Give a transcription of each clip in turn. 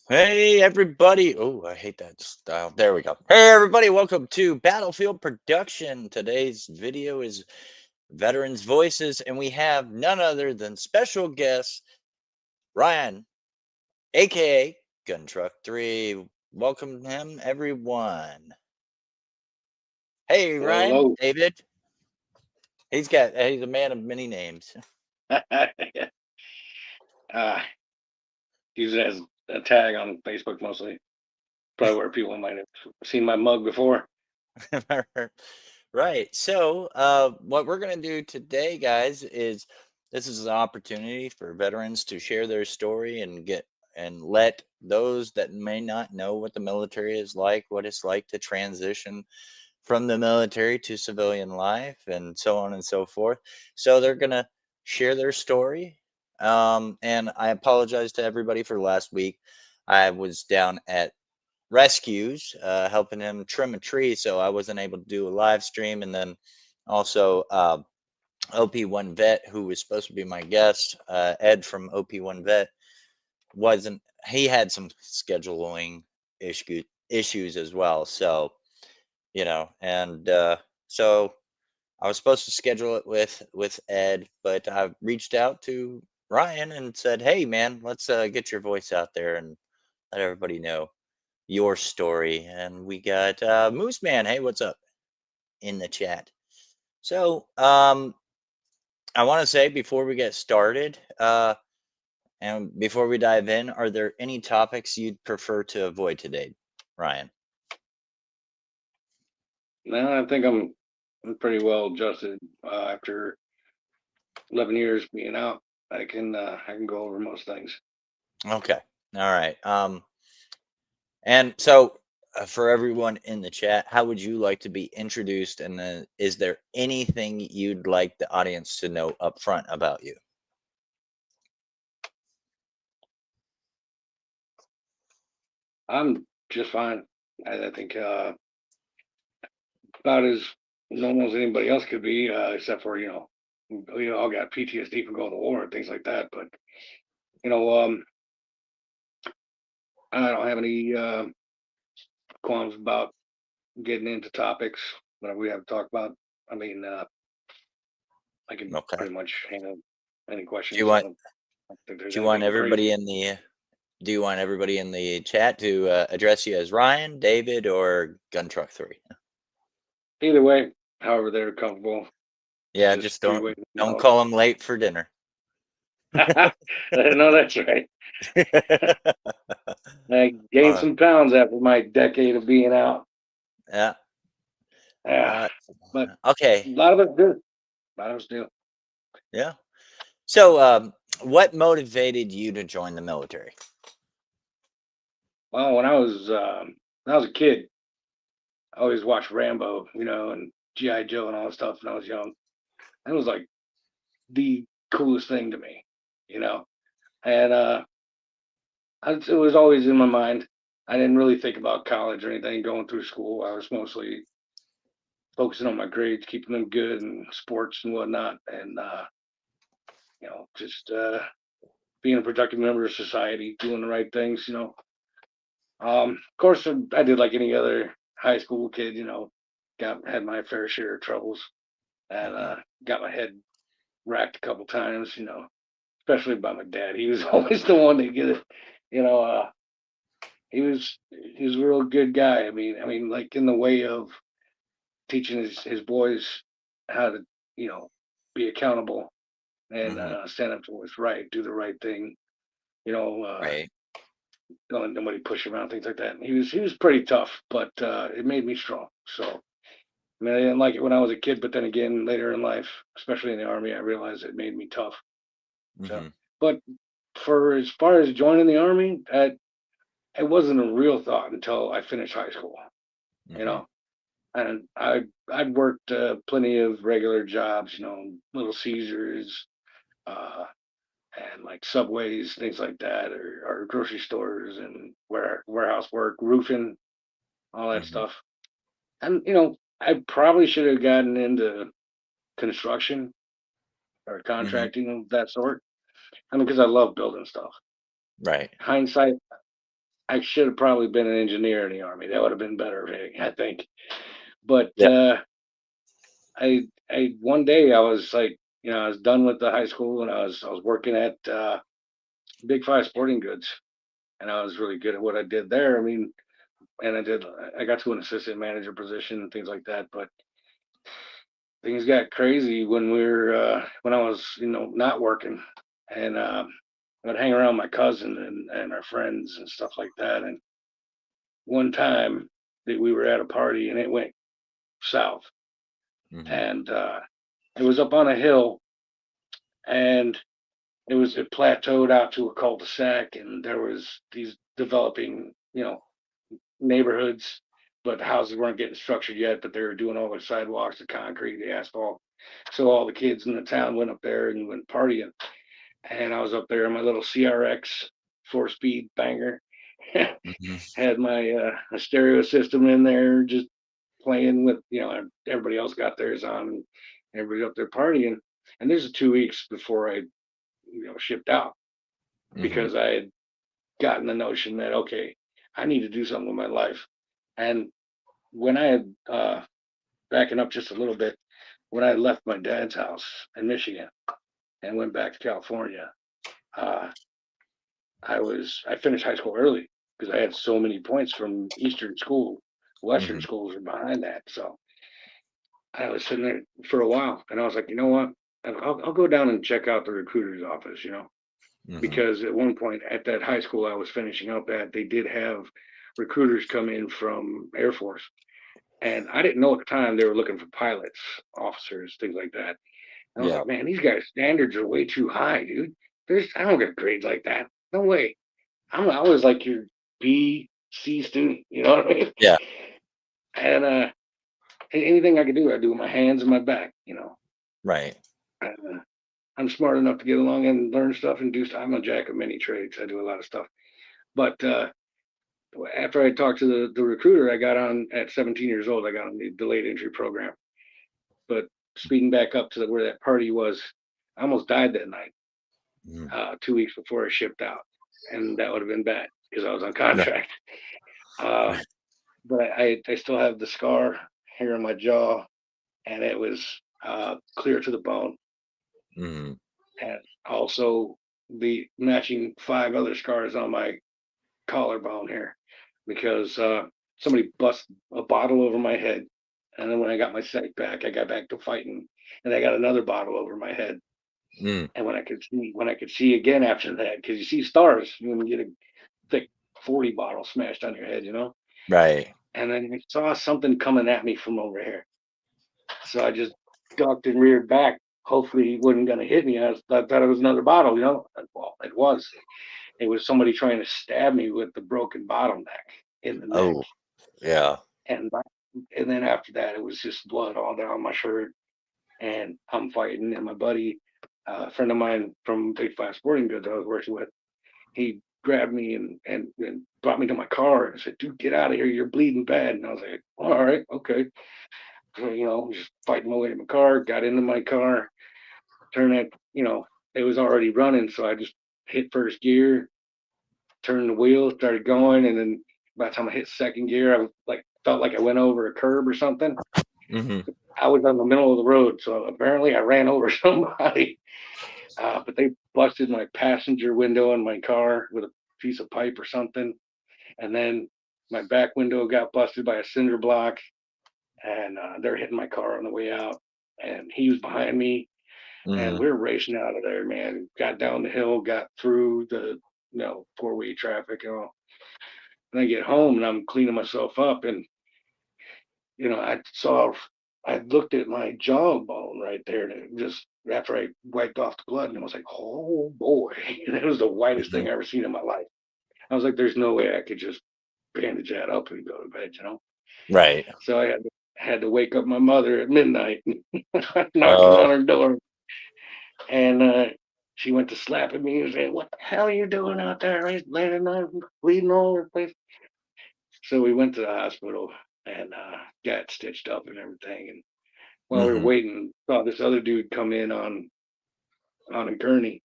Hey everybody. Oh, I hate that style. There we go. Hey everybody, welcome to Battlefield Production. Today's video is Veterans Voices, and we have none other than special guest Ryan, aka Gun Truck 3. Welcome him, everyone. Hey Well, Ryan, hello. David. He's a man of many names. uh, use it as a tag on Facebook mostly. Probably where people might have seen my mug before. Right. So, what we're going to do today, guys, is this is an opportunity for veterans to share their story and let those that may not know what the military is like, what it's like to transition from the military to civilian life, and so on and so forth. So, they're going to share their story. And I apologize to everybody for last week. I was down at rescues, helping him trim a tree, so I wasn't able to do a live stream. And then also OP1 Vet, who was supposed to be my guest, Ed from OP1 Vet, wasn't. He had some scheduling issues as well. So and so I was supposed to schedule it with Ed, but I reached out to Ryan and said, "Hey, man, let's get your voice out there and let everybody know your story." And we got Moose Man. Hey, what's up in the chat? So, I want to say before we get started, and before we dive in, are there any topics you'd prefer to avoid today, Ryan? Now I think I'm pretty well adjusted after 11 years being out. I can go over most things. Okay, all right. And so for everyone in the chat, how would you like to be introduced? And then, is there anything you'd like the audience to know up front about you? I'm just fine. I think about as normal as anybody else could be, except for we all got PTSD from going to war and things like that. But you know, um, I don't have any qualms about getting into topics that we have to talk about. I mean, I can Okay. pretty much handle any Do you questions. want I don't think there's do you want anything everybody crazy. in the Do you want everybody in the chat to address you as Ryan, David, or Gun Truck 3? Either way, however they're comfortable, Yeah, just just three ways to don't know. call them late for dinner. No, that's right. I gained uh, some pounds after my decade of being out. yeah. Yeah, Uh, but a okay. lot of us do. A lot of us do. Yeah. So, what motivated you to join the military? Well, when I was a kid, I always watched Rambo, and GI Joe and all that stuff when I was young. That was like the coolest thing to me, you know. And it was always in my mind. I didn't really think about college or anything going through school. I was mostly focusing on my grades, keeping them good, and sports and whatnot, and just being a productive member of society, doing the right things. Of course, I did like any other high school kid. Got had my fair share of troubles, and Hmm. got my head racked a couple times. Especially by my dad. He was always the one to get it. You know, he was a real good guy. I mean, like in the way of teaching his boys how to, you know, be accountable and Hmm. stand up to what's right, do the right thing. You know, Right. don't let nobody push him around, things like that. He was pretty tough, but it made me strong. So I mean, I didn't like it when I was a kid, but then again, later in life, especially in the army, I realized it made me tough. So, Hmm. but for as far as joining the army, it wasn't a real thought until I finished high school. You Hmm. know, and I'd worked plenty of regular jobs, Little Caesars, uh, and like subways, things like that, or grocery stores and warehouse work, roofing, all that Hmm. stuff. And I probably should have gotten into construction or Hmm. contracting of that sort. I mean, because I love building stuff. Right. Hindsight, I should have probably been an engineer in the army. That would have been better, I think. But Yeah. I one day I was like, I was done with the high school and I was working at Big Five Sporting Goods, and I was really good at what I did there. I mean, and I got to an assistant manager position and things like that. But things got crazy when when I was not working, and I'd hang around my cousin and our friends and stuff like that. And one time that we were at a party and it went south, Hmm. and it was up on a hill, and it plateaued out to a cul-de-sac, and there was these developing neighborhoods, but the houses weren't getting structured yet, but they were doing all the sidewalks, the concrete, the asphalt. So all the kids in the town went up there and went partying. And I was up there in my little CRX 4-speed banger. Hmm. Had my stereo system in there, just playing with, everybody else got theirs on, and everybody up there partying. And there's 2 weeks before I, shipped out Hmm. because I had gotten the notion that, okay, I need to do something with my life. And when I had, backing up just a little bit, when I left my dad's house in Michigan and went back to California, uh, I finished high school early because I had so many points from Eastern school. Western Hmm. schools are behind that. So I was sitting there for a while and I was like, you know what? I'll go down and check out the recruiter's office, Hmm. because at one point at that high school I was finishing up at, they did have recruiters come in from Air Force. And I didn't know at the time they were looking for pilots, officers, things like that. And I was Yeah. like, man, these guys' standards are way too high, dude. I don't get grades like that. No way. I was like your B, C student, you know what I mean? Yeah. And anything I could do, I do with my hands and my back, Right. And, I'm smart enough to get along and learn stuff and do stuff. I'm a jack of many trades. I do a lot of stuff. But after I talked to the recruiter, I got on at 17 years old. I got on the delayed entry program. But speeding back up to where that party was, I almost died that night, Mhm. 2 weeks before I shipped out, and that would have been bad because I was on Right. contract. Uh, but I still have the scar here in my jaw, and it was clear to the bone, Hmm. and also the matching 5 other scars on my collarbone here because somebody busted a bottle over my head, and then when I got my sight back, I got back to fighting, and I got another bottle over my head. Mm. And when I could see again after that, because you see stars when you get a thick 40 bottle smashed on your head. Right. And then I saw something coming at me from over here. So I just ducked and reared back. Hopefully he wasn't going to hit me. I thought it was another bottle. Well, it was. It was somebody trying to stab me with the broken bottleneck in the neck. Oh, yeah. And and then after that, it was just blood all down my shirt. And I'm fighting. And my buddy, a friend of mine from Big Five Sporting Goods I was working with, he grabbed me and brought me to my car and said, dude, get out of here. You're bleeding bad. And I was like, all right, okay. So, just fighting my way to my car, got into my car, turned it was already running. So I just hit first gear, turned the wheel, started going. And then by the time I hit second gear, I like felt like I went over a curb or something. Hmm. I was on the middle of the road. So apparently I ran over somebody. But they busted my passenger window in my car with a piece of pipe or something. And then my back window got busted by a cinder block, and they're hitting my car on the way out. And he was behind me, and Hmm. we were racing out of there, man. Got down the hill, got through the 4-way traffic, and I get home and I'm cleaning myself up, and I looked at my jawbone right there, and just after I wiped off the blood, and I was like, oh boy, and it was the whitest Hmm. thing I ever seen in my life. I was like, there's no way I could just bandage that up and go to bed. Right. So I had to wake up my mother at midnight, knocking Oh. on her door, and she went to slapping me and saying, "What the hell are you doing out there, late at night, bleeding all over the place?" So we went to the hospital and got stitched up and everything. And while we were Hmm. waiting, saw this other dude come in on a gurney,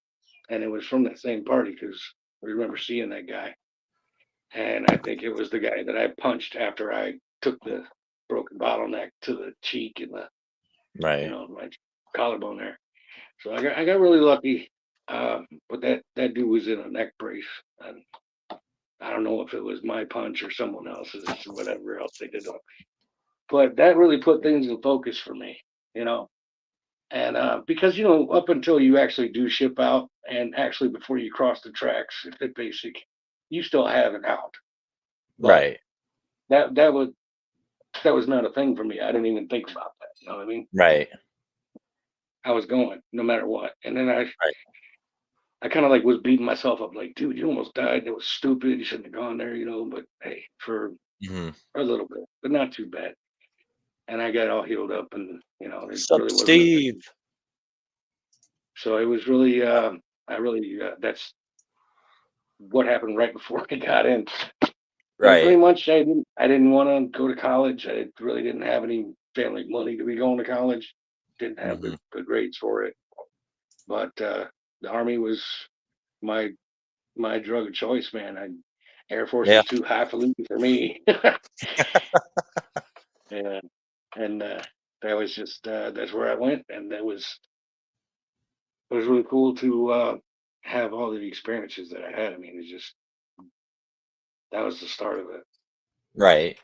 and it was from that same party because we remember seeing that guy. and I think it was the guy that I punched after I took the broken bottleneck to the cheek and Right. my collarbone there. So I got really lucky. But that dude was in a neck brace, and I don't know if it was my punch or someone else's or whatever else they did to him. But that really put things in focus for me, you know. And because up until you actually do ship out, and actually before you cross the tracks at basic, you still have an out. But Right. that that was that was not a thing for me. I didn't even think about that. You know what I mean? Right. I was going no matter what. And then I Right. I kind of like was beating myself up like, dude, you almost died. It was stupid. You shouldn't have gone there, But hey, for Mhm. a little bit, but not too bad. And I got all healed up, and it Sup, really wasn't a Steve? thing. So it was really, I really, that's what happened right before I got in. And pretty Right. much, I didn't want to go to college. I really didn't have any family money to be going to college. Didn't have Mhm. good grades for it. But the army was my my drug of choice, man. Air Force Yeah. was too highfalutin for me. Yeah, and that was just that's where I went, and it was really cool to have all the experiences that I had. I mean, it's just that was the start of it. Right.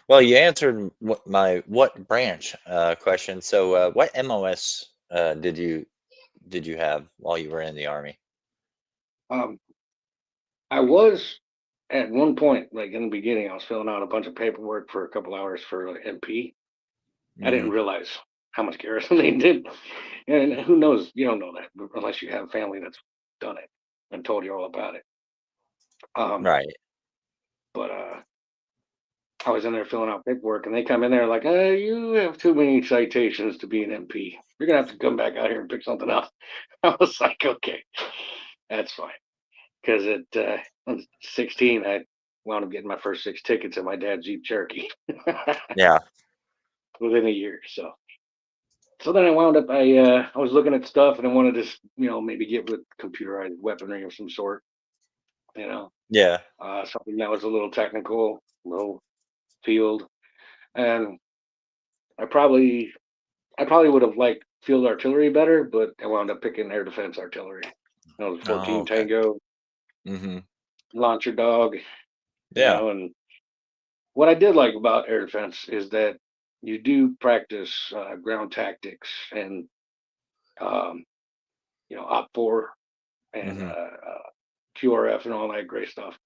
Well, you answered what branch question. So, what MOS did you have while you were in the army? Um, I was at one point, like in the beginning, I was filling out a bunch of paperwork for a couple hours for like, MP. I didn't Mhm. realize how much garrison they did, and who knows? You don't know that unless you have family that's done it and told you all about it. Um, Right. but I was in there filling out paperwork, and they come in there like, "You have too many citations to be an MP. You're gonna have to come back out here and pick something else." I was like, "Okay, that's fine." Because at 16, I wound up getting my first six tickets in my dad's Jeep Cherokee Yeah. within a year. So then I wound up, I was looking at stuff, and I wanted to, maybe get with computerized weaponry of some sort, you know, Yeah. something that was a little technical, a little field, and I probably I probably would have liked field artillery better, but I wound up picking air defense artillery. That was Oh, 14 okay. Tango, Mhm. launcher dog, Yeah. and what I did like about air defense is that you do practice ground tactics and, um, op four and Mhm. QRF and all that great stuff.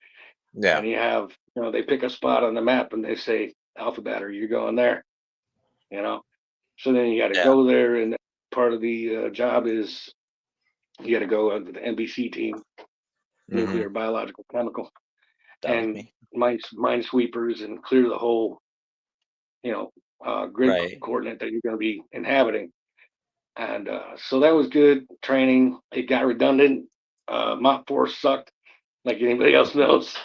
Yeah. And they pick a spot on the map and they say, Alpha Batter, you're going there, you know? So then you got to Yeah. go there, and part of the job is you got to go under the NBC team, Mhm. nuclear, biological, chemical, That was and me. minesweepers and clear the whole, you know, grid Right. coordinate that you're going to be inhabiting. And so that was good training. It got redundant. Mop force sucked, like anybody else knows,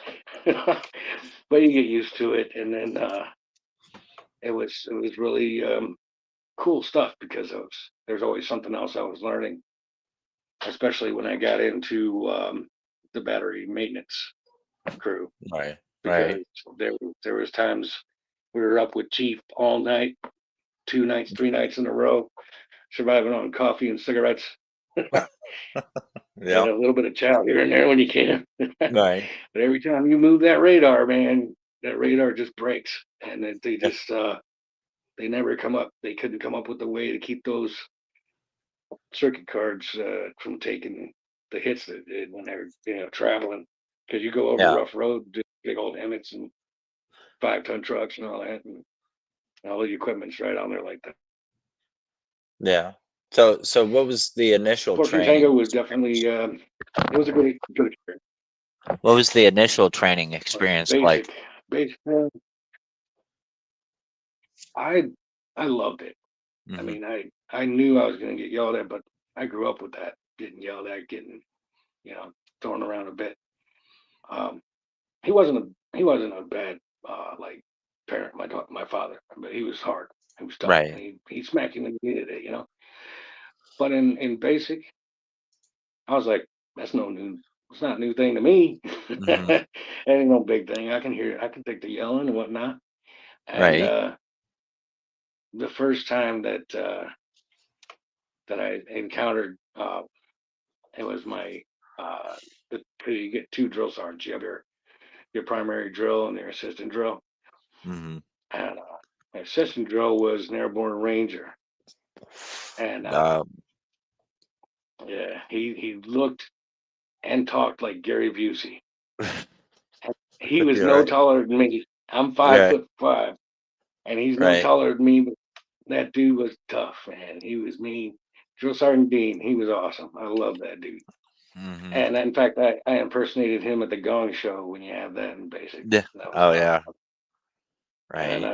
but you get used to it. And then it was really cool stuff because there's always something else I was learning, especially when I got into the battery maintenance crew, Right. because Right. there was times we were up with Chief all night, 2 nights, 3 nights in a row, surviving on coffee and cigarettes. And Yeah. a little bit of chow here and there when you can. Right. But every time you move that radar, man, that radar just breaks, and they Yeah. just they never come up. They couldn't come up with a way to keep those circuit cards from taking the hits that did when they're traveling, because you go over Yeah. rough road, big old Emmets and 5-ton trucks and all that, and all the equipment's right on there like that. Yeah. So what was the initial 14 training Tango was experience? definitely it was a good experience. What was the initial training Like experience like? basic. I I loved it. I Mhm. mean, I knew I was going to get yelled at, but I grew up with that, getting yelled at, getting you know thrown around a bit. Um, he wasn't a bad like parent, my father, but he was hard. He was tough. Right. He smacked you when you needed it. But in basic, I was like, that's no new. It's not a new thing to me. Mhm. It ain't no big thing. I can hear it. I can take the yelling and whatnot. And Right. the first time that I encountered, it was my uh, because you get two drill sergeants. You have your primary drill and your assistant drill. Mhm. And my assistant drill was an airborne ranger, and Uh, yeah, he looked and talked like Gary Busey. He was you're no right. taller than me. I'm five Right. foot five, and he's no Right. taller than me. But that dude was tough, man. He was mean. Drill Sergeant Dean, he was awesome. I love that dude. Mhm. And in fact, I impersonated him at the Gong Show when you have that in basic. Yeah. That was a Oh lot of yeah. fun. And Right.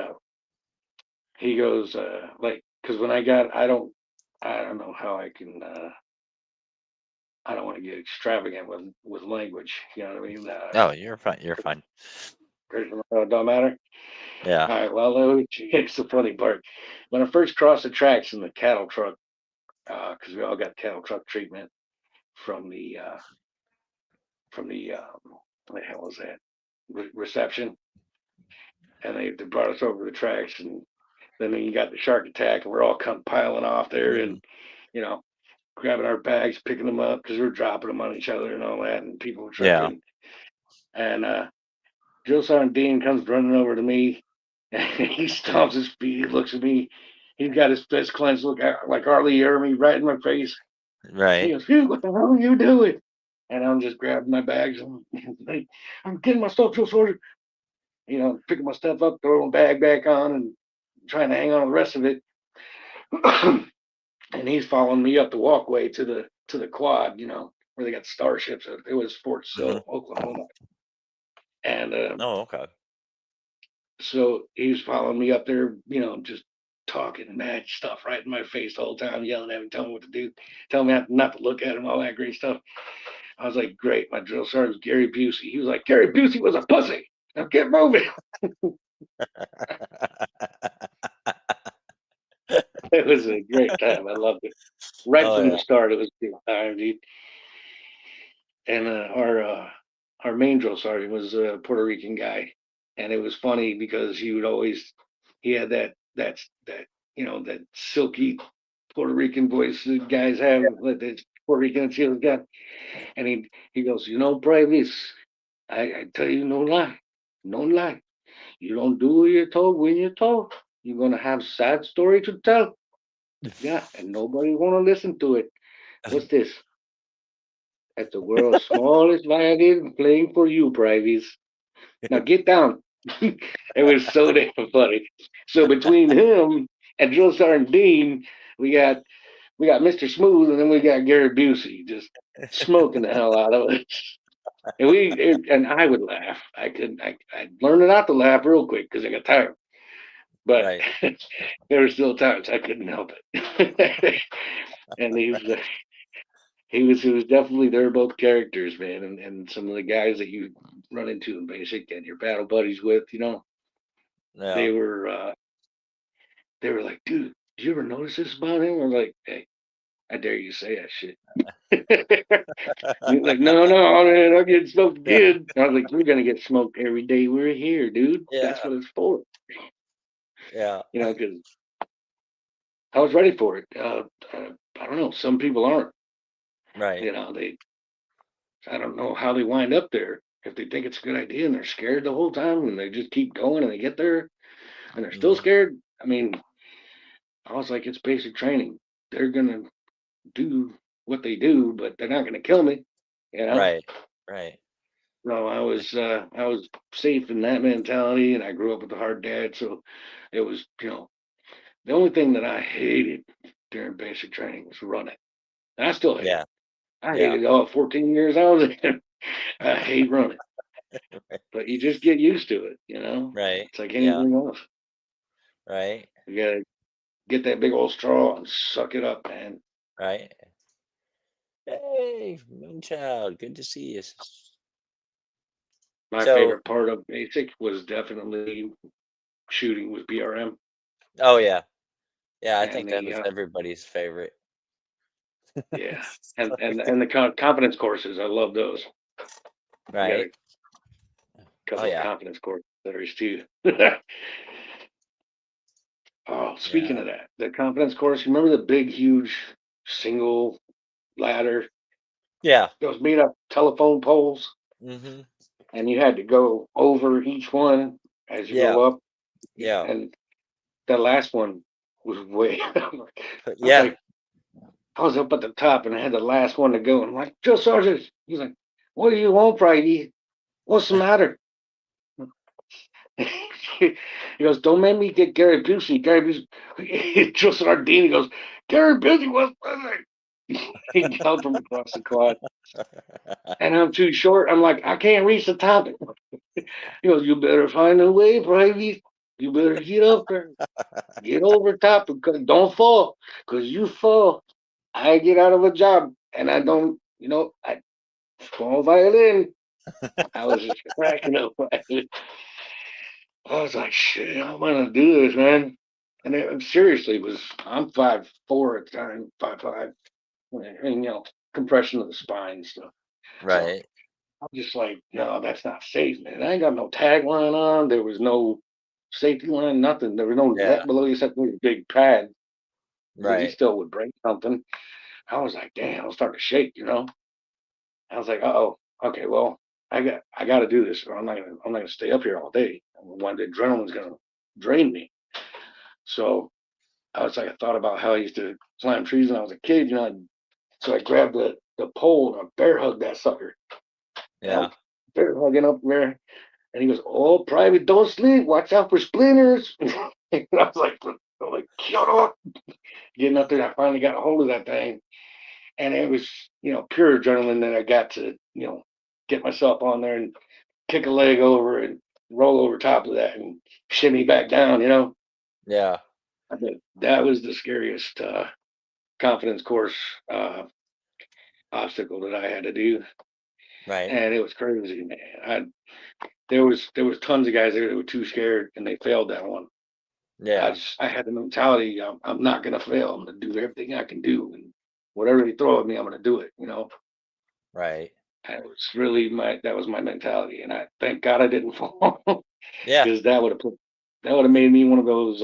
he goes like, because when I don't know how I can. I don't want to get extravagant with language. You know what I mean? Oh, you're fine. You're fine. Don't matter. Yeah. All right. Well, it's the funny part. When I first crossed the tracks in the cattle truck, because we all got cattle truck treatment from the what the hell was that reception, and they brought us over the tracks, and then you got the shark attack, and we're all come piling off there, and Mhm. you know, grabbing our bags, picking them up because we're dropping them on each other and all that, and people were Yeah. tripping. And Drill Sergeant Dean comes running over to me, and he stomps his feet. He looks at me. He's got his fist clenched, look like Arlie Ermy right in my face. He Right. goes, "Phew, what the hell are you doing?" And I'm just grabbing my bags and like, I'm getting my stuff, Drill Sergeant. Picking my stuff up, throwing my bag back on, and trying to hang on to the rest of it. And he's following me up the walkway to the quad, where they got starships. It was Fort Mhm. Sill, Oklahoma, and Oh, okay. so he's following me up there, just talking mad stuff right in my face the whole time, yelling at me, telling me what to do, telling me not to look at him, all that great stuff. I was like, great. My drill sergeant Gary Busey. He was like, Gary Busey was a pussy. Now get moving. It was a great time. I loved it. Right Oh from the yeah. start, it was a good time, dude. And our main drill sergeant was a Puerto Rican guy, and it was funny because he had that silky Puerto Rican voice that guys have, like the Puerto Rican chills got, and he goes, Pravis, I tell you no lie, no lie, you don't do what you're told when you're told. You're gonna have sad story to tell, yeah, and nobody wanna listen to it. What's this? That's the world's smallest violin playing for you, Privates. Now get down. It was so damn funny. So between him and Drill Sergeant Dean, we got we got Mr. Smooth, and then we got Gary Busey just smoking the hell out of us. And I would laugh. I learned not to laugh real quick because I got tired. But Right. there were still times I couldn't help it. And he was definitely they're both characters, man, and some of the guys that you run into in basic and your battle buddies with, they Yeah. were uh they were like, dude, did you ever notice this about him? I was like, hey, I dare you say that shit. He's like, no, no, man, I'm getting smoked Yeah. again. I was like, we're gonna get smoked every day we're here, dude. That's Yeah. what it's for. Yeah. Because I was ready for it. I don't know. Some people aren't. Right. They I don't know how they wind up there. If they think it's a good idea and they're scared the whole time and they just keep going and they get there and they're still Mhm. scared. I mean, I was like, it's basic training. They're gonna do what they do, but they're not gonna kill me. You know. Right. Right. No, I Like, was I was safe in that mentality, and I grew up with a hard dad, so it was the only thing that I hated during basic training was running, and I still hate it. yeah. I Yeah. hated all 14 years I was in. I hate running, but you just get used to it. Right. It's like Yeah. anything else. Right. You gotta get that big old straw and suck it up, man. Right. Hey, Moonchild, good to see you. My So, favorite part of basic was definitely shooting with BRM oh yeah, yeah, I and think that the was everybody's favorite. yeah, and the confidence courses. I love those. I got a Right. Oh couple of yeah. confidence course letters too. Oh, speaking Yeah. of that, the confidence course, you remember the big, huge single ladder Yeah. that was made up of telephone poles, Hmm. and you had to go over each one as you Yeah. go up, Yeah. and the last one was way. I was Yeah. like, I was up at the top, and I had the last one to go. And I'm like, Joe Sargent. He's like, what do you want, Brady? What's the matter? He goes, don't make me get Gary Busey. Gary Busey, Joe Sardini goes, Gary Busey was he yelled from across the quad. And I'm too short. I'm like, I can't reach the top. He goes, you better find a way, Brady. You better get up there. Get over top because don't fall. Because you fall, I get out of a job and I don't, I small violin. I was just cracking up. I was like, shit, I'm gonna do this, man. And it seriously was. I'm 5'4" at the time, 5'5", and compression of the spine and stuff. So Right. I'm just like, no, that's not safe, man. I ain't got no tag line on. There was no safety line, nothing. There was no Yeah. net below you except for a big pad because you Right. still would break something. I was like, damn, I'll start to shake. I was like, oh, okay, well, I got to do this. Or I'm not gonna stay up here all day. One, the adrenaline's gonna drain me. So I was like, I thought about how I used to climb trees when I was a kid. So I grabbed the pole and I bear hugged that sucker. And I'm Yeah. bear hugging up there. And he goes, oh, private, don't sleep. Watch out for splinters. And I was like, shut up. Getting up there, I finally got a hold of that thing. And it was, pure adrenaline that I got to, get myself on there and kick a leg over and roll over top of that and shimmy back down. Yeah. I think that was the scariest confidence course obstacle that I had to do, Right. and it was crazy, man. There was tons of guys there that were too scared and they failed that one. Yeah. I had the mentality I'm not gonna fail. I'm gonna do everything I can do, and whatever they throw at me, I'm gonna do it. Right. That was really that was my mentality, and I thank God I didn't fall Yeah. because that would have made me one of those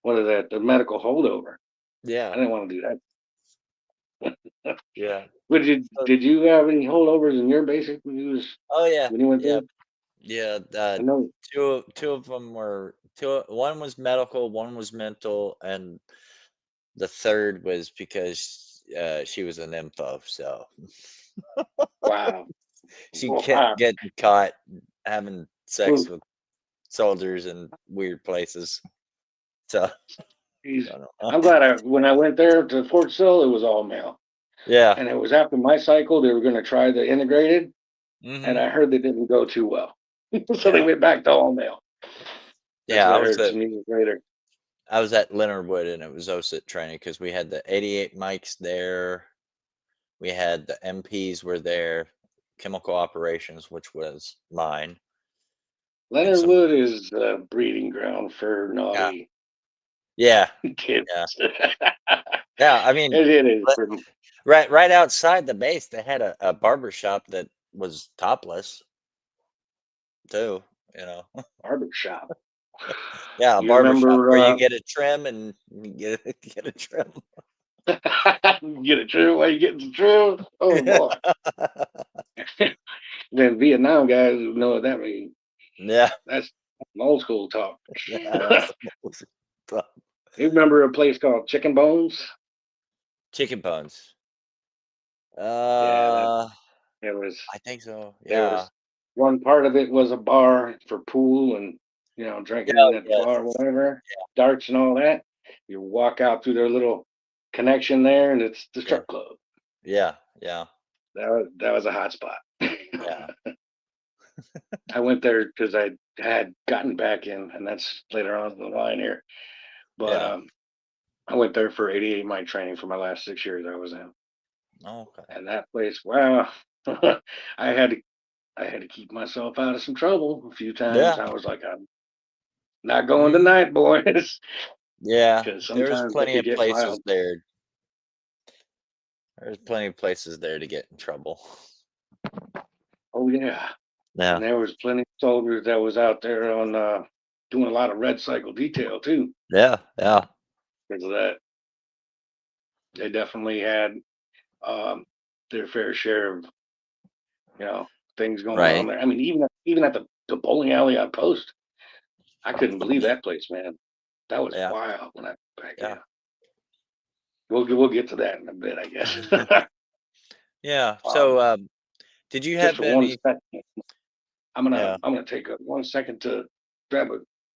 what is that, the medical holdover. I Yeah. didn't want to do that. Yeah. But did So, did you have any holdovers in your basic oh yeah. when you went Yeah. there? Yeah. I know. Two of them were two. One was medical. One was mental, and the third was because she was an info. So Wow. she kept Wow. getting caught having sex Ooh, with soldiers in weird places. So geez. I don't know. I'm glad when I went there to Fort Sill, it was all male. Yeah. And it was after my cycle, they were going to try the integrated, and Hmm. I heard they didn't go too well. So they Yeah. went back to all male. That's Yeah. what I heard some years later. I was at Leonard Wood and it was OSIT training because we had the 88 mics there. We had the MPs were there, chemical operations, which was mine, and Leonard some. Wood is a breeding ground for Yeah. naughty Yeah. kids. Yeah. Yeah. I mean, It is but pretty right outside the base, they had a barber shop that was topless too. You know. barber shop. Yeah, a You barber shop where remember you get a trim and you get a trim. get a trim while you getting some trim? Oh boy. Then Vietnam guys who know what that means. Yeah. That's old school talk. Yeah. That's You remember a place called Chicken Bones? chicken bones. Yeah, that Uh, it was I think so. there Yeah. was one part of it was a bar for pool and Yeah. drinking at the bar, Yes. whatever, darts and all that. You walk out through their little connection there and it's the Yeah. strip club. Yeah. Yeah. That was a hot spot. Yeah. I went there because I had gotten back in, and that's later on in the line here. But Yeah. I went there for 88 mic training for my last 6 years I was in, Okay. and that place, wow, I had to I had to keep myself out of some trouble a few times. Yeah. I was like, I'm not going Mhm. tonight, boys, Yeah. because There's sometimes it plenty could of get places wild. there. There's plenty of places there to get in trouble. Oh yeah, and Yeah, there was plenty of soldiers that was out there on doing a lot of red cycle detail too. yeah, yeah. Because of that, they definitely had um, their fair share of you know things going on Right. there. I mean, even at the bowling alley on Post, I couldn't believe that place, man. That was Yeah, wild when I back yeah. in. We'll get to that in a bit, I guess. Yeah. So, um, did you just have for one any? second, Yeah. I'm gonna take a 1 second to grab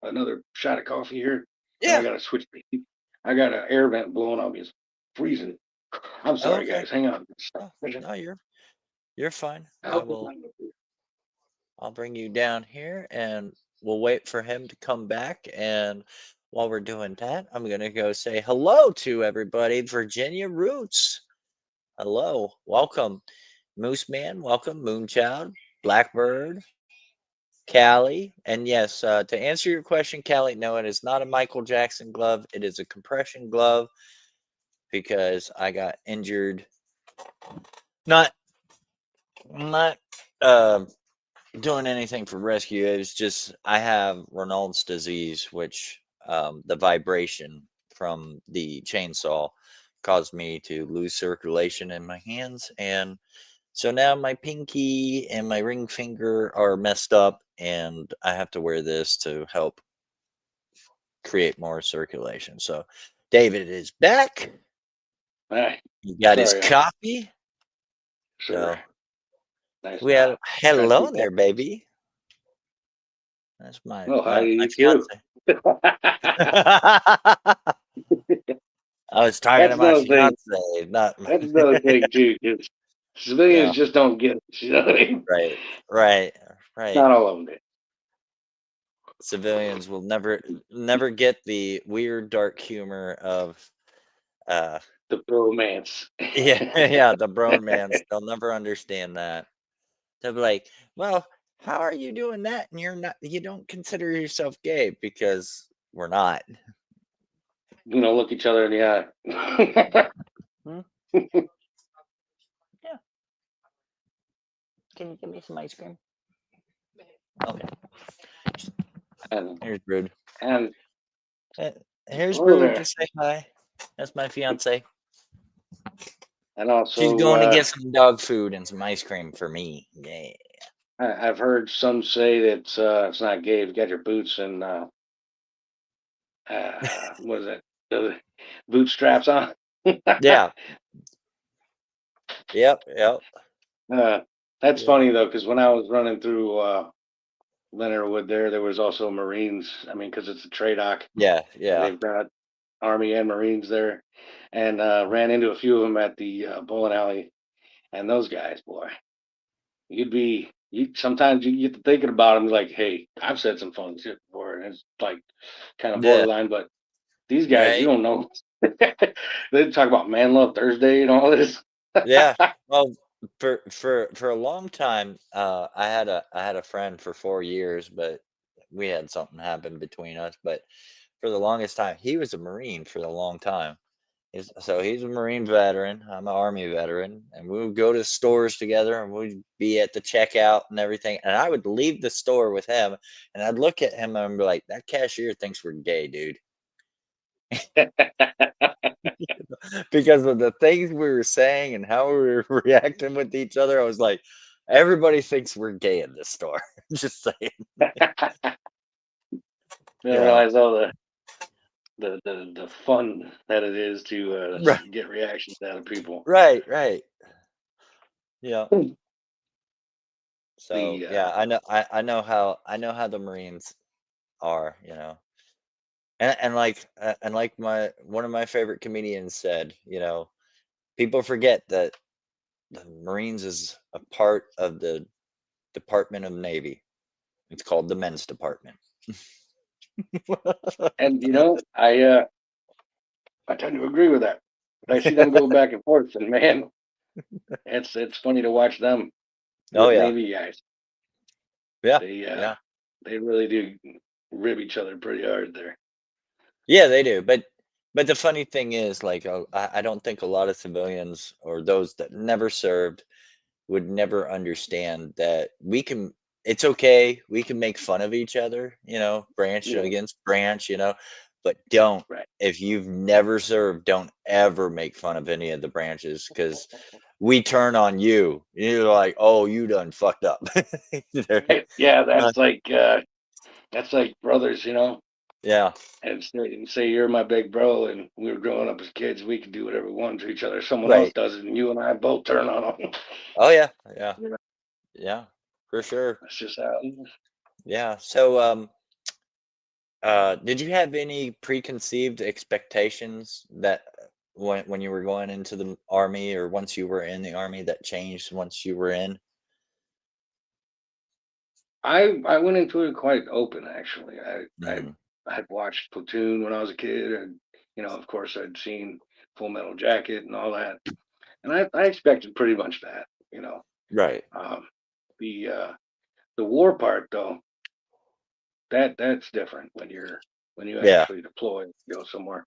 another shot of coffee here, and I Yeah. gotta switch the heat. I got an air vent blowing on me. It's freezing. I'm Oh, sorry, okay. guys. Hang on. Oh, no, you're fine. I hope it's not I'll bring you down here and we'll wait for him to come back. And while we're doing that, I'm gonna go say hello to everybody. Virginia Roots. Hello. Welcome. Moose Man, welcome. Moonchild, Blackbird, Callie. And yes, to answer your question, Callie, no, it is not a Michael Jackson glove. It is a compression glove because I got injured. Not not doing anything for rescue. It was just I have Reynolds disease, which the vibration from the chainsaw caused me to lose circulation in my hands, and so now my pinky and my ring finger are messed up, and I have to wear this to help create more circulation. So David is back. all right. He got his Sorry, coffee. sir. So Nice we had try to hello keep that. there, baby. That's my Oh, hi my to my you too. fiance. I was talking to That's my another thing. fiance, not my That's another thing too. 'Cause civilians yeah, just don't get it. You know what I mean? right, right, right. Not all of them do. Civilians will never get the weird dark humor of uh The bromance. yeah, yeah, the bromance. They'll never understand that. They'll be like, "Well, how are you doing that and you don't consider yourself gay because we're not." Look each other in the eye. Hmm? Yeah. Can you give me some ice cream? Okay. and Here's Brood. and Uh, Here's hello Brood there. to say hi. That's my fiance. And She's also, going to get some dog food and some ice cream for me. Yeah. I've heard some say that it's not gay if you got your boots and what is it? The bootstraps on. Yeah. Yep. Yep. uh, that's Yeah. funny though, because when I was running through Leonardwood, there was also Marines. I mean, because it's a trade dock, Yeah. and Yeah. they've got Army and Marines there, and ran into a few of them at the bowling alley. And those guys, boy, you sometimes you get to thinking about them like, hey, I've said some fun shit before, and it's like kind of Yeah. borderline, but these guys, you Right. don't know. They talk about Man Love Thursday and all this. Yeah. Well, for a long time, I had a friend for 4 years, but we had something happen between us. But for the longest time, he was a Marine for a long time. He's a Marine veteran. I'm an Army veteran, and we would go to stores together, and we'd be at the checkout and everything. And I would leave the store with him, and I'd look at him and be like, "That cashier thinks we're gay, dude," because of the things we were saying and how we were reacting with each other. I was like, "Everybody thinks we're gay in this store." Just saying. Didn't Yeah. realize all the fun that it is to Right. get reactions out of people. Right. Right. Yeah. So The yeah, I know how the Marines are. And like my one of my favorite comedians said, people forget that the Marines is a part of the Department of Navy. It's called the men's department. and I tend to agree with that. But I see them go back and forth, and man, it's funny to watch them Oh with yeah. Navy guys. Yeah. They Yeah. they really do rib each other pretty hard there. Yeah, they do. But the funny thing is, like, I don't think a lot of civilians or those that never served would never understand that we can it's okay, we can make fun of each other, branch Yeah, against branch, but don't right. if you've never served, don't ever make fun of any of the branches because we turn on you. You're like, "Oh, you done fucked up." Right. Yeah, Uh, that's like brothers, yeah, and say you're my big bro, and we were growing up as kids, we could do whatever we want to each other. Someone else right. does it, and you and I both turn on them. Oh, yeah, yeah, You know, yeah, for sure. that's just how it is. Yeah, so, did you have any preconceived expectations that when you were going into the army or once you were in the army that changed once you were in? I went into it quite open, actually. Mhm. I'd watched Platoon when I was a kid, and of course, I'd seen Full Metal Jacket and all that, and I expected pretty much that. You know, Right. um, the the war part though, that's different when you Yeah. actually deploy, somewhere,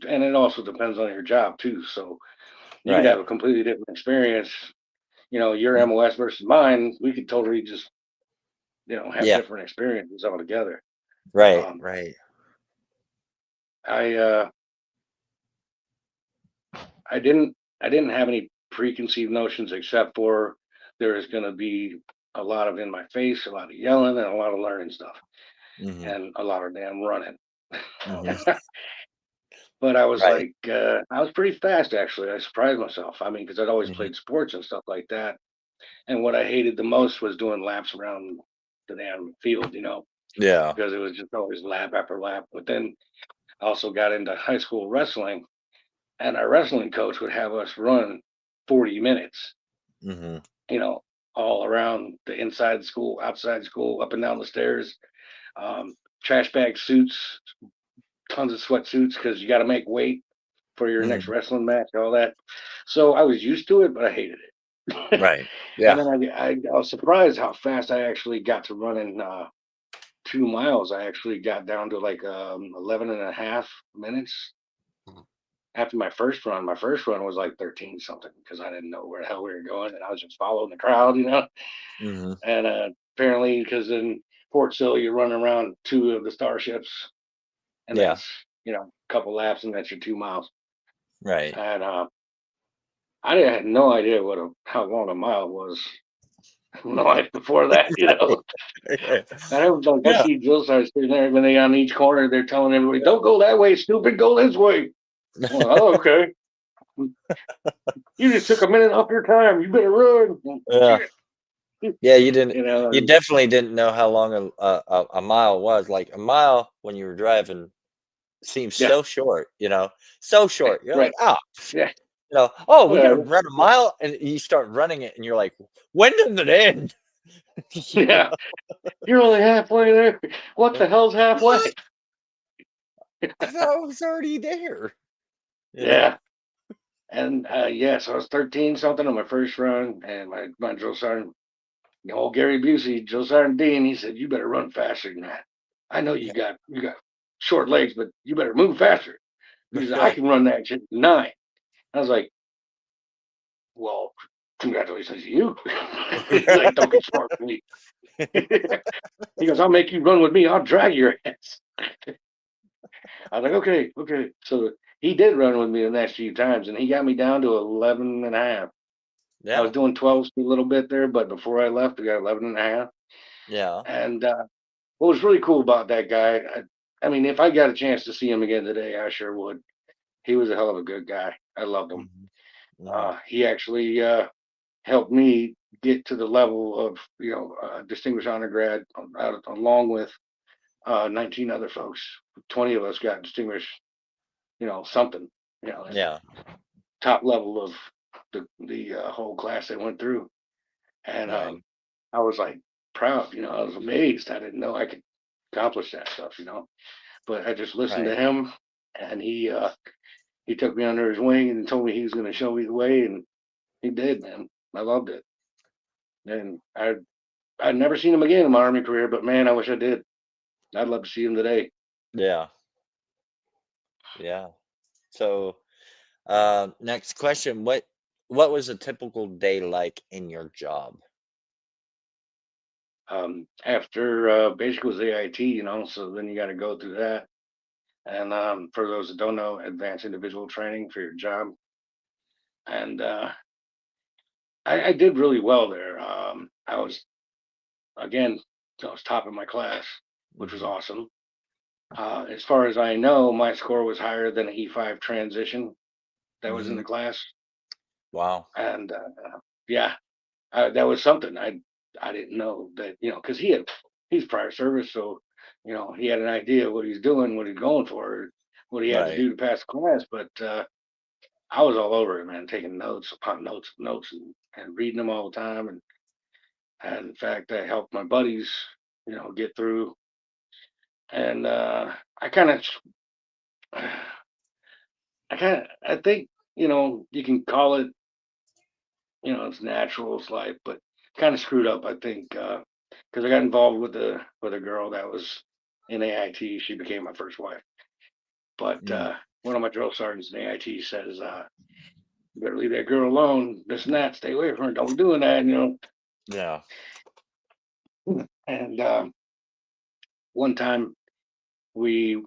and it also depends on your job too. So you could Right. have a completely different experience. Your Mm. MOS versus mine, we could totally just have Yeah. different experiences altogether. Right. Um, Right. I I didn't have any preconceived notions except for there is going to be a lot of in my face, a lot of yelling, and a lot of learning stuff, Mhm. and a lot of damn running. Mhm. But I was Right. like, I was pretty fast actually. I surprised myself. I mean, because I'd always Mhm. played sports and stuff like that. And what I hated the most was doing laps around the damn field, Yeah. because it was just always lap after lap. But then I also got into high school wrestling, and our wrestling coach would have us run 40 minutes, Mhm. you know, all around the inside school, outside school, up and down the stairs, trash bag suits, tons of sweatsuits because you got to make weight for your next Mhm. wrestling match, all that. So I was used to it, but I hated it. Right. And Yeah. then I was surprised how fast I actually got to running 2 miles. I actually got down to like 11 and a half minutes after my first run. My first run was like 13 something because I didn't know where the hell we were going, and I was just following the crowd. Mhm. And apparently, because in Fort Sill, you're running around two of the starships, and Yeah. that's a couple laps, and that's your 2 miles. Right. And I had no idea how long a mile was in my life before that. And I was like, I Yeah. see drill sergeants sitting there, when they on each corner, they're telling everybody, "Don't go that way, stupid, go this way." I'm like, "Oh, okay. You just took a minute off your time. You better run." Yeah. Shit. Yeah, you didn't you And definitely didn't know how long a mile was, like, a mile when you were driving seems yeah, so short, so short. You're like, right, "Oh, yeah, oh, we gotta whatever. run a mile," and you start running it, and you're like, "When does it end?" Yeah, you're only halfway there. What the hell's halfway? "What? I thought I was already there." You know? Yeah. And yeah, so I was 13 something on my first run, and my drill sergeant, old Gary Busey, drill sergeant Dean, he said, "You better run faster than that. I know you got short legs, but you better move faster." He said, "I Yeah. can run that shit in 9." I was like, "Well, congratulations to you." He's like, "Don't get smart with me." He goes, "I'll make you run with me. I'll drag your ass." I was like, "Okay, okay." So he did run with me the next few times, and he got me down to 11 and a half. I was Yeah. doing 12s for a little bit there, but before I left, I got 11 and a half. Yeah. And what was really cool about that guy, I mean, if I got a chance to see him again today, I sure would. He was a hell of a good guy. I loved him. Mhm. Mhm. He actually helped me get to the level of, distinguished honor grad, along with 19 other folks. 20 of us got distinguished, something, and Yeah. top level of the whole class that went through. And Right. I was like proud, I was amazed. I didn't know I could accomplish that stuff, But I just listened Right. to him, and he took me under his wing and told me he was going to show me the way, and he did, man. I loved it, and I'd never seen him again in my army career, but man, I wish I did. I'd love to see him today. Yeah. Yeah. So, next question, what was a typical day like in your job? After basic was AIT, so then you got to go through that. And for those that don't know, advanced individual training for your job. And I did really well there. I was, again, I was top of my class, which was Mhm. awesome. As far as I know, my score was higher than an E5 transition that was in Mhm. the class. Wow. And yeah, that was something I didn't know that, because he's prior service, so he had an idea of what he's doing, what he's going for, what he had to Right. do to pass the class. But I was all over it, man, taking notes upon notes, notes, and reading them all the time. And in fact, I helped my buddies, get through. And I kind of, I think, you can call it, it's natural, it's life, but kind of screwed up, I think, because I got involved with a girl that was in AIT. She became my first wife. But Mm. one of my drill sergeants in AIT says, "You better leave that girl alone. This and that. Stay away from her. Don't be doing that." Yeah. And one time we,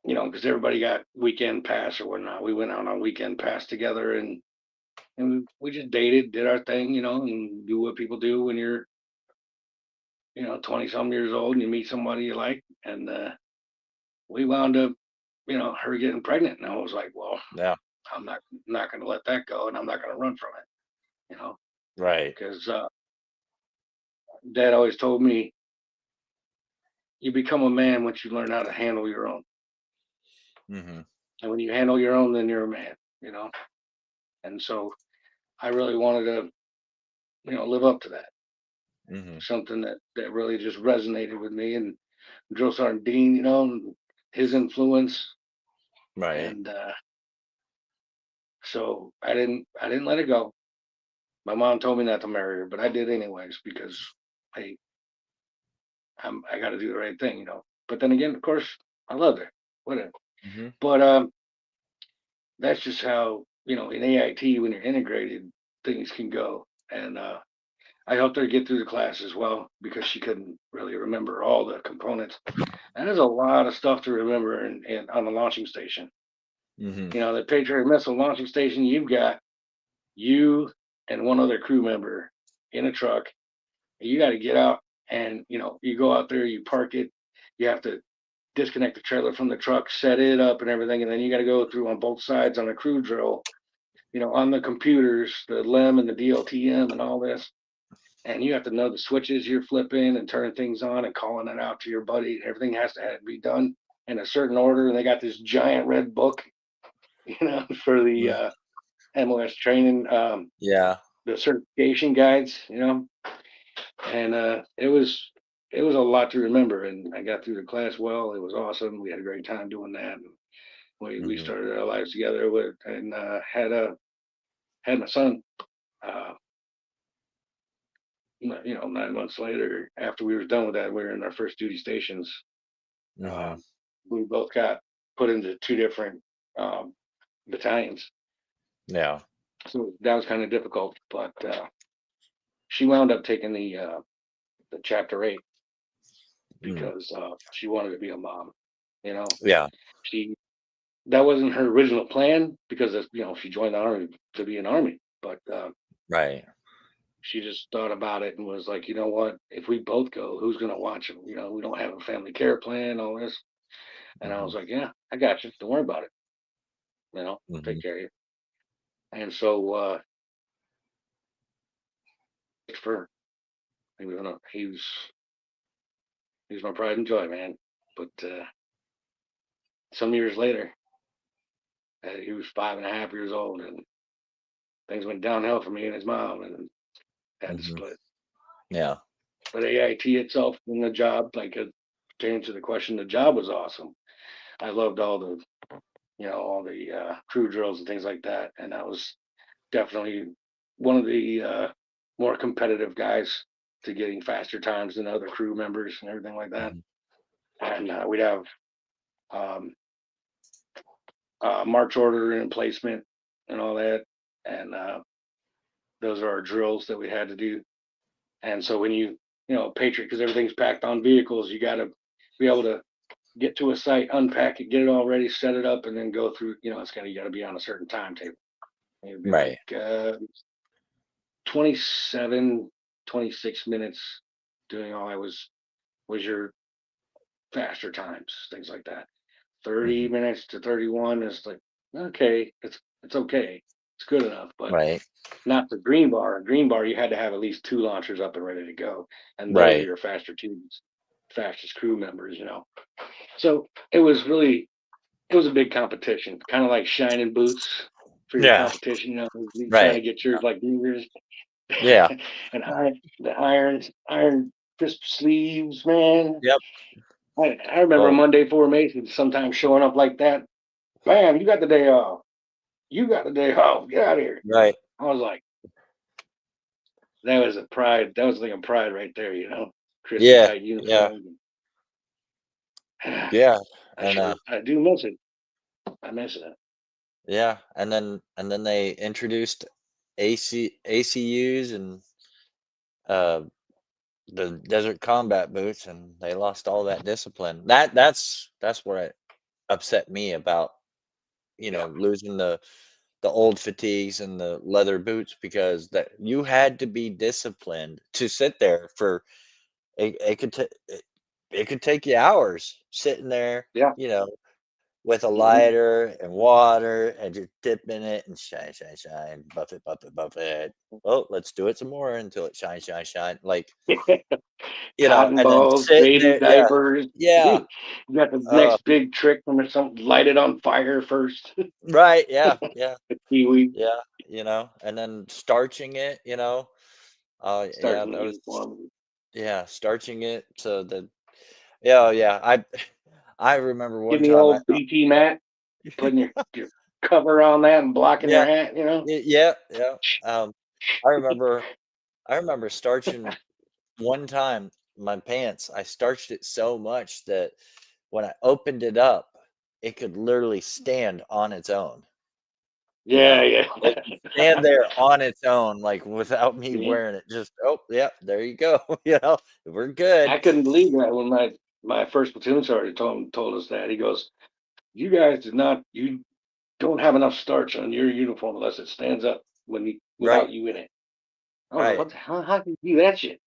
because everybody got weekend pass or whatnot, we went out on weekend pass together, and we just dated, did our thing, and do what people do when you're 20 some years old and you meet somebody you like. And we wound up, her getting pregnant. And I was like, well, Yeah. I'm not going to let that go, and I'm not going to run from it, Right. because dad always told me you become a man once you learn how to handle your own. Mhm. And when you handle your own, then you're a man. And so I really wanted to, live up to that. Mhm. Something that really just resonated with me. And Drill Sergeant Dean, his influence. Right. And so I didn't let it go. My mom told me not to marry her, but I did anyways because, hey, I got to do the right thing. But then again, of course, I loved her. Whatever. Mhm. But that's just how in AIT, when you're integrated, things can go. And I helped her get through the class as well because she couldn't really remember all the components. And there's a lot of stuff to remember on the launching station. Mhm. The Patriot missile launching station. You've got you and one other crew member in a truck. You got to get out, and you go out there, you park it. You have to disconnect the trailer from the truck, set it up, and everything, and then you got to go through on both sides on a crew drill. On the computers, the LEM and the DLTM and all this, and you have to know the switches you're flipping and turning things on and calling it out to your buddy. Everything has to be done in a certain order, and they got this giant red book, for the Mm. MOS training, Yeah. the certification guides, and it was a lot to remember. And I got through the class well. It was awesome. We had a great time doing that. And we Mhm. started our lives together and had my son. Uh, 9 months later, after we were done with that, we were in our first duty stations. Mhm. Um, we both got put into two different um, battalions, Yeah. so that was kind of difficult. But she wound up taking the chapter 8 Mm. because she wanted to be a mom. You know, Yeah. she that wasn't her original plan because she joined the army to be an army, but Right. she just thought about it and was like, you know what? If we both go, who's gonna watch him? We don't have a family care plan, all this. And I was Mhm. like, yeah, I got you. Don't worry about it. I'll take Mhm. care of you. And so for he was my pride and joy, man. But some years later, he was 5.5 years old, and things went downhill for me and his mom, and had to Mhm. split. Yeah. But AIT itself and the job, like to answer the question, the job was awesome. I loved all the crew drills and things like that, and I was definitely one of the more competitive guys to getting faster times than other crew members and everything like that. Mhm. And we'd have um, march order and placement and all that. And Those are our drills that we had to do. And so when Patriot, because everything's packed on vehicles, you got to be able to get to a site, unpack it, get it all ready, set it up, and then go through. It's got to be on a certain timetable. It'd be Right. like 27, 26 minutes doing all I was your faster times, things like that. 30 Hmm. minutes to 31 is like, okay, it's okay. It's good enough, but Right. not the green bar. Green bar, you had to have at least two launchers up and ready to go. And those are Right. your faster tubes, fastest crew members. So it was a big competition, kind of like shining boots for your Yeah. competition. You trying Right. to get yours like yours, Yeah. and the iron crisp sleeves, man. Yep. I remember Oh, Monday formation sometimes showing up like that. Bam, you got the day off. You got the day off. Get out of here. right. I was like, that was a pride. That was like a pride right there. Crispy Yeah. tight Yeah. uniform. Yeah. I And sure, I do miss it. I miss it. yeah, and then they introduced ACUs and uh the desert combat boots, and they lost all that discipline. That's what upset me about, Yeah, losing the old fatigues and the leather boots, because that you had to be disciplined to sit there for it could take you hours sitting there, yeah. with a Hmm. lighter and water and just dipping it and shine, shine, shine, buff it, buff it, buff it. Oh, let's do it some more until it shine, shine, shine. Like, Cotton and then balls, sitting baby there. Yeah. diapers. Yeah. You got the Uh, next big trick from something. Light it on fire first. right. Yeah. Yeah. Kiwi Yeah. And then starching it, yeah, starting the that was, uniform. yeah, starching it so that, yeah, oh, yeah. I remember Give one me time old BT mat. Putting your cover on that and blocking your yeah, hat. yeah, yeah. Um, I remember, I remember starching one time my pants. I starched it so much that when I opened it up, it could literally stand on its own. You Yeah, know, yeah. it could stand there on its own, like without me Yeah. wearing it. Just, oh, yeah, there you go. We're good. I couldn't believe that when my first platoon sergeant told us that. He goes, "You guys did not. You don't have enough starch on your uniform unless it stands up Right, without you in it." I was like, right, "What the hell? How can you do that shit?"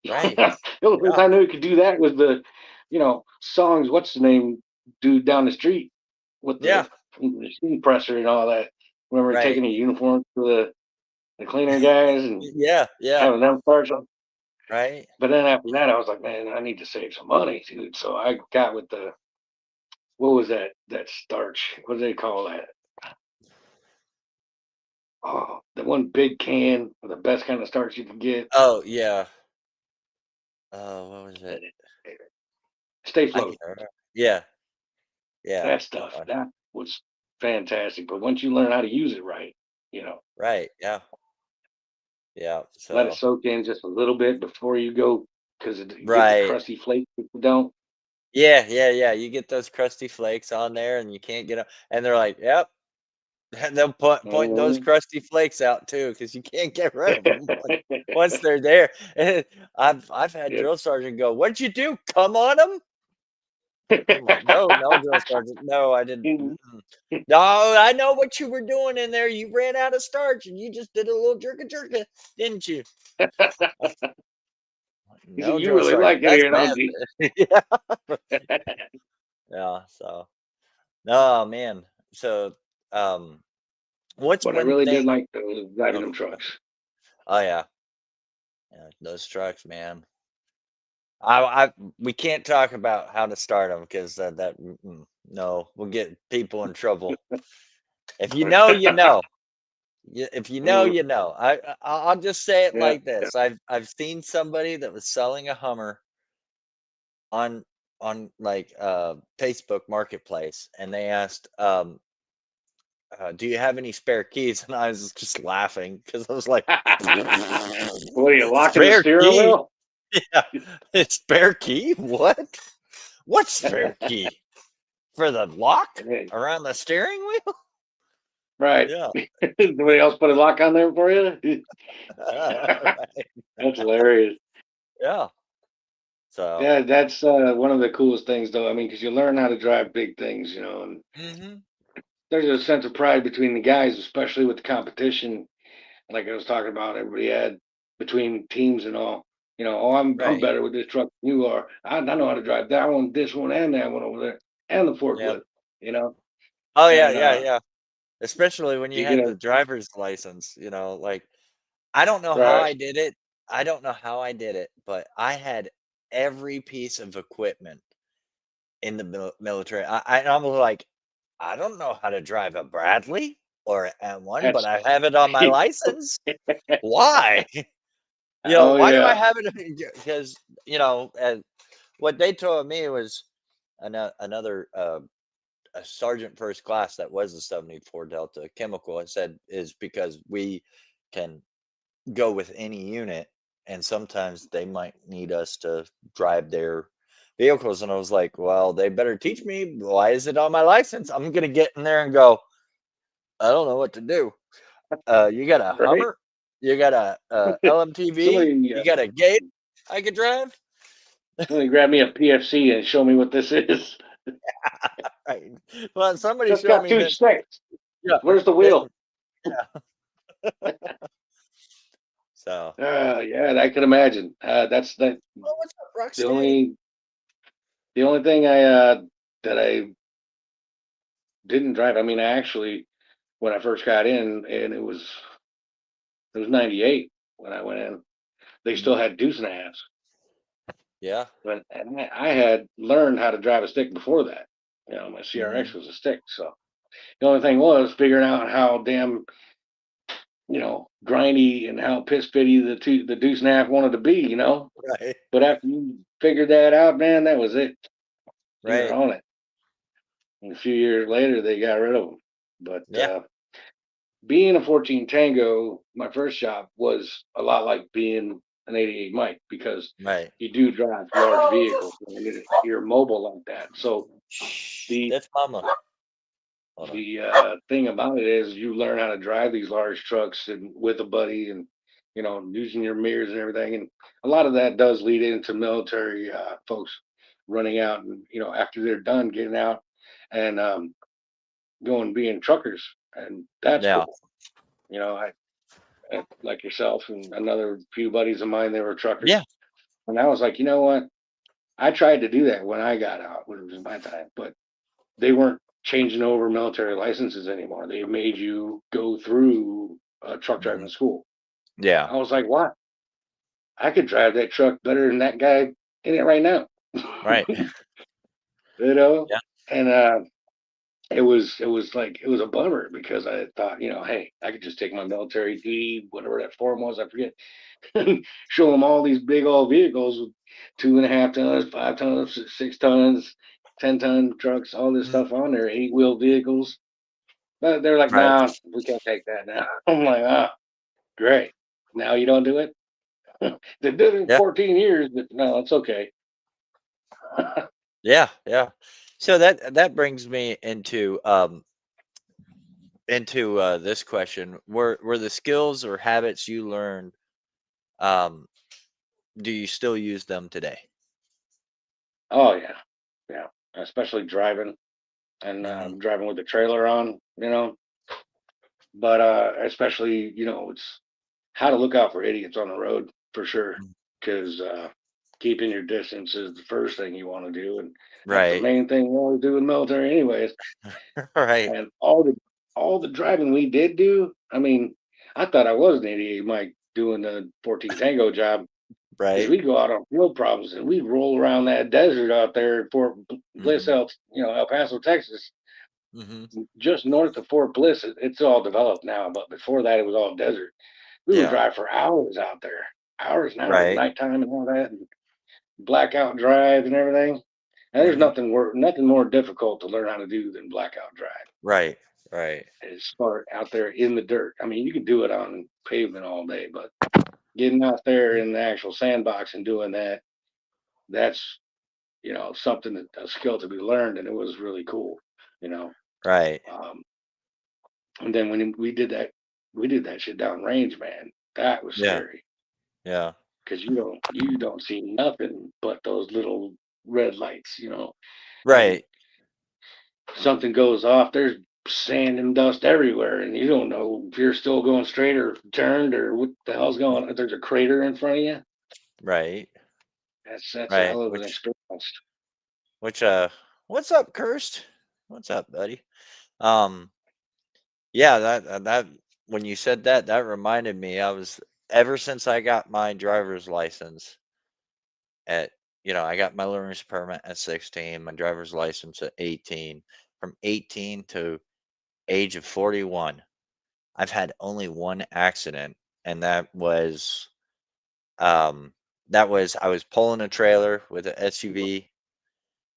right. The only place Yeah, I knew he could do that was songs. What's the name? Dude down the street with yeah, the machine presser and all that. Remember right. taking a uniform to the cleaner guys and Yeah, yeah, having them starch them. right. But then after that, I was like, man, I need to save some money, dude. So I got with what was that starch? What do they call that? Oh, the one big can, the best kind of starch you can get. Oh, yeah. Oh, what was it? Stay I float. can't remember. Yeah, yeah. That stuff. That was fantastic. But once you learn how to use it right, you know, Right, yeah, yeah, let it so soak in just a little bit before you go, because you get the right. crusty flakes if you don't. Yeah, yeah, yeah, you get those crusty flakes on there and you can't get 'em, and they're like, "Yep," and they'll point those Mhm. crusty flakes out too, because you can't get rid of them once they're there, and I've had Yeah. drill sergeant go, "What'd you do, come on them?" I'm like, "No, no, drill sergeant, no, I didn't, mm-mm. No, I know what you were doing in there, you ran out of starch and you just did a little jerka, didn't you?" He said, "No, "You drill really sergeant, like it that's here, don't you?" method." Yeah. Yeah, so oh, man. So, um, what's But I one really did thing. like driving Oh, them trucks. oh, yeah. Yeah, those trucks, man. I we can't talk about how to start them because no, we'll get people in trouble. If you know, you know. If you know, Mm, you know. I'll just say it yeah, like yeah. this. I've seen somebody that was selling a Hummer on like Facebook Marketplace, and they asked, "Do you have any spare keys?" And I was just laughing because I was like, What are you locking the "Spare steering key? wheel? Yeah, spare key? What? What spare key? For the lock Hey, around the steering wheel?" Right. Yeah. Nobody else put a lock on there for you? Right. That's hilarious. Yeah. So, Yeah, that's one of the coolest things, though. I mean, because you learn how to drive big things, and mhm. there's a sense of pride between the guys, especially with the competition. Like I was talking about, everybody had between teams and all. Oh, I'm Right. better with this truck than you are. I know how to drive that one, this one, and that one over there, and the Yeah. forklift. You know, Oh, yeah, and yeah, yeah. Especially when you you get had a the driver's license, like, I don't know how right. I did it. I don't know how I did it, but I had every piece of equipment in the military. I'm like, I don't know how to drive a Bradley or a M1, but That's I have it on my license. Why? oh Why do I yeah, have it? Because, and what they told me was another a sergeant first class that was a 74 Delta chemical. I said is because we can go with any unit, and sometimes they might need us to drive their vehicles. And I was like, well, they better teach me. Why is it on my license? I'm gonna get in there and go, I don't know what to do. You got a right. Hummer, you got a, LMTV, Somebody, you got a Gate I could drive. somebody grab me a PFC and show me what this is. Right. Well, somebody Just show got me two that. sticks. Yeah. Where's the That, wheel? yeah. So, Yeah, I can imagine. That's oh, what's up, the Rocksteady? only the only thing that I didn't drive. I mean, I actually when I first got in, and it was '98 when I went in. They Mhm. still had deuce and a halves, Yeah. but and I had learned how to drive a stick before that. My CRX Hmm. was a stick, so the only thing was figuring out how damn grindy and how piss fitty the deuce and a half wanted to be. Right. But after you figured that out, man, that was it. You were Right. on it. And a few years later, they got rid of them. But Yeah. being a 14 Tango, my first job was a lot like being an 88 Mike because Right. you do drive large vehicles and you're mobile like that. So Shh, the that's mama. Hold on. thing about it is you learn how to drive these large trucks and with a buddy and using your mirrors and everything. And a lot of that does lead into military folks running out and after they're done getting out and going being truckers, and that's Yeah. cool. I like yourself and another few buddies of mine, they were Yeah. truckers, and I was like, you know what? I tried to do that when I got out, when it was my time, but they weren't changing over military licenses anymore. They made you go through truck Hmm. driving school. Yeah. I was like, what? I could drive that truck better than that guy in it right now. Right. you know, Yeah. and it was like it was a bummer because I thought, hey, I could just take my military duty, whatever that form was, I forget, show them all these big old vehicles with 2.5 tons, 5 tons, 6 tons, 10-ton trucks, all this Mhm. stuff on there, eight-wheel vehicles. But they're like, Right. nah, we can't take that now. I'm like, ah, great. Now you don't do it. They did it in Yeah. 14 years, but no, it's okay. Yeah. Yeah. So that brings me into this question. Were the skills or habits you learned, um, do you still use them today? Oh yeah, yeah. Especially driving and Hmm. driving with the trailer on, But especially, it's how to look out for idiots on the road for sure, because keeping your distance is the first thing you want to do, and that's the Right. main thing you want to do in the military, anyways. Right. And all the driving we did do, I mean, I thought I was an 88 Mike doing the 14 Tango job because Right. we go out on field problems and we roll around that desert out there at Fort Bliss, Hmm. El Paso, Texas, Hmm. just north of Fort Bliss. It's all developed now, but before that, it was all desert. We would Yeah. drive for hours out there, hours and hours, Right. nighttime and all that, and blackout drive and everything. And there's Hmm. nothing more difficult to learn how to do than blackout drive. Right. Right. Is start out there in the dirt. I mean, you can do it on pavement all day, but getting out there in the actual sandbox and doing that's something a skill to be learned, and it was really cool. You know, Right. um, And then when we did that shit down range, man. That was Yeah. scary Yeah. because you don't see nothing but those little red lights, and Right. something goes off. There's sand and dust everywhere, and you don't know if you're still going straight or turned or what the hell's going on. There's a crater in front of you. Right. That's a Right. hell of an Which experience. which what's up, Cursed? What's up, buddy? Um yeah, that when you said that, that reminded me. I was ever since I got my driver's license at I got my learner's permit at 16, my driver's license at 18. From 18 to age of 41, I've had only one accident, and um that was I was pulling a trailer with an SUV.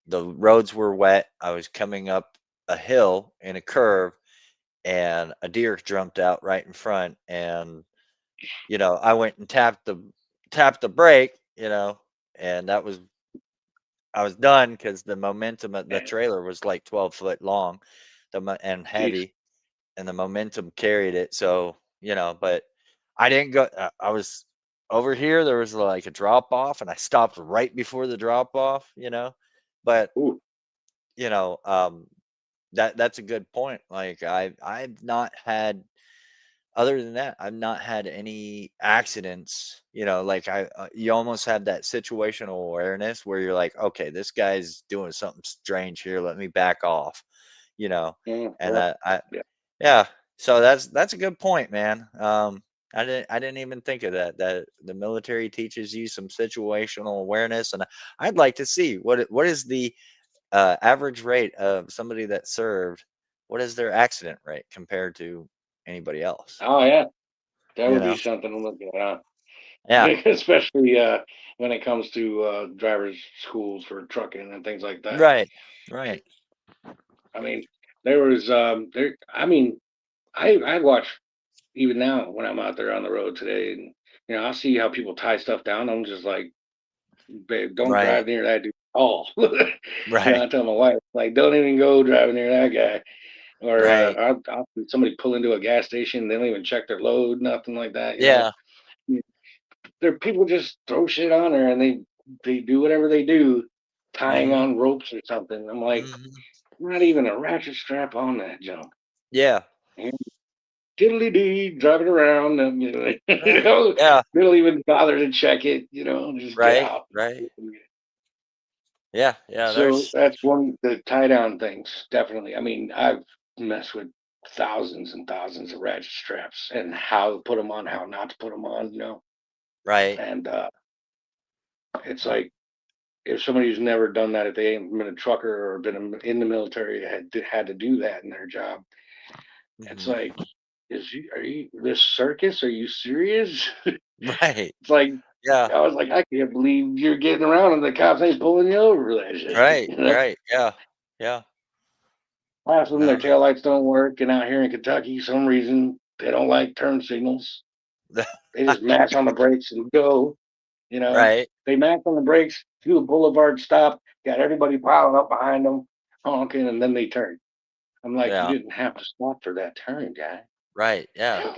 The roads were wet. I was coming up a hill in a curve, and a deer jumped out right in front, and I went and tapped the brake, and I was done because the momentum of the Man, trailer was like 12 foot long, and jeez. heavy, and the momentum carried it. So, but I didn't go. I was over here. There was like a drop off, and I stopped right before the drop off. But Ooh. you know, um, that's a good point. Like I've not had other than that, I've not had any accidents. Like you almost have that situational awareness where you're like, okay, this guy's doing something strange here. Let me back off. You know, and Right. I Yeah. yeah. So that's a good point, man. I didn't even think of that. That the military teaches you some situational awareness, and I'd like to see what is the average rate of somebody that served. What is their accident rate compared to anybody else? Oh yeah. That You would be know? something to look at, huh? Yeah. Especially when it comes to drivers' schools for trucking and things like that. Right. Right. I mean, there was there. I mean, I watch even now when I'm out there on the road today, and I see how people tie stuff down. I'm just like, babe, don't Right. drive near that dude at all. Right. I tell my wife, like, don't even go driving near that guy. Or Right. I'll see somebody pull into a gas station, they don't even check their load, nothing like that. Yeah. There people just throw shit on there and they do whatever they do, tying Mhm. on ropes or something. I'm like, Mhm. not even a ratchet strap on that junk. Yeah. And diddly dee, driving around, and, Right. Yeah. they don't even bother to check it. Just get Right. out. Right. Yeah. Yeah. So There's that's one the tie down things, definitely. I mean, I've messed with thousands and thousands of ratchet straps and how to put them on, how not to put them on. right. And it's like if somebody who's never done that, if they ain't been a trucker or been in the military, had to do that in their job, it's Mhm. like, are you this circus? Are you serious? Right. It's like Yeah. I was like, I can't believe you're getting around and the cops ain't pulling you over for that shit. Right. Right. Yeah. Yeah. Half of them, their No, no. taillights don't work, and out here in Kentucky, some reason they don't like turn signals. They just mash on the brakes and go. You know, Right. they mash on the brakes, do a boulevard stop, got everybody piling up behind them, honking, and then they turn. I'm like, you Yeah. didn't have to stop for that turn, guy. Right. Yeah.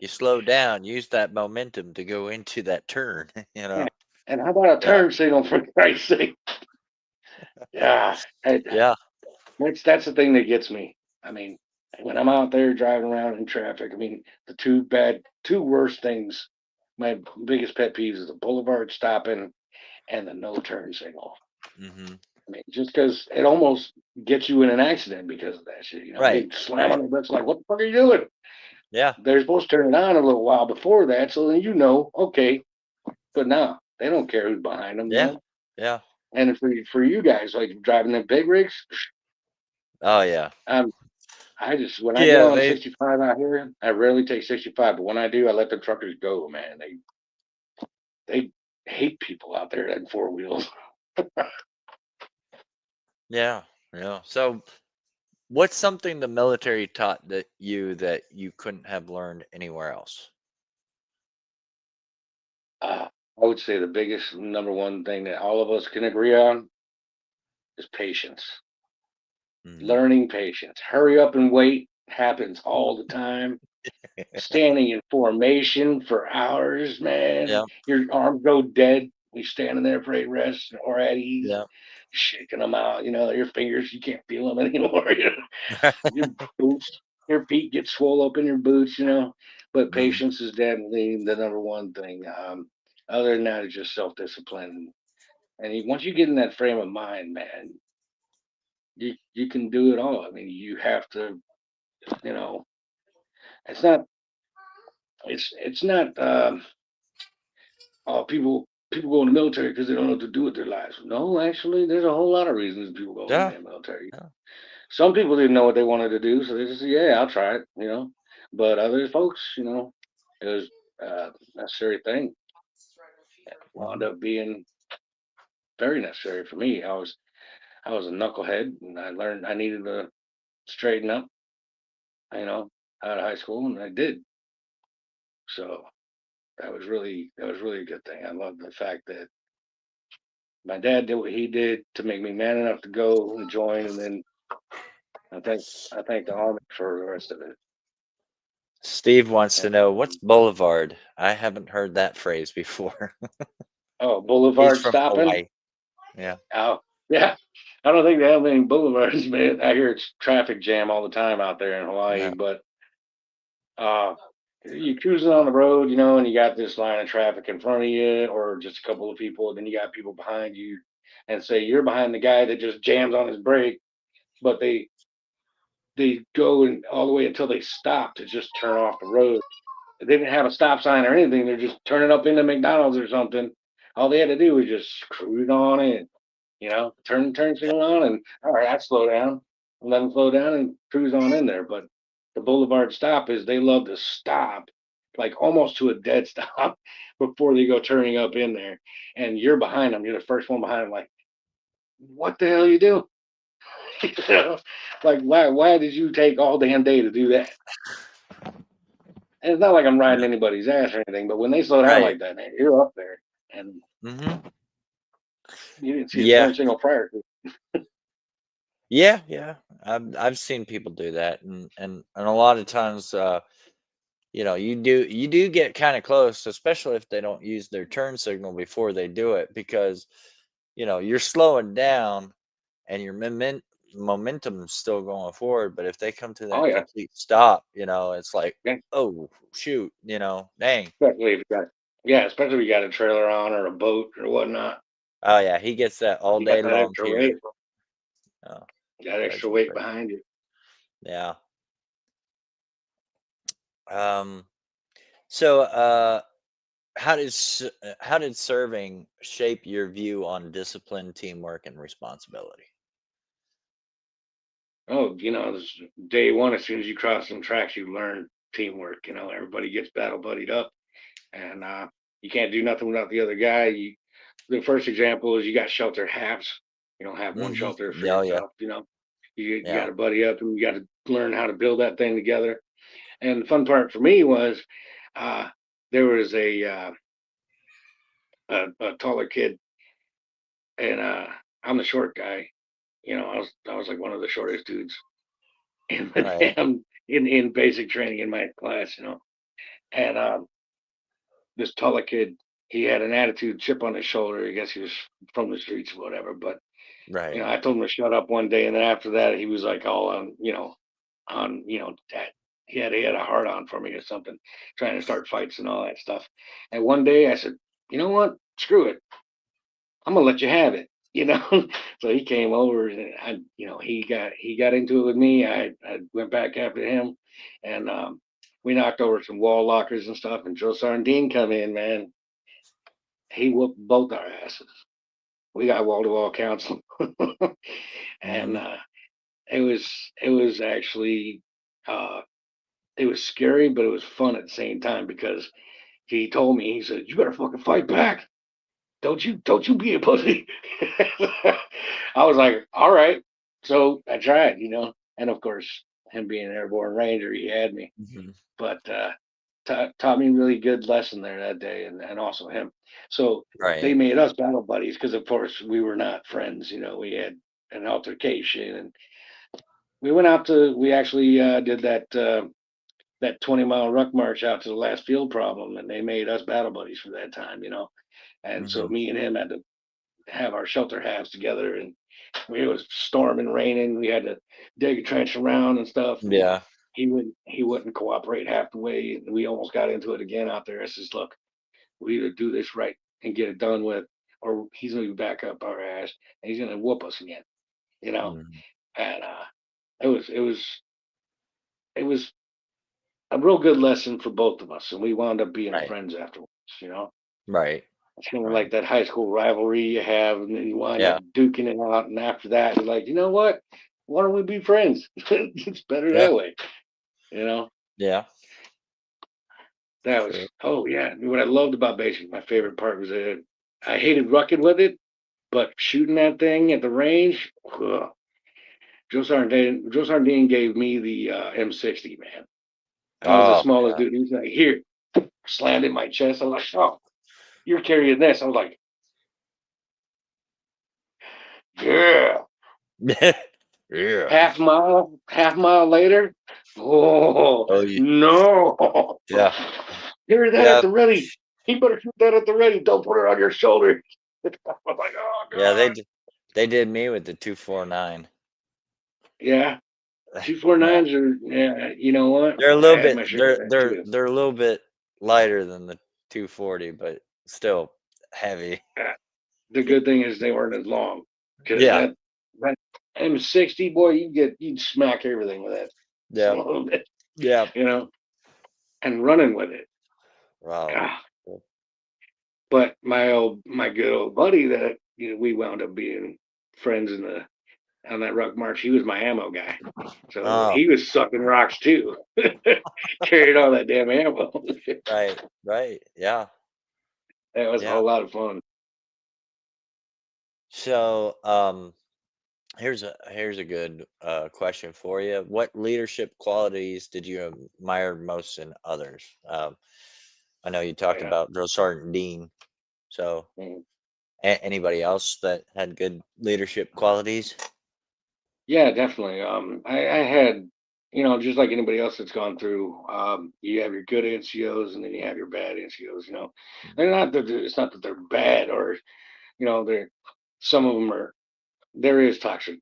You slow down, use that momentum to go into that turn, Yeah. And how about a Yeah. turn signal for Christ's sake? Yeah, Yeah. that's the thing that gets me. I mean, when I'm out there driving around in traffic, I mean, the two worst things, my biggest pet peeves is the boulevard stopping and the no turn signal. Mhm. I mean, just because it almost gets you in an accident because of that shit. Right. They slam on Right. the brakes like, what the fuck are you doing? Yeah. They're supposed to turn it on a little while before that, so then okay. But no, they don't care who's behind them. Yeah. Yeah. And for you guys, like driving them big rigs, Oh, yeah. um, I just when I get Yeah, on they 65 out here, I rarely take 65, but when I do, I let the truckers go. Man, they hate people out there in four wheels. yeah. Yeah. So, what's something the military taught that you couldn't have learned anywhere else? I would say the biggest number one thing that all of us can agree on is patience. Mhm. Learning patience. Hurry up and wait. happens all the time. Standing in formation for hours, man. Yeah. Your arms go dead. You standing there for a rest or at ease, Yeah. shaking them out. Your fingers, you can't feel them anymore. Your boots, your feet get swole up in your boots. But Mhm. patience is definitely the number one thing. Other than that, it's just self discipline. And once you get in that frame of mind, man, you can do it all. I mean, you have to, you know, it's not it's not people go in the military because they don't know what to do with their lives. No, actually, there's a whole lot of reasons people go in Yeah. the military. Yeah. Some people didn't know what they wanted to do, so they just said, "Yeah, I'll try it." But other folks, it was a necessary thing. Wound Mhm. up being very necessary for me. I was a knucklehead, and I learned I needed to straighten up. You know, out of high school, and I did. So that was really a good thing. I love the fact that my dad did what he did to make me man enough to go and join, and then I thank the army for the rest of it. Steve wants to And know what's boulevard. I haven't heard that phrase before. oh, He's boulevard from stopping. Hawaii. Yeah. Oh, yeah. I don't think they have any boulevards, man. I hear it's traffic jam all the time out there in Hawaii, Yeah. but uh, you're cruising on the road, and you got this line of traffic in front of you, or just a couple of people, and then you got people behind you, and say you're behind the guy that just jams on his brake, but they go and all the way until they stop to just turn off the road. They didn't have a stop sign or anything. They're just turning up into McDonald's or something. All they had to do was just cruise on in, turn signal on, and all right, I slow down, and let them slow down and cruise on in there. But the boulevard stop is they love to stop, like almost to a dead stop before they go turning up in there, and you're behind them. You're the first one behind them. Like, what the hell you do? you know, like why did you take all damn day to do that? And it's not like I'm riding Yeah. anybody's ass or anything, but when they slow down Right. like that, man, you're up there, and Hmm. you didn't see a Yeah. turn signal prior to. Yeah. Yeah. I've seen people do that, and a lot of times, you do get kind of close, especially if they don't use their turn signal before they do it, because you're slowing down and your momentum's still going forward. But if they come to Oh that yeah, complete stop, it's like, yeah. oh shoot, dang. Especially if you got, yeah, especially if you got a trailer on or a boat or whatnot. Oh yeah, he gets that all You got day that long extra here. weight, Oh, that drives extra me weight crazy. behind you. Yeah. Um. So, how did serving shape your view on discipline, teamwork, and responsibility? Oh, this day one, as soon as you cross some tracks, you learn teamwork. Everybody gets battle buddied up, and you can't do nothing without the other guy. The first example is you got shelter halves. You don't have one Hmm. shelter for Yeah, oh, yeah, yourself. You got yeah. to buddy up, and you got to learn how to build that thing together. And the fun part for me was uh, there was a taller kid, and I'm the short guy. I was like one of the shortest dudes in the Right, damn in basic training in my class. And this taller kid, he had an attitude, chip on his shoulder. I guess he was from the streets or whatever. But right. I told him to shut up one day, and then after that, he was like all on that he had a hard on for me or something, trying to start fights and all that stuff. And one day I said, you know what? Screw it. I'm gonna let you have it. So he came over and he got into it with me. I went back after him, and we knocked over some wall lockers and stuff. And Joe Sardine come in, man. He whooped both our asses. We got wall to wall counseling, and Hmm. it was actually uh, it was scary, but it was fun at the same time because he told me, he said, "You better fucking fight back. Don't you be a pussy." I was like, all right. So I tried, and of course, him being an airborne ranger, he had me. Hmm. But taught me a really good lesson there that day, and also him. So they Right. made us battle buddies because, of course, we were not friends. We had an altercation, we went out to we actually did that 20-mile ruck march out to the last field problem, and they made us battle buddies for that time, you know. And so Hmm. me and him had to have our shelter halves together, and it was storming, raining. We had to dig a trench around and stuff, and Yeah. he wouldn't cooperate half the way, and we almost got into it again out there. I says, look, we either do this right and get it done with, or he's gonna be back up our ass and he's gonna whoop us again, you know. Hmm. And it was a real good lesson for both of us, and we wound up being Right. friends afterwards, you know. Right. It's kind of Right. like that high school rivalry you have, and then you wind up Yeah. duking it out, and after that, you're like, you know what? Why don't we be friends? It's better Yeah. that way, you know. Yeah. That was True. oh yeah. What I loved about baseball, my favorite part was that I hated rucking with it, but shooting that thing at the range, ugh. Joe Sardine gave me the M60, man. I was the Oh smallest yeah. dude. He was like, here, slammed in my chest. I was like, oh, you're carrying this. I was like, yeah. Yeah. Half mile later, oh Oh yeah. no. Yeah. Carry that at Yeah. the ready. He better shoot that at the ready. Don't put it on your shoulder. I was like, oh Yeah. God. They did me with the 249. Yeah. Yeah. 249s are yeah, you know what? They're a I little had bit my share of that too. they're a little bit lighter than the 240, but still heavy. Uh, The good thing is they weren't as long because Yeah. that M60 boy, you'd smack everything with that just a Yeah. little bit, Yeah. you know, and running with it. Wow. Ah, but my good old buddy that we wound up being friends on that ruck march. He was my ammo guy, so Oh, he was sucking rocks too, carried all that damn ammo. right. Right. Yeah. That was a Yeah. whole lot of fun. So, here's a good question for you. What leadership qualities did you admire most in others? I know you talked Yeah. about Drill Sergeant Dean. So, Mm. anybody else that had good leadership qualities? Yeah, definitely. I had, just like anybody else that's gone through, you have your good NCOs and then you have your bad NCOs. They're not that it's not that they're bad or they're some of them are. There is toxic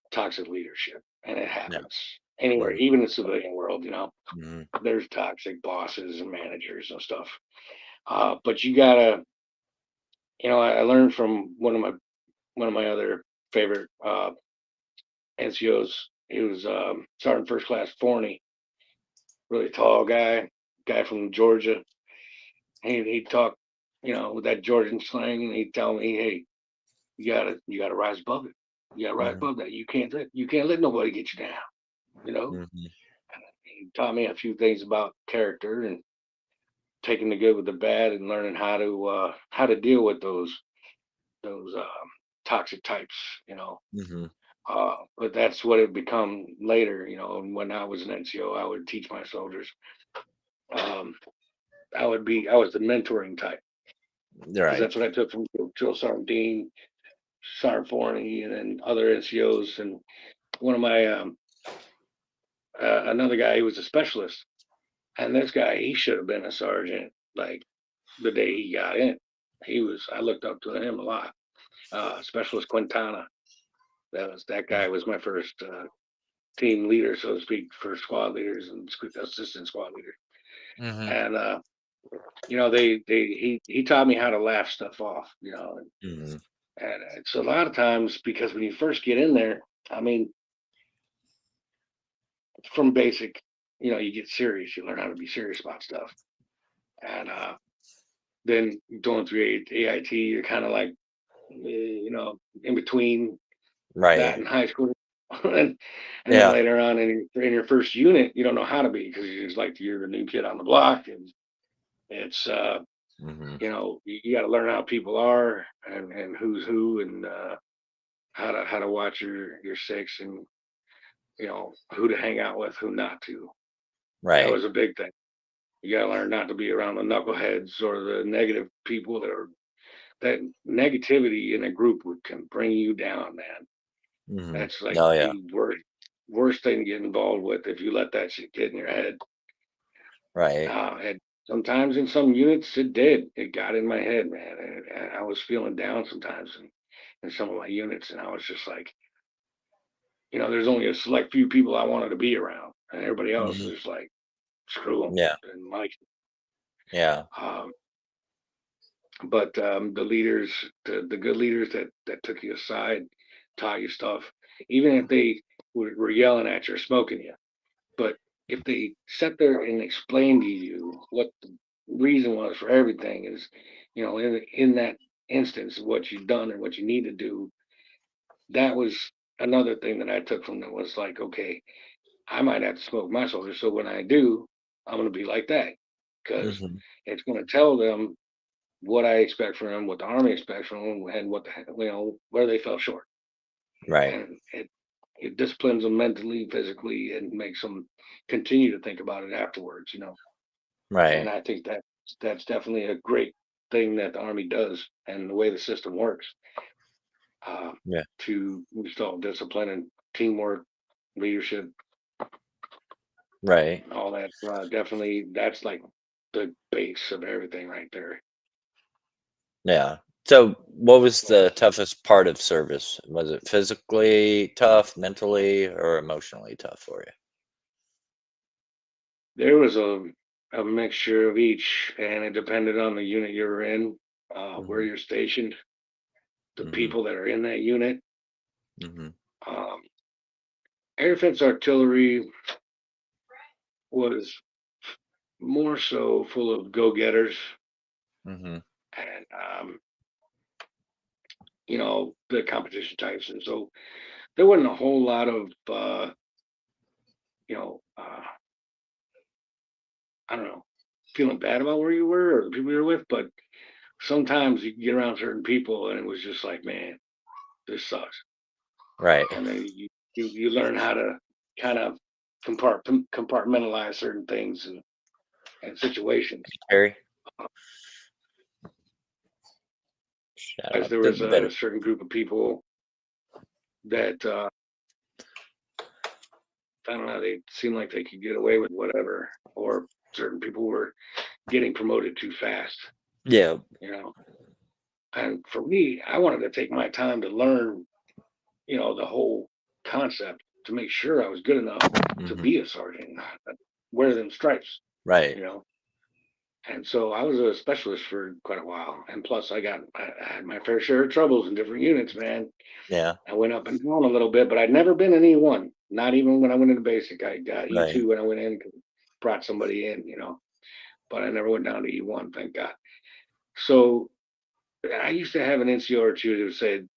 leadership, and it Yeah. happens anywhere, Mhm. even in the civilian world. Mhm. There's toxic bosses and managers and stuff. But you gotta, I learned from one of my other favorite NCOs. He was Sergeant First Class Forney, really tall guy from Georgia. He'd talk, with that Georgian slang, and he'd tell me, "Hey, you gotta rise above it. You gotta rise Mhm. above that. You can't let nobody get you down. You know." Mhm. He taught me a few things about character and taking the good with the bad and learning how to deal with those toxic types. You know, Mhm. but that's what it become later. When I was an NCO, I would teach my soldiers. Um, I was the mentoring type because Right. that's what I took from Drill Sergeant Dean, Sergeant Forney, and then other NCOs. And one of my another guy, he was a specialist, and this guy, he should have been a sergeant like the day he got in. I looked up to him a lot. Specialist Quintana. That guy was my first team leader, so to speak, first squad leaders and assistant squad leader. Mhm. And he taught me how to laugh stuff off. Mhm. And it's a lot of times because when you first get in there, I mean, from basic, you get serious. You learn how to be serious about stuff, and then going through AIT, you're kind of like, in between that Right. and high school. and then Yeah. later on in your first unit, you don't know how to be because you're just like you're the new kid on the block, and it's Mhm. you got to learn how people are and who's who and how to watch your six and who to hang out with, who not to. That Right. was a big thing. You got to learn not to be around the knuckleheads or the negative people that negativity in a group can bring you down, man. Mhm. That's like Oh yeah. the worst. worst thing to get involved with if you let that shit get in your head. Right. And sometimes in some units it did. It got in my head, man. And I was feeling down sometimes in some of my units, and I was just like, there's only a select few people I wanted to be around, and everybody else Mhm. is like, screw them. Yeah. And like, Yeah. um, but the leaders, the good leaders that took you aside, taught you stuff, even if they were yelling at you or smoking you. But if they sat there and explained to you what the reason was for everything is, in that instance, what you've done and what you need to do, that was another thing that I took from them was like, okay, I might have to smoke my soldiers. So when I do, I'm going to be like that because Mhm. it's going to tell them what I expect from them, what the army expects from them, and where they fell short. Right. And it disciplines them mentally, physically, and makes them continue to think about it afterwards. And Right. I think that's definitely a great thing that the army does, and the way the system works uh, Yeah. to install discipline and teamwork, leadership, Right. and all that. Definitely, that's like the base of everything right there. Yeah. So, what was the toughest part of service? Was it physically tough, mentally, or emotionally tough for you? There was a mixture of each, and it depended on the unit you were in, where Mhm. you're stationed, the Mhm. people that are in that unit. Mhm. Um, Air defense artillery was more so full of go-getters Mhm. and the competition types, and so there wasn't a whole lot of you know uh, I don't know, feeling bad about where you were or the people you were with, but sometimes you get around certain people and it was just like, man, this sucks. Right. And then you learn how to kind of compartmentalize certain things and situations. Harry, Uh, shout As out there to was the a veteran. certain group of people that I don't know, they seemed like they could get away with whatever, or certain people were getting promoted too fast, Yeah. you know. And for me, I wanted to take my time to learn, the whole concept to make sure I was good enough to Mhm. be a sergeant, wear them stripes, Right. you know. And so I was a specialist for quite a while. And plus, I had my fair share of troubles in different units, man. Yeah. I went up and down a little bit, but I'd never been an E1, not even when I went into basic. I got Right. E2 when I went in, brought somebody in, but I never went down to E1, thank God. So I used to have an NCO or two that said,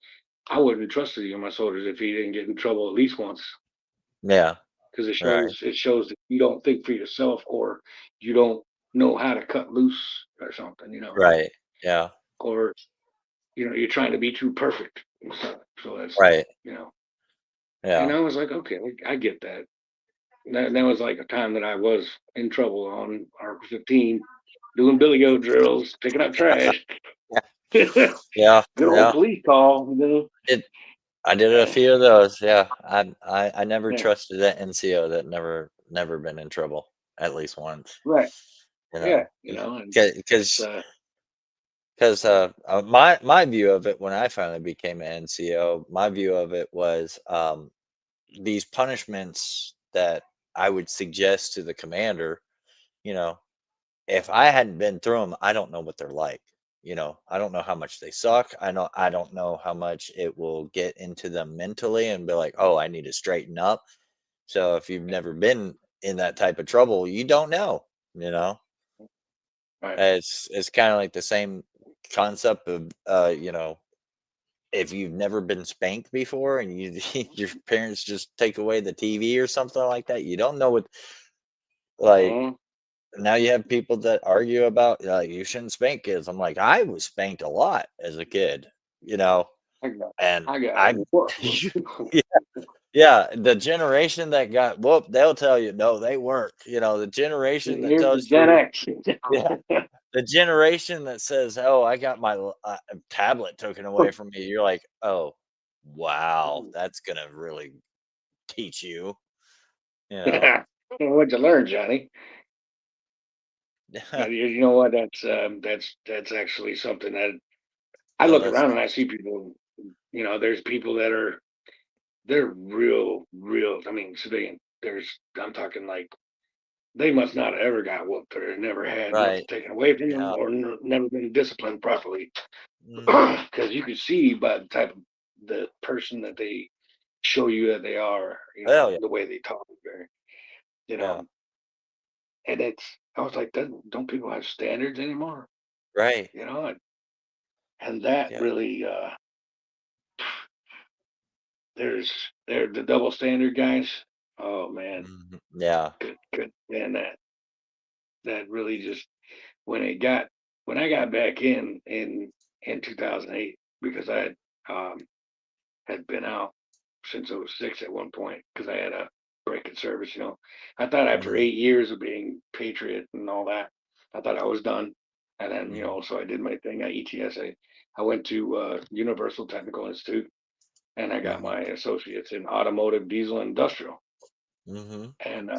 I wouldn't trust you my soldiers if he didn't get in trouble at least once, Yeah. because it Right. shows it shows that you don't think for yourself or you don't know how to cut loose or something, Right. Yeah. or you're trying to be too perfect. So that's Right. you know. And Yeah. I was like, okay, I get that. That was like a time that I was in trouble on Article 15, doing billy goat drills, picking up trash. Yeah. Good Yeah. old Yeah. police call. It I did a Uh, few of those. Yeah. I never yeah, trusted that NCO that never been in trouble at least once. right. You Yeah, know, and it's because my view of it when I finally became an NCO, my view of it was these punishments that I would suggest to the commander. You know, if I hadn't been through them, I don't know what they're like. I don't know how much they suck. I don't know how much it will get into them mentally and be like, "Oh, I need to straighten up." So if you've never been in that type of trouble, you don't know, you know? right. It's kind of like the same concept of if you've never been spanked before and your parents just take away the TV or something like that, you don't know what like Uh-huh. now you have people that argue about you shouldn't spank kids. I'm like, I was spanked a lot as a kid, you know, I got, and I got I whooped. yeah, yeah, the generation that got whooped, they'll tell you no, they weren't. The generation that Here's the tells Gen you, X. yeah, the generation that says, "Oh, I got my tablet taken away from me," you're like, "Oh, wow, that's gonna really teach you, you know. What'd you learn, Johnny? Yeah. You know what? That's actually something that I Oh, look that's around and I see people. You know, there's people that are they're real. I mean, civilian. I'm talking like they must not have ever got whooped or never had nothing right. taken away from them Yeah. or never been disciplined properly. Mhm. Because you can see by the type of the person that they show you that they are, you Oh, know, yeah. the way they talk, or, you Yeah. know, and I was like, don't people have standards anymore? Right. You know, and that Yeah. really, there's, they're the double standard guys. Oh man, Mhm. Yeah. good, man, that really just, when it got, when I got back in 2008, because um, had been out since '06 at one point because I had a break in service. You know, I thought after Mhm. 8 years of being patriot and all that, I thought I was done. And then, you Mhm. know, so I did my thing at ETS. I went to Universal Technical Institute and I got Mhm. my associates in automotive, diesel, and industrial. Mhm. And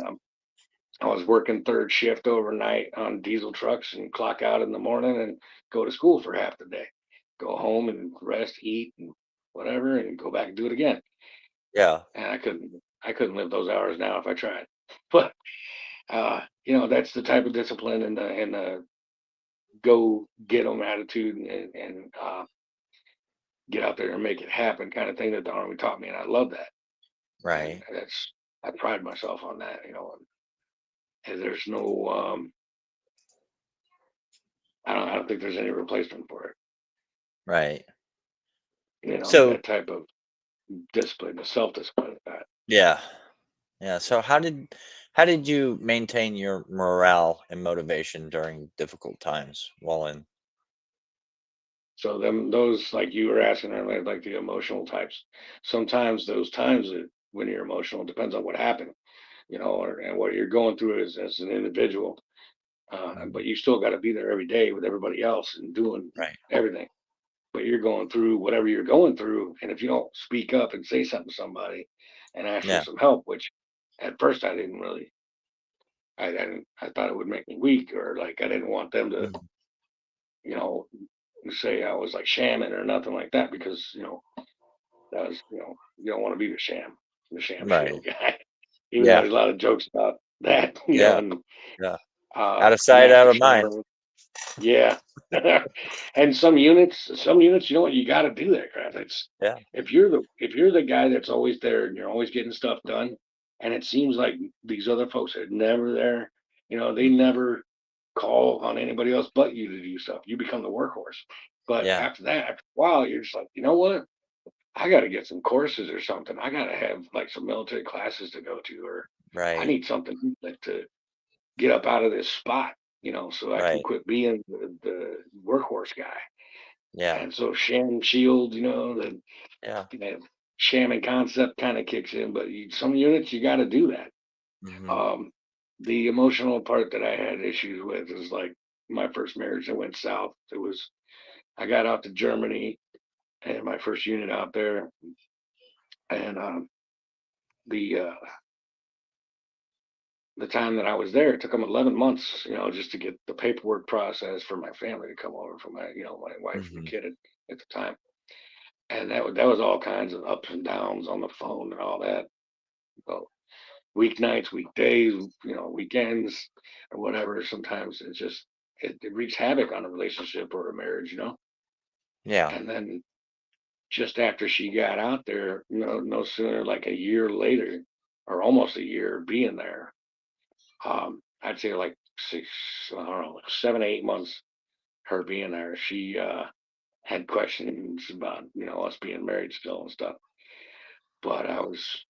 I was working third shift overnight on diesel trucks and clock out in the morning and go to school for half the day. Go home and rest, eat, and whatever, and go back and do it again. Yeah. And I couldn't live those hours now if I tried. But you know, that's the type of discipline and the go get 'em attitude and get out there and make it happen kind of thing that the Army taught me, and I love that. And Right. that's I pride myself on that. You know, and there's no I don't think there's any replacement for it. Right. You know, So, that type of discipline, the self discipline. That yeah. Yeah. So how did you maintain your morale and motivation during difficult times while in? so them those like you were asking earlier, like the emotional types. Sometimes those times that when you're emotional depends on what happened, you know, and what you're going through as an individual. Mhm. But you still got to be there every day with everybody else and doing Right. everything. But you're going through whatever you're going through, and if you don't speak up and say something to somebody and ask for Yeah. some help, which at first I didn't really, I thought it would make me weak or like I didn't want them to, Mhm. you know, say I was like shamming or nothing like that because you know that was you don't want to be the sham Right. shield guy, even though Yeah. there's a lot of jokes about that, you know, Yeah. and Yeah. Out of sight, not out to of mind. sham. Yeah. And some units, you know what, you got to do that crap. It's Yeah. if you're the guy that's always there and you're always getting stuff done, and it seems like these other folks are never there. You know, they Mhm. never call on anybody else but you to do stuff. You become the workhorse. But Yeah. after that, after a while, you're just like, you know what? I got to get some courses or something. I got to have like some military classes to go to, or I Right. need something like to get up out of this spot, you know, so I can Right. quit being the workhorse guy. Yeah. And so sham shield, you know, Yeah. the shamming concept kind of kicks in, but some units you got to do that. Mhm. Um, the emotional part that I had issues with is like my first marriage that went south. I got out to Germany and my first unit out there, and the uh, the time that I was there, it took them 11 months, you know, just to get the paperwork process for my family to come over, for my wife and the Mhm. kid at the time. And that was all kinds of ups and downs on the phone and all that. Well, weeknights, weekdays, you know, weekends or whatever. Sometimes it wreaks havoc on a relationship or a marriage, you know. Yeah. And then just after she got out there, you know, no sooner like a year later, or almost a year being there, I'd say like six, I don't know, like 7, 8 months her being there, she had questions about us being married still and stuff. But I was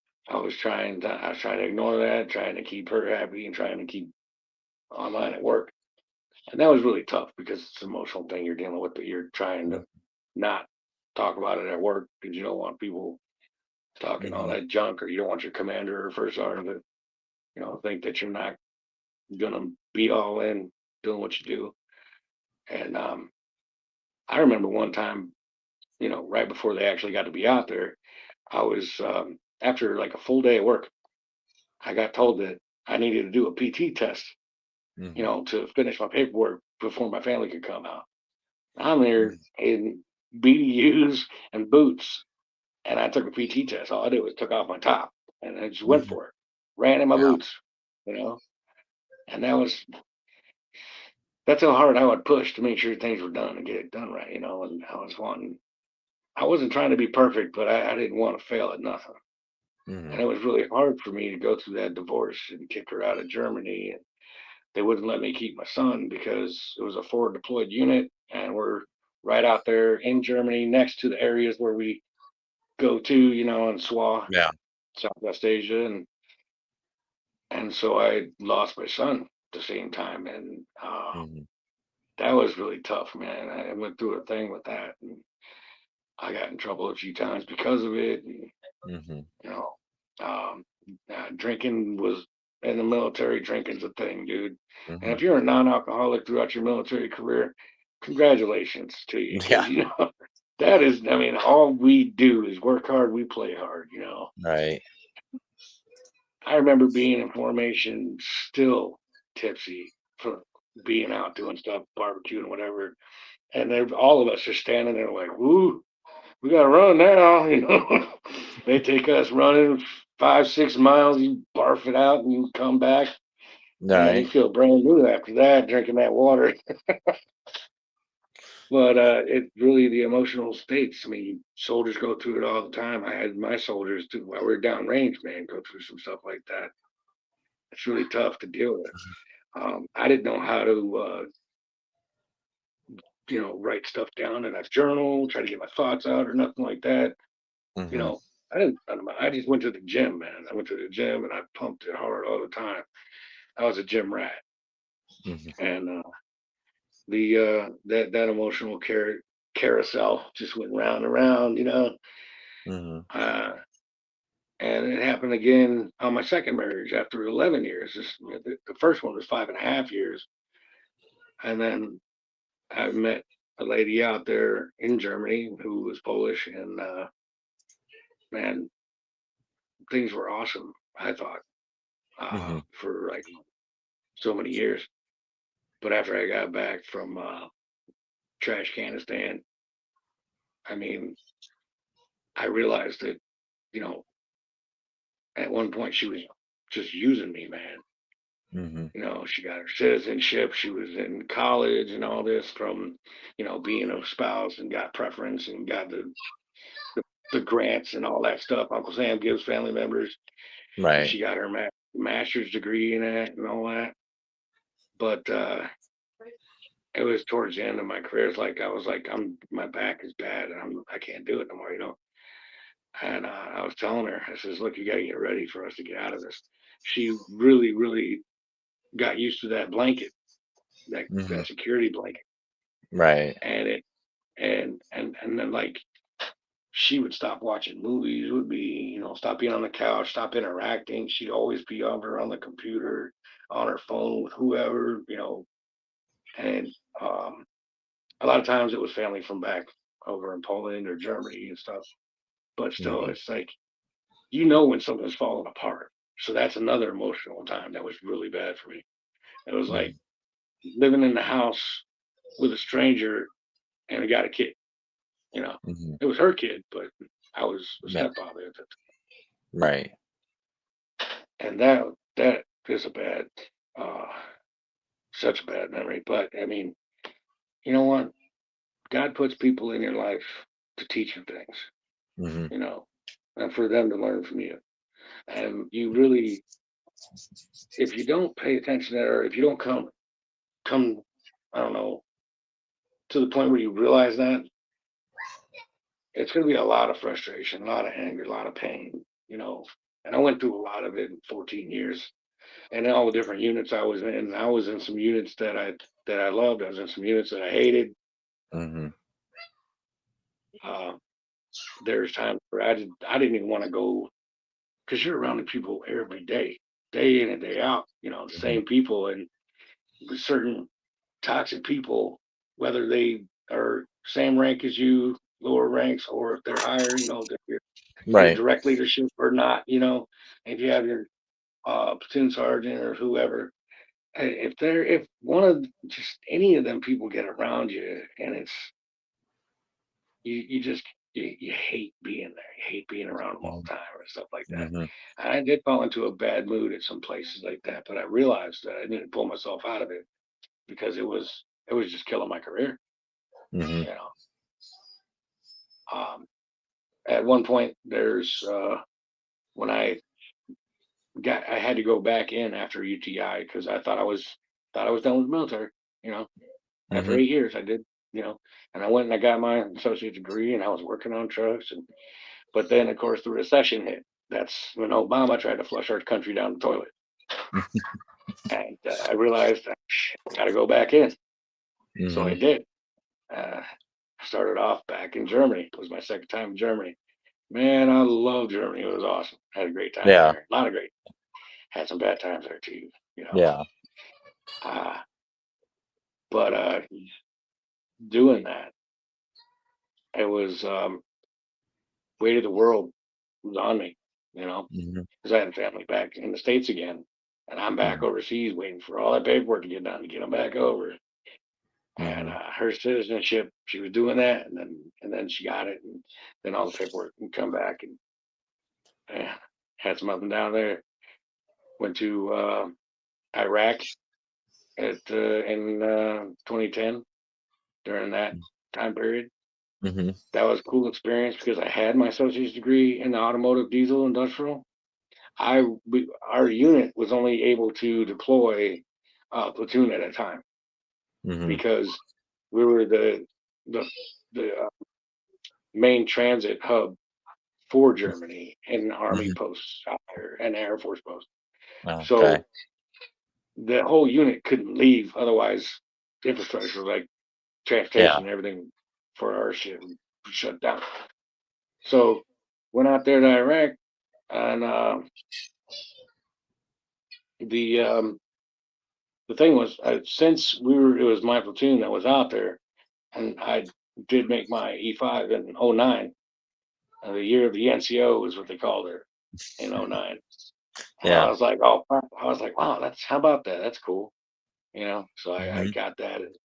trying to ignore that, trying to keep her happy and trying to keep online at work. And that was really tough because it's an emotional thing you're dealing with, but you're trying Mhm. to not talk about it at work because you don't want people talking all Mhm. that junk, or you don't want your commander or first sergeant to, think that you're not gonna be all in doing what you do. And I remember one time, right before they actually got to be out there, I was after like a full day of work, I got told that I needed to do a PT test, Mhm. to finish my paperwork before my family could come out. I'm there Mhm. in BDUs and boots, and I took a PT test. All I did was took off my top, and I just went Mhm. for it. Ran in my Yeah. boots, you know, and that's how hard I would push to make sure things were done and get it done right, And I wasn't trying to be perfect, but I didn't want to fail at nothing. And Mhm. it was really hard for me to go through that divorce and kick her out of Germany. And they wouldn't let me keep my son because it was a forward deployed unit, and we're right out there in Germany next to the areas where we go to, in SWA, Yeah. Southwest Asia, and so I lost my son at the same time, and Mhm. that was really tough, man. I went through a thing with that, and I got in trouble a few times because of it, and Mhm. you know, um, drinking was in the military. Drinking's a thing, dude. And if Mhm. you're a non-alcoholic throughout your military career, congratulations to you, because Yeah. that is. I mean, all we do is work hard, we play hard. Right. I remember being in formation, still tipsy from being out doing stuff, barbecuing, whatever. And all of us are standing there like, "Woo, we gotta run now." They take us running 5, 6 miles, you barf it out, and you come back, and then you Right. feel brand new after that, drinking that water. But it's really the emotional states. I mean, soldiers go through it all the time. I had my soldiers too while we are downrange, man, go through some stuff like that. It's really tough to deal with. I didn't know how to, write stuff down in a journal, try to get my thoughts out or nothing like that. You Mhm. know, I didn't. I just went to the gym, man. I went to the gym and I pumped it hard all the time. I was a gym rat, Mhm. and the that emotional carousel just went round and round. Mhm. Uh, and it happened again on my second marriage after 11 years. The first one was 5.5 years, and then I met a lady out there in Germany who was Polish, and man, things were awesome. I thought Mhm. for like so many years. But after I got back from Trash Canistan, I mean, I realized that, you know, at one point she was just using me, man. Mhm. She got her citizenship. She was in college and all this from, being a spouse, and got preference and got the, the grants and all that stuff Uncle Sam gives family members. And Right. she got her master's degree in that and all that. But it was towards the end of my career. It's like I was like, my back is bad, and I can't do it no more. And I was telling her, I says, look, you got to get ready for us to get out of this. She really, really got used to that blanket, Mhm. that security blanket, Right. and and then like she would stop watching movies, would be stop being on the couch, stop interacting. She'd always be over on the computer, on her phone with whoever. And a lot of times it was family from back over in Poland or Germany and stuff. But still, Mhm. it's like when something's falling apart. So that's another emotional time that was really bad for me. It was like Mhm. living in the house with a stranger and I got a kid. You know, Mhm. it was her kid, but I was a Yeah. stepfather at the Right. time, and that is uh, such a bad memory. But I mean, you know what? God puts people in your life to teach you things. Mhm. You know, and for them to learn from you. And you really, if you don't pay attention to that, or if you don't come, I don't know, to the point where you realize that, it's going to be a lot of frustration, a lot of anger, a lot of pain. And I went through a lot of it in 14 years, and all the different units I was in. I was in some units that I loved. I was in some units that I hated. Mhm. Uh, there's times where I didn't even want to go because you're around the people every day in and day out. The Mhm. same people, and with certain toxic people, whether they are same rank as you, lower ranks, or if they're higher. either Right. direct leadership or not. You know, if you have your platoon sergeant or whoever, if one of just any of them people get around you, and it's you just you hate being there. You hate being around them all Mhm. the time and stuff like that. Mhm. And I did fall into a bad mood at some places like that, but I realized that I needed to pull myself out of it because it was just killing my career. Mhm. You know, um, at one point there's when I had to go back in after UTI because I thought I was done with the military. You know, after Mhm. 8 years I did. You know, and I went and I got my associate degree and I was working on trucks and but then of course the recession hit. That's when Obama tried to flush our country down the toilet, and I realized I got to go back in. So I Mhm. did. Uh, started off back in Germany. It was my second time in Germany. Man, I love Germany. It was awesome. Had a great time Yeah. there. A lot of great. Had some bad times there too. You know. Yeah. Uh, but doing that, it was weight of the world was on me. You know, Mhm. because I had family back in the states again, and I'm back Mhm. overseas waiting for all that paperwork to get done to get them back over. And Mhm. her citizenship, she was doing that, and then she got it, and then all the paperwork can come back, and had some up and down there. Went to Iraq in 2010 during that time period. Mhm. That was a cool experience because I had my associate's degree in the automotive diesel industrial. Our unit was only able to deploy a platoon at a time Mhm. because we were the the main transit hub for Germany and army Mhm. posts out there and Air Force posts. Okay. So the whole unit couldn't leave, otherwise infrastructure like Yeah. transportation and everything for our shit would shut down. So went out there to Iraq, and the um, the thing was, since it was my platoon that was out there, and I did make my E5 in '09. The year of the NCO is what they called her in '09. And I Yeah. was like, oh, I was like, wow, how about that? That's cool. So I Mhm. got that. And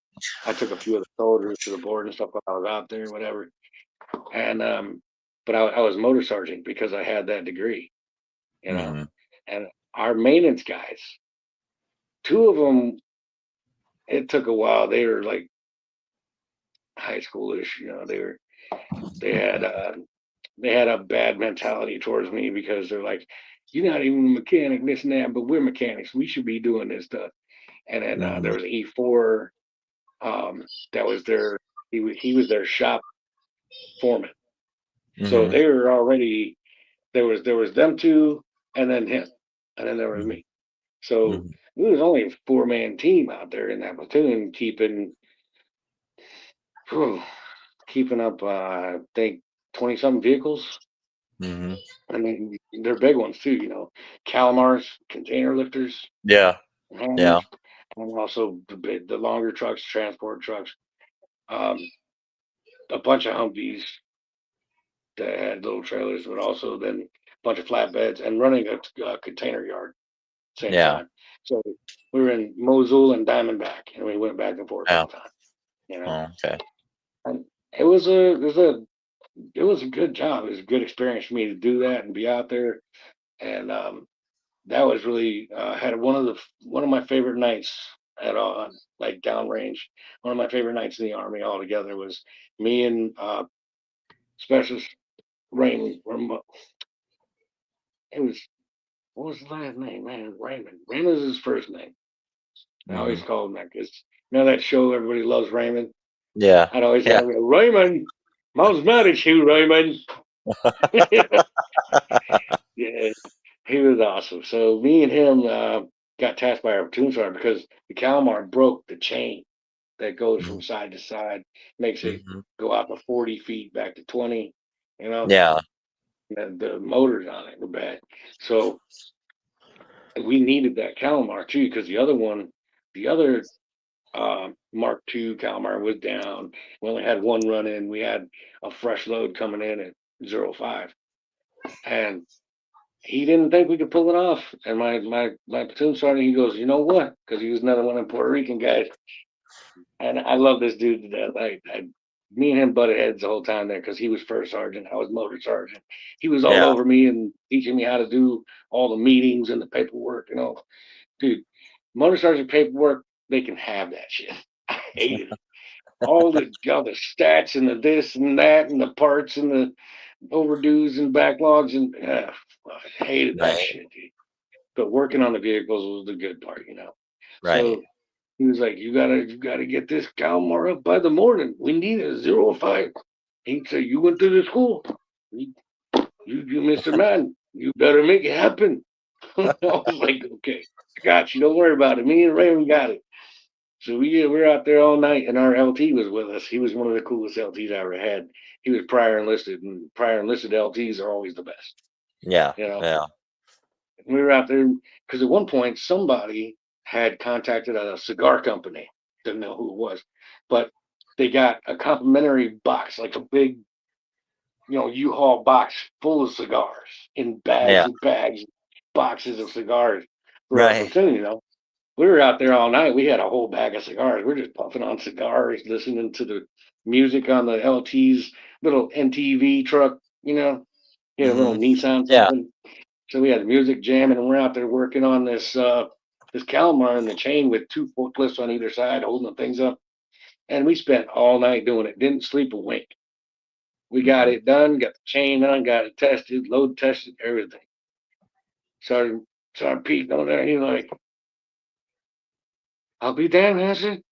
I took a few of the soldiers to the board and stuff while I was out there, whatever. And, but I was motor sergeant because I had that degree, you know, Mhm. and our maintenance guys, two of them, it took a while. They were like high schoolish, they had a bad mentality towards me because they're like, you're not even a mechanic, this and that, but we're mechanics. We should be doing this stuff. And then there Mhm. was E4, that was he was their shop foreman. So Mhm. they were already there was them two, and then him, and then there was Mhm. me. So Mhm. we was only a 4-man team out there in that platoon, whew, keeping up. I think 20 something vehicles. Mhm. I mean, they're big ones too. Calamars, container lifters, Yeah. Yeah. hammers, and also the longer trucks, transport trucks. Um, a bunch of Humvees that had little trailers, but also then a bunch of flatbeds and running a container yard at the same Yeah. time. So we were in Mosul and Diamondback, and we went back and forth all Yeah. the time. You know, Oh, okay. and it was a good job. It was a good experience for me to do that and be out there, and that was really had one of my favorite nights at all, like downrange. One of my favorite nights in the army altogether was me and Specialist Raymond. It was What was his last name, man? Raymond. Raymond's his first name. I always Mhm. called him that because that show Everybody Loves Raymond. Yeah. I'd always Yeah. have Raymond. Mom's mad at you, Raymond. Yeah, he was awesome. So me and him got tasked by our platoon sergeant because the Calamar broke the chain that goes Mhm. from side to side, makes it Mhm. go out to 40 feet back to 20. You know, Yeah. the motors on it were bad. So we needed that Calamar too because the other Mark II Calamar was down. We only had one run in. We had a fresh load coming in at 05. and he didn't think we could pull it off. And my platoon sergeant, he goes, you know what? Because he was another one of them Puerto Rican guys, and I love this dude to death. Me and him butted heads the whole time there because he was first sergeant, I was motor sergeant. He was all Yeah. over me and teaching me how to do all the meetings and the paperwork and all. Dude, motor sergeant paperwork, they can have that shit. I hated it. All the stats and the this and that and the parts and the overdues and backlogs and I hated that Right. shit, dude. But working on the vehicles was the good part, you know. Right. So he was like, you gotta get this Calmar up by the morning. We need a 05. He said, you went to the school. You, you Mr. Man, you better make it happen. I was like, okay, I got you. Don't worry about it. Me and Ray, we got it. So we were out there all night, and our LT was with us. He was one of the coolest LTs I ever had. He was prior enlisted, and prior enlisted LTs are always the best, Yeah. you know. Yeah. We were out there because at one point somebody had contacted a cigar company. Didn't know who it was, but they got a complimentary box, like a big, U-Haul box full of cigars in bags Yeah. and bags, boxes of cigars for our Right. platoon. We were out there all night. We had a whole bag of cigars. We're just puffing on cigars, listening to the music on the LT's little NTV truck. He had a little Hmm. Nissan Yeah. something. So we had the music jamming, and we're out there working on this Calamar in the chain with two forklifts on either side, holding the things up. And we spent all night doing it. Didn't sleep a wink. We got Hmm. it done. Got the chain on. Got it tested, load tested, everything. Started Pete on there. He's like, "I'll be damned, Hanson.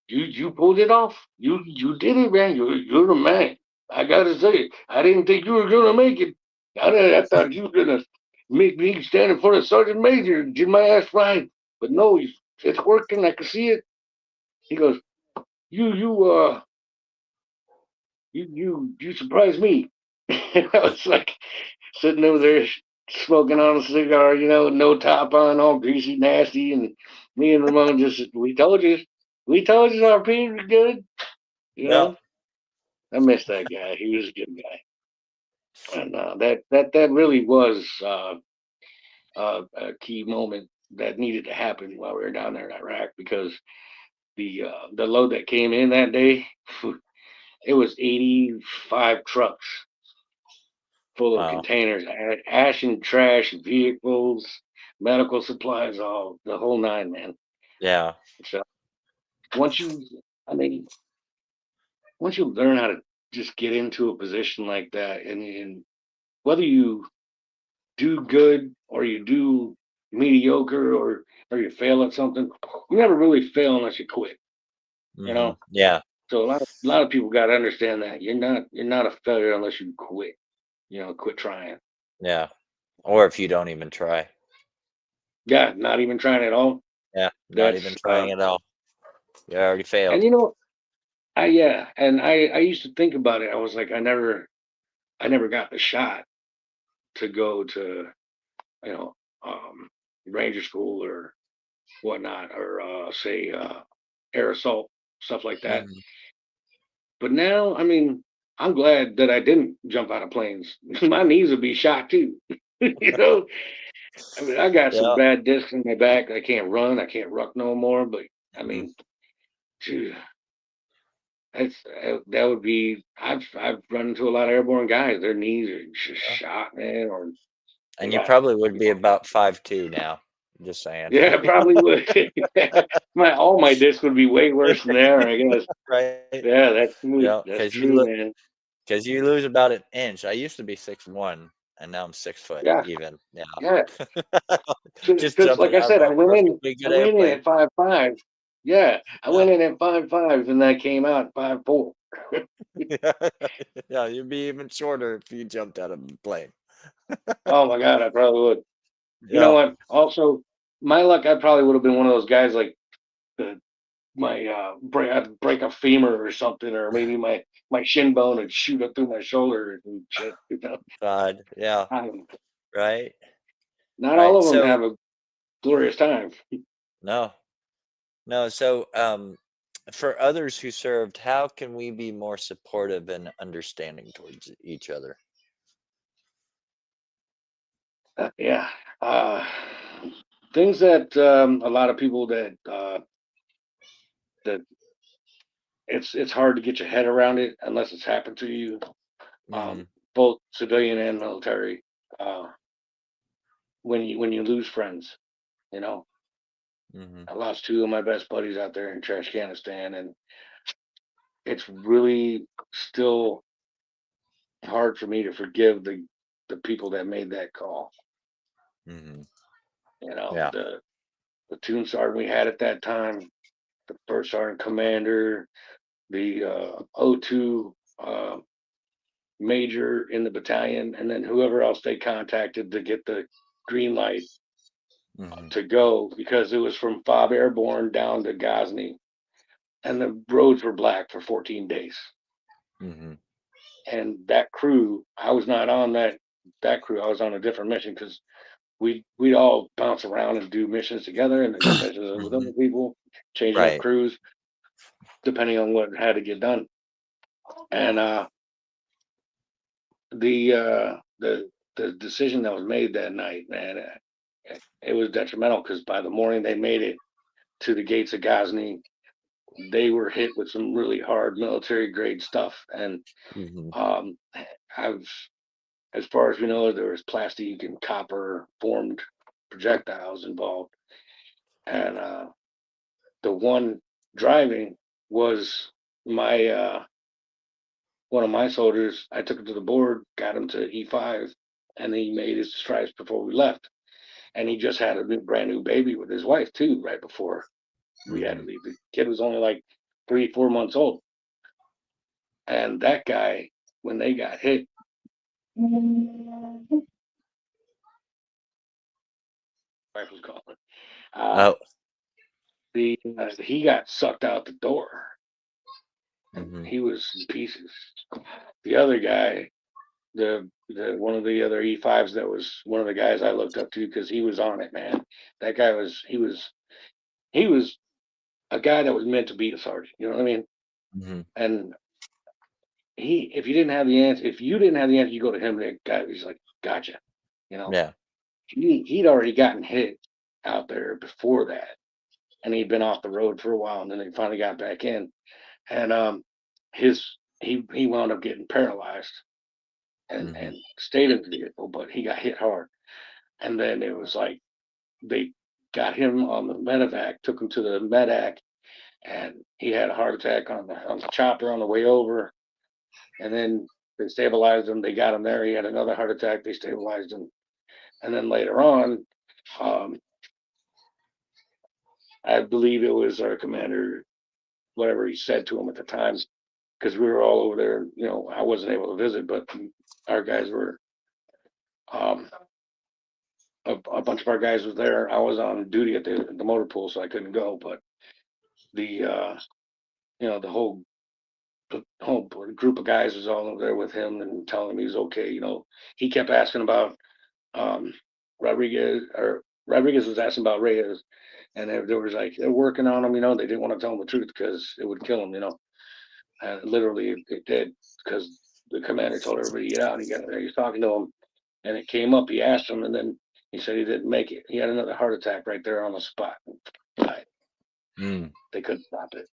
You pulled it off. You did it, man. You're the man. I gotta say, I didn't think you were gonna make it. I thought you were gonna make me stand in front of Sergeant Major and get my ass fried. But no, it's working. I can see it." He goes, "You you you surprised me." I was like sitting over there smoking on a cigar, no top on, all greasy, nasty, and me and Ramon just, we told you our pee was good, you Yeah. know. I miss that guy. He was a good guy, and that really was a key moment that needed to happen while we were down there in Iraq because the load that came in that day, it was 85 trucks full of Wow. containers, ash and trash, vehicles, medical supplies, all the whole nine, man. Yeah. So once you, I mean, once you learn how to just get into a position like that, and whether you do good or you do mediocre or you fail at something, you never really fail unless you quit. You Hmm. know. Yeah. So a lot of people got to understand that you're not a failure unless you quit. Quit trying. Yeah. Or if you don't even try. Yeah, not even trying at all. Yeah. Not even That's trying at all. You already and failed. and I used to think about it. I was like, I never got the shot to go to you know um, Ranger School or whatnot, or say air assault stuff like that. Hmm. But now, I mean, I'm glad that I didn't jump out of planes. My knees would be shot too. you know, I mean, I got some Yeah. bad discs in my back. I can't run. I can't ruck no more. But I Hmm. mean, dude, that would be. I've run into a lot of airborne guys. Their knees are just Yeah. shot, man, or they And you got. probably would be about 5'2" now. Just saying. Yeah, probably would. All my discs would be way worse than there, I guess. Right. Yeah, Yeah. that's true, man. Because you lose about an inch. I used to be 6'1", and now I'm 6 foot Yeah, even. Yeah. yeah. Just Because jumping like I out of said, I a went in. perfectly I good went in airplane. at 5'5". Yeah, I Yeah. went in at 5'5", and I came out 5'4". Yeah, you'd be even shorter if you jumped out of a plane. Oh my god, I probably would. You know Yeah. what? Also, my luck, I probably would have been one of those guys like I'd break a femur or something, or maybe my shin bone would shoot up through my shoulder and shit. God. Yeah. I don't know. Right. Not all Right. of them So have a glorious time. no, no. So for others who served, how can we be more supportive and understanding towards each other? Yeah. Uh, Things that a lot of people that it's hard to get your head around it unless it's happened to you. Um, Mhm. Both civilian and military. Uh, when you lose friends, you know, Mhm. I lost two of my best buddies out there in Afghanistan, and it's really still hard for me to forgive the people that made that call. Mhm. You know, Yeah. the platoon sergeant we had at that time, the first sergeant commander, the O2 major in the battalion, and then whoever else they contacted to get the green light Mhm. to go because it was from Fob Airborne down to Ghazni, and the roads were black for 14 days. Mhm. And that crew, I was not on that crew. I was on a different mission because we'd all bounce around and do missions together and then do missions with other Mhm. people, changing up Right. crews depending on what had to get done. And the decision that was made that night, man, it was detrimental because by the morning they made it to the gates of Ghazni, they were hit with some really hard military grade stuff. And Mhm. um, I've, as far as we know, there was plastic and copper formed projectiles involved, and the one driving was my one of my soldiers. I took him to the board, got him to E5, and he made his stripes before we left. And he just had a brand new baby with his wife too, right before we had to Mhm. leave. The kid was only like 3, 4 months old, and that guy, when they got hit, wife was calling. Uh, Oh. the he got sucked out the door, and Mhm. he was in pieces. The other guy, the one of the other E5s, that was one of the guys I looked up to because he was on it, man. That guy was he was a guy that was meant to be a sergeant. You know what I mean? Mhm. And he, if you didn't have the answer, if you didn't have the answer, you go to him. And the guy, he's like, "Gotcha." You know, Yeah. he'd already gotten hit out there before that, and he'd been off the road for a while, and then he finally got back in, and his he wound up getting paralyzed Mhm. and stayed in the vehicle, but he got hit hard, and then it was like they got him on the medevac, took him to the medac, and he had a heart attack on the chopper on the way over, and then they stabilized him. They got him there. He had another heart attack. They stabilized him, and then later on, um, I believe it was our commander, whatever he said to him at the time, because we were all over there. You know, I wasn't able to visit, but our guys were. Um, a bunch of our guys was there. I was on duty at the motor pool, so I couldn't go. But the the whole group of guys was all over there with him and telling him he was okay. You know, he kept asking about um, Rodriguez, or Rodriguez was asking about Reyes, and there was like they're working on him. You know, they didn't want to tell him the truth because it would kill him. You know, and literally it did because the commander told everybody to get out. He got there. He was talking to him, and it came up. He asked him, and then he said he didn't make it. He had another heart attack right there on the spot. Died. Mm. They couldn't stop it.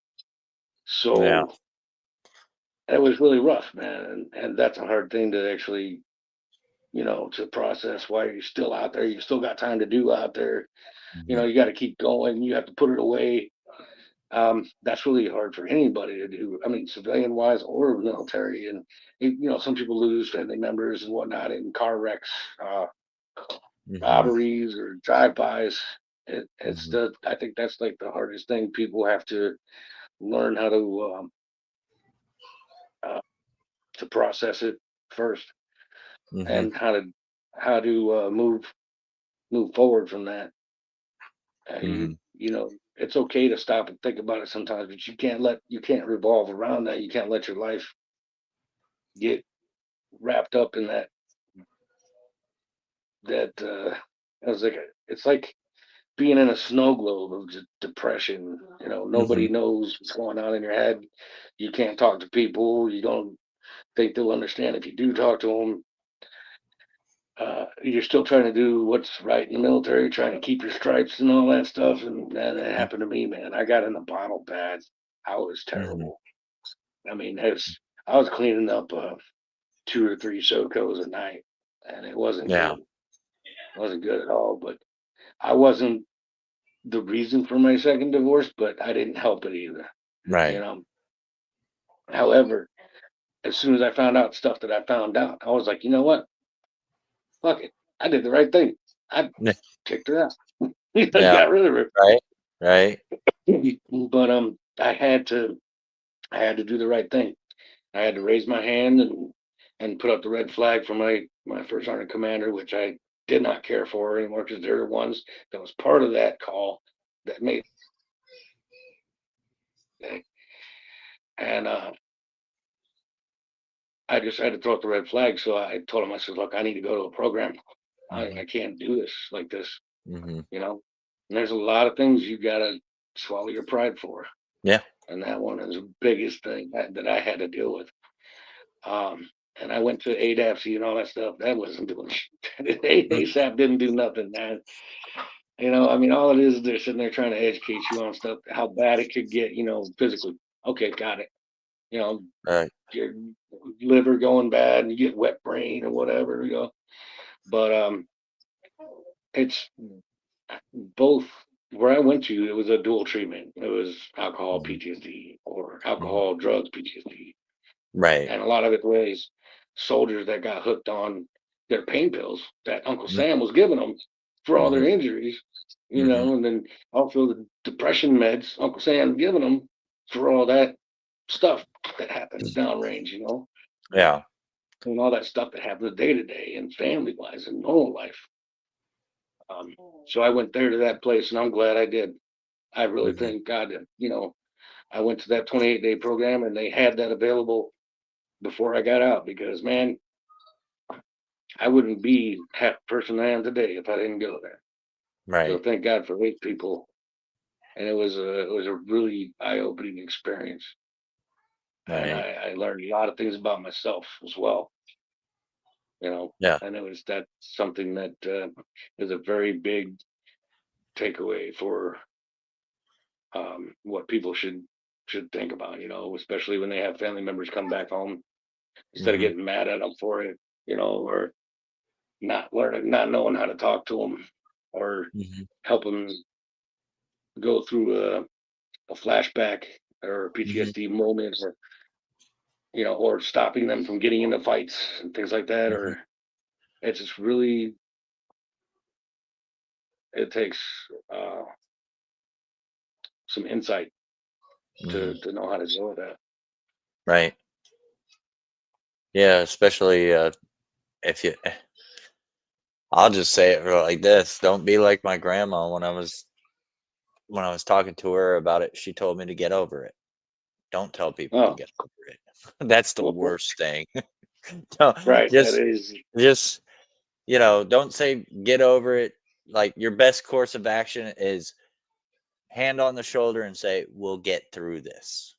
Yeah. So it was really rough, man, and that's a hard thing to actually, to process. Why you're still out there? You still got time to do out there. You know, Mhm. you got to keep going. You have to put it away. That's really hard for anybody to do. I mean, civilian wise or military. And some people lose family members and whatnot in car wrecks, uh, Mhm. robberies, or drive-bys. Mhm. I think that's like the hardest thing. People have to learn how uh, to process it first, Mhm. and how to move forward from that. Mhm. It's okay to stop and think about it sometimes, but you can't revolve around that. You can't let your life get wrapped up in that. It's like being in a snow globe of depression. Nobody Mhm. knows what's going on in your head. You can't talk to people. You don't think they'll understand if you do talk to them. you're still trying to do what's right in the military, trying to keep your stripes and all that stuff. And that happened to me, man. I got in the bottle bad. I was Mm-hmm. terrible. I mean, I was cleaning up 2 or 3 SoCos a night, and it wasn't Yeah. good. It wasn't good at all. But I wasn't the reason for my second divorce, but I didn't help it either. You Right. know. However, as soon as I found out stuff that I found out, I was like, you know what? Fuck it. I did the right thing. I Yeah. kicked her out. I Yeah. got rid of her. Right. Right. But I had to do the right thing. I had to raise my hand and put up the red flag for my first sergeant commander, which I did not care for anymore because they're the ones that was part of that call that made it. And I just had to throw up the red flag. So I told him, I said, look, I need to go to a program. Mm-hmm. I can't do this like this, Mm-hmm. you know. And there's a lot of things you gotta swallow your pride for, Yeah. and that one is the biggest thing that I had to deal with. Um, and I went to ADAPC and all that stuff. That wasn't doing shit. Mm-hmm. ASAP didn't do nothing, man. You know, I mean, all it is they're sitting there trying to educate you on stuff, how bad it could get, physically. Okay, got it. You know, Right. your liver going bad and you get wet brain or whatever. But it's both. Where I went to, it was a dual treatment. It was alcohol Mm-hmm. PTSD or Mm-hmm. alcohol drugs PTSD, Right. and a lot of it was soldiers that got hooked on their pain pills that Uncle Sam was giving them for all Mm-hmm. their injuries, Mm-hmm. and then also the depression meds Uncle Sam giving them for all that stuff that happens downrange, Yeah. and all that stuff that happens day to day and family wise and normal life. Um, so I went there to that place, and I'm glad I did. I really Mm-hmm. thank God that I went to that 28-day program, and they had that available before I got out because man, I wouldn't be half the person I am today if I didn't go there. So Right. thank God for those people, and it was a really eye opening experience, and Right. I learned a lot of things about myself as well. Yeah. And it was that something that is a very big takeaway for what people should think about. Especially when they have family members come back home instead of Mm-hmm. getting mad at them for it, or not knowing how to talk to them or Mm-hmm. help them go through a flashback or a Mm-hmm. PTSD moment, or stopping them from getting into fights and things like that. Mm-hmm. Or it's just really, it takes uh, some insight Mm-hmm. to know how to deal with that. Right. Yeah. Especially if you. I'll just say it like this: don't be like my grandma when I was talking to her about it. She told me to get over it. Don't tell people to Oh, get over it. That's the well, worst thing. Don't right. That just is, just don't say get over it. Like your best course of action is hand on the shoulder and say, "We'll get through this."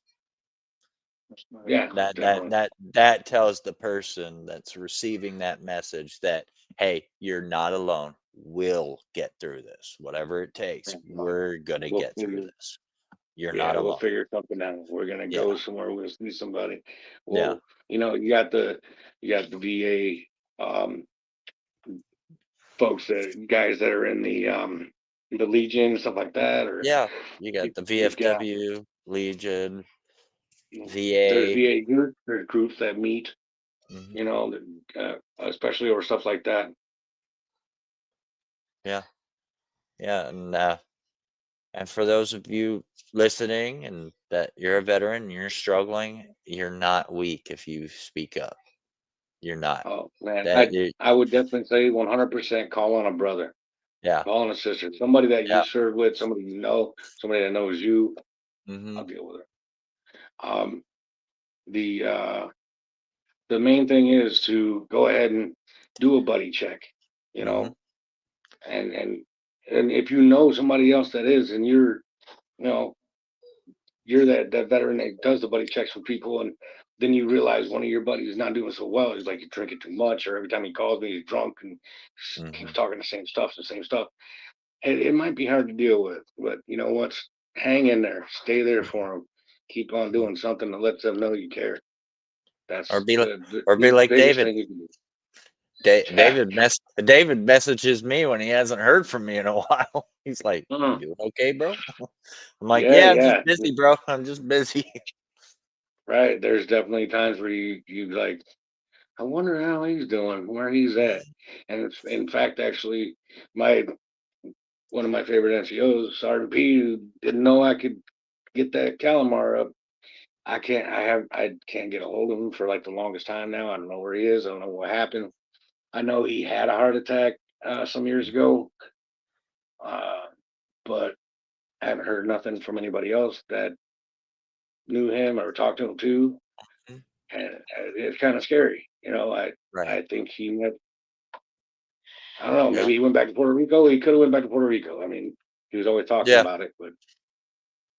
yeah, That definitely. that that tells the person that's receiving that message that, "Hey, you're not alone. We'll get through this. Whatever it takes, we're gonna We'll get through figure, this. You're not yeah, we'll alone." figure something out. We're gonna Yeah. go somewhere. We'll see somebody. Yeah. Well, you got the VA folks, that guys that are in the Legion and stuff like that, or Yeah. You got the you've got VFW, Legion, there's VA. VA groups, there's groups that meet, Mhm. especially over stuff like that. Yeah. Yeah. And for those of you listening and that you're a veteran and you're struggling, you're not weak if you speak up. You're not. Oh man, That I you I would definitely say 100% call on a brother, yeah. call on a sister, somebody that you Yeah. served with, somebody somebody that knows you. I'll Mhm. deal with it. Um, the uh, the main thing is to go ahead and do a buddy check, you Mhm. know, and and if you know somebody else that is, and you know, you're that veteran that does the buddy checks for people, and then you realize one of your buddies is not doing so well. He's like, you're drinking too much, or every time he calls me, he's drunk and keeps Hmm. talking the same stuff. It might be hard to deal with, but you know what? Hang in there, stay there for them, keep on Hmm. doing something to let them know you care. Or That's be like, or be the like biggest David. thing you can do. Yeah. David messages me when he hasn't heard from me in a while. He's like, "You Mm. doing okay, bro?" I'm like, Yeah, "Yeah, I'm just yeah. busy, bro. I'm just busy." Right. There's definitely times where you like, I wonder how he's doing, where he's at. And it's, in fact, actually, my one of my favorite NCOs, Sergeant P, who didn't know I could get that Calamar up. I can't get a hold of him for like the longest time now. I don't know where he is. I don't know what happened. I know he had a heart attack some years ago, uh, but I haven't heard nothing from anybody else that knew him or talked to him too. Mhm. And it's kind of scary. Right. I think he went. I don't know. Yeah. Maybe he went back to Puerto Rico. He could have went back to Puerto Rico. I mean, he was always talking Yeah. about it, but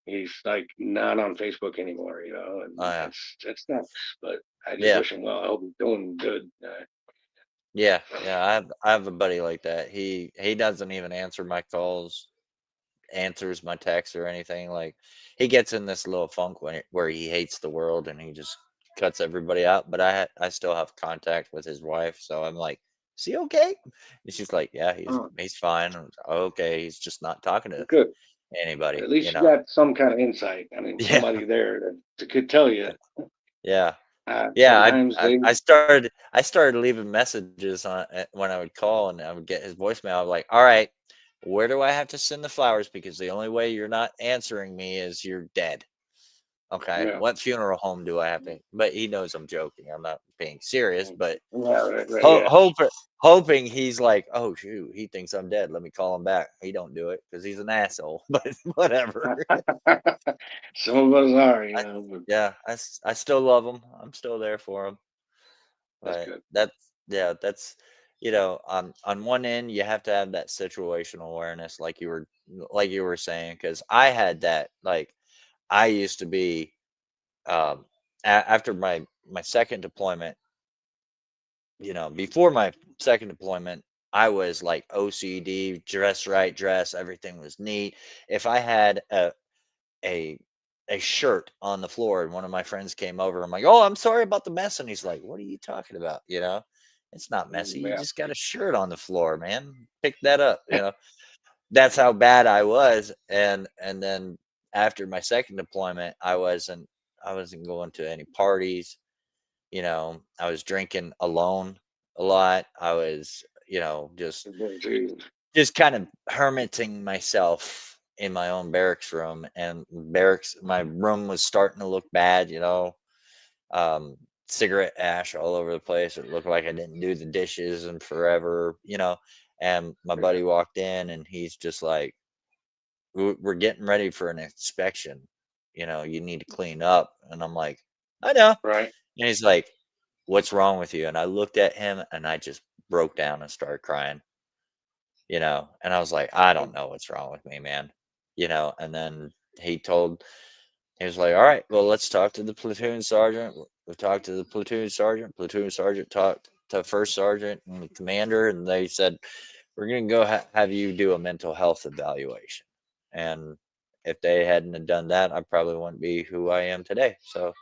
he's like not on Facebook anymore. Oh And yeah. it's nuts. But I just Yeah. wish him well. I hope he's doing good. Yeah. Yeah. I have a buddy like that. He doesn't even answer my calls, answers my texts or anything. Like he gets in this little funk where he hates the world and he just cuts everybody out. But I still have contact with his wife, so I'm like, "Is he okay?" And she's like, "Yeah, he's Oh, he's fine." I was like, okay, he's just not talking to good. anybody, At least you got some kind of insight. I mean, Yeah. somebody there that could tell you. Yeah. Yeah, Sometimes they. I started leaving messages when I would call and I would get his voicemail. I was like, "All right, where do I have to send the flowers? Because the only way you're not answering me is you're dead. Okay, Yeah. what funeral home do I have to?" But he knows I'm joking. I'm not being serious, but Yeah. Right. Right. ho- Yeah. hope hoping he's like, "Oh shoot, he thinks I'm dead. Let me call him back." He don't do it because he's an asshole. But whatever. Some of us are, I, but yeah, I still love him. I'm still there for him. that's But good. that's on one end you have to have that situational awareness like you were saying, because I had that. Like I used to be um after my second deployment, before my second deployment, I was like OCD, dress right, dress, everything was neat. If I had a a shirt on the floor and one of my friends came over, I'm like, "Oh, I'm sorry about the mess." And he's like, "What are you talking about?" It's not messy. You Yeah. just got a shirt on the floor, man. Pick that up. That's how bad I was. And then after my second deployment, I wasn't going to any parties. I was drinking alone a lot. I was, just Jeez. just kind of hermiting myself in my own barracks room, and my room was starting to look bad. um Cigarette ash all over the place. It looked like I didn't do the dishes in forever. And my Yeah. buddy walked in and he's just like, we're getting ready for an inspection. You need to clean up." And I'm like, "I know." Right. And he's like, "What's wrong with you?" And I looked at him and I just broke down and started crying. And I was like, "I don't know what's wrong with me, man." And then he was like, "All right, well, let's talk to the platoon sergeant." We talked to the platoon sergeant talked to first sergeant and the commander, and they said, "We're going to go have you do a mental health evaluation." And if they hadn't have done that, I probably wouldn't be who I am today. So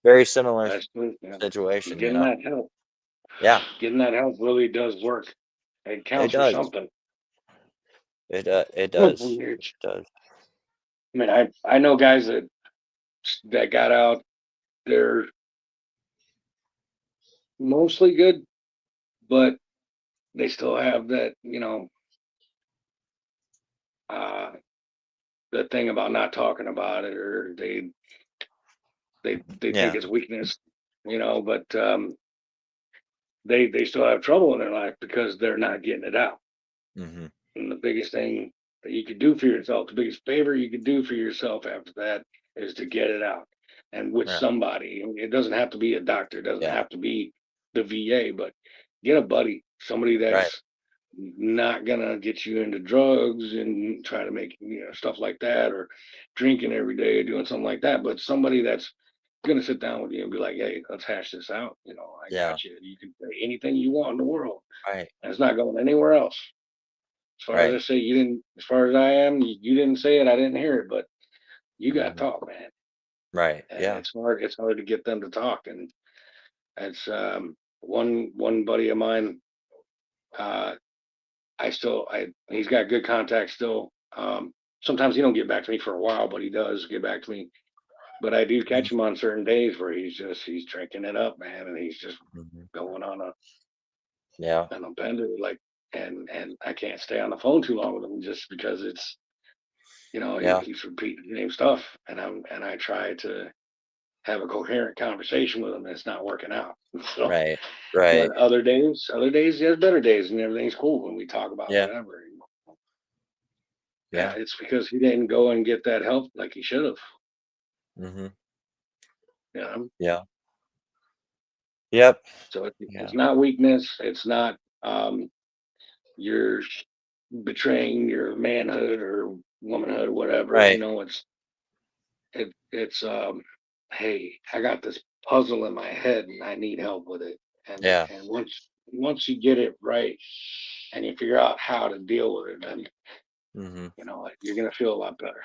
very similar That's good. Yeah. situation. Getting that help. Yeah, Getting that help really does work. It it counts for does. something. It When does. you're, It does. I mean, I know guys that got out. They're mostly good, but they still have that, uh, the thing about not talking about it, or they think Yeah. it's weakness, But they still have trouble in their life because they're not getting it out. Hmm. And the biggest thing that you could do for yourself, the biggest favor you could do for yourself after that is to get it out. And with Yeah. somebody, I mean, it doesn't have to be a doctor, it doesn't Yeah. have to be the VA, but get a buddy, somebody Right. that's not gonna get you into drugs and try to make stuff like that, or drinking every day or doing something like that, but somebody that's gonna sit down with you and be like, hey, let's hash this out. I Yeah. got you. You can say anything you want in the world, Right. and it's not going anywhere else. As far as I Right. say, you didn't. As far as I am, you didn't say it. I didn't hear it, but you got to Mhm. talk, man. Right. And Yeah. it's hard to get them to talk. And it's one buddy of mine. Uh, I he's got good contact still. Sometimes he don't get back to me for a while, but he does get back to me. But I do Mhm. catch him on certain days where he's drinking it up, man, and he's just Mhm. going Yeah. on a bender, like, and I can't stay on the phone too long with him just because it's he Yeah. keeps repeating the same stuff, and I try to have a coherent conversation with him, and it's not working out. So, Right. Right. but other days he has better days, and everything's cool when we talk about Yeah. whatever. Yeah. It's because he didn't go and get that help like he should have. Mhm. You know, Yeah. Yep. so it's Yeah. not weakness. It's not you're betraying your manhood or womanhood, whatever. Right. It's hey, I got this puzzle in my head and I need help with it. And Yeah. and once you get it right and you figure out how to deal with it, then Mhm. you're gonna feel a lot better.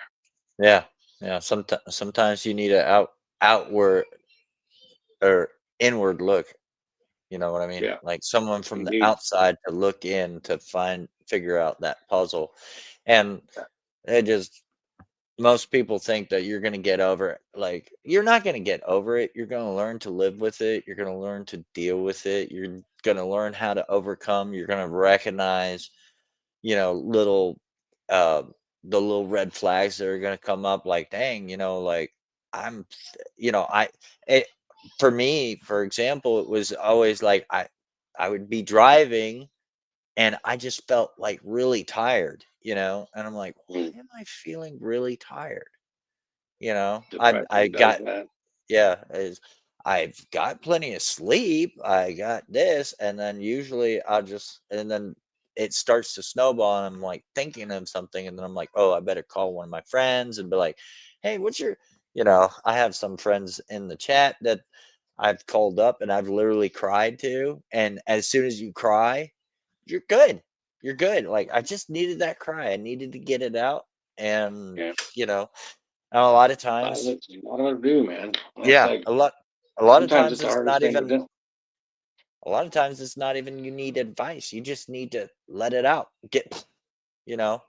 Yeah. Yeah. Sometimes you need a outward or inward look. You know what I mean? Yeah, Like someone from the indeed. outside to look in to figure out that puzzle. And it just most people think that you're gonna get over it. Like, you're not gonna get over it. You're gonna learn to live with it. You're gonna learn to deal with it. You're gonna learn how to overcome. You're gonna recognize, you know, little uh the little red flags that are gonna come up like, dang, like I'm I it for me, for example, it was always like I would be driving and I just felt like really tired, and I'm like, why Mm. am I feeling really tired? You know, I Depression does got that. yeah, is I've got plenty of sleep. I got this, and then usually and then it starts to snowball, and I'm like thinking of something, and then I'm like, oh, I better call one of my friends and be like, hey, what's your, I have some friends in the chat that I've called up and I've literally cried to, and as soon as you cry, you're good. You're good. Like I just needed that cry. I needed to get it out, and Yeah, you know, and a lot of times, a lot of it do, man. It's yeah, like a lot of sometimes it's times the it's hardest not thing to even do. a lot of times it's not even you need advice. You just need to let it out. You know,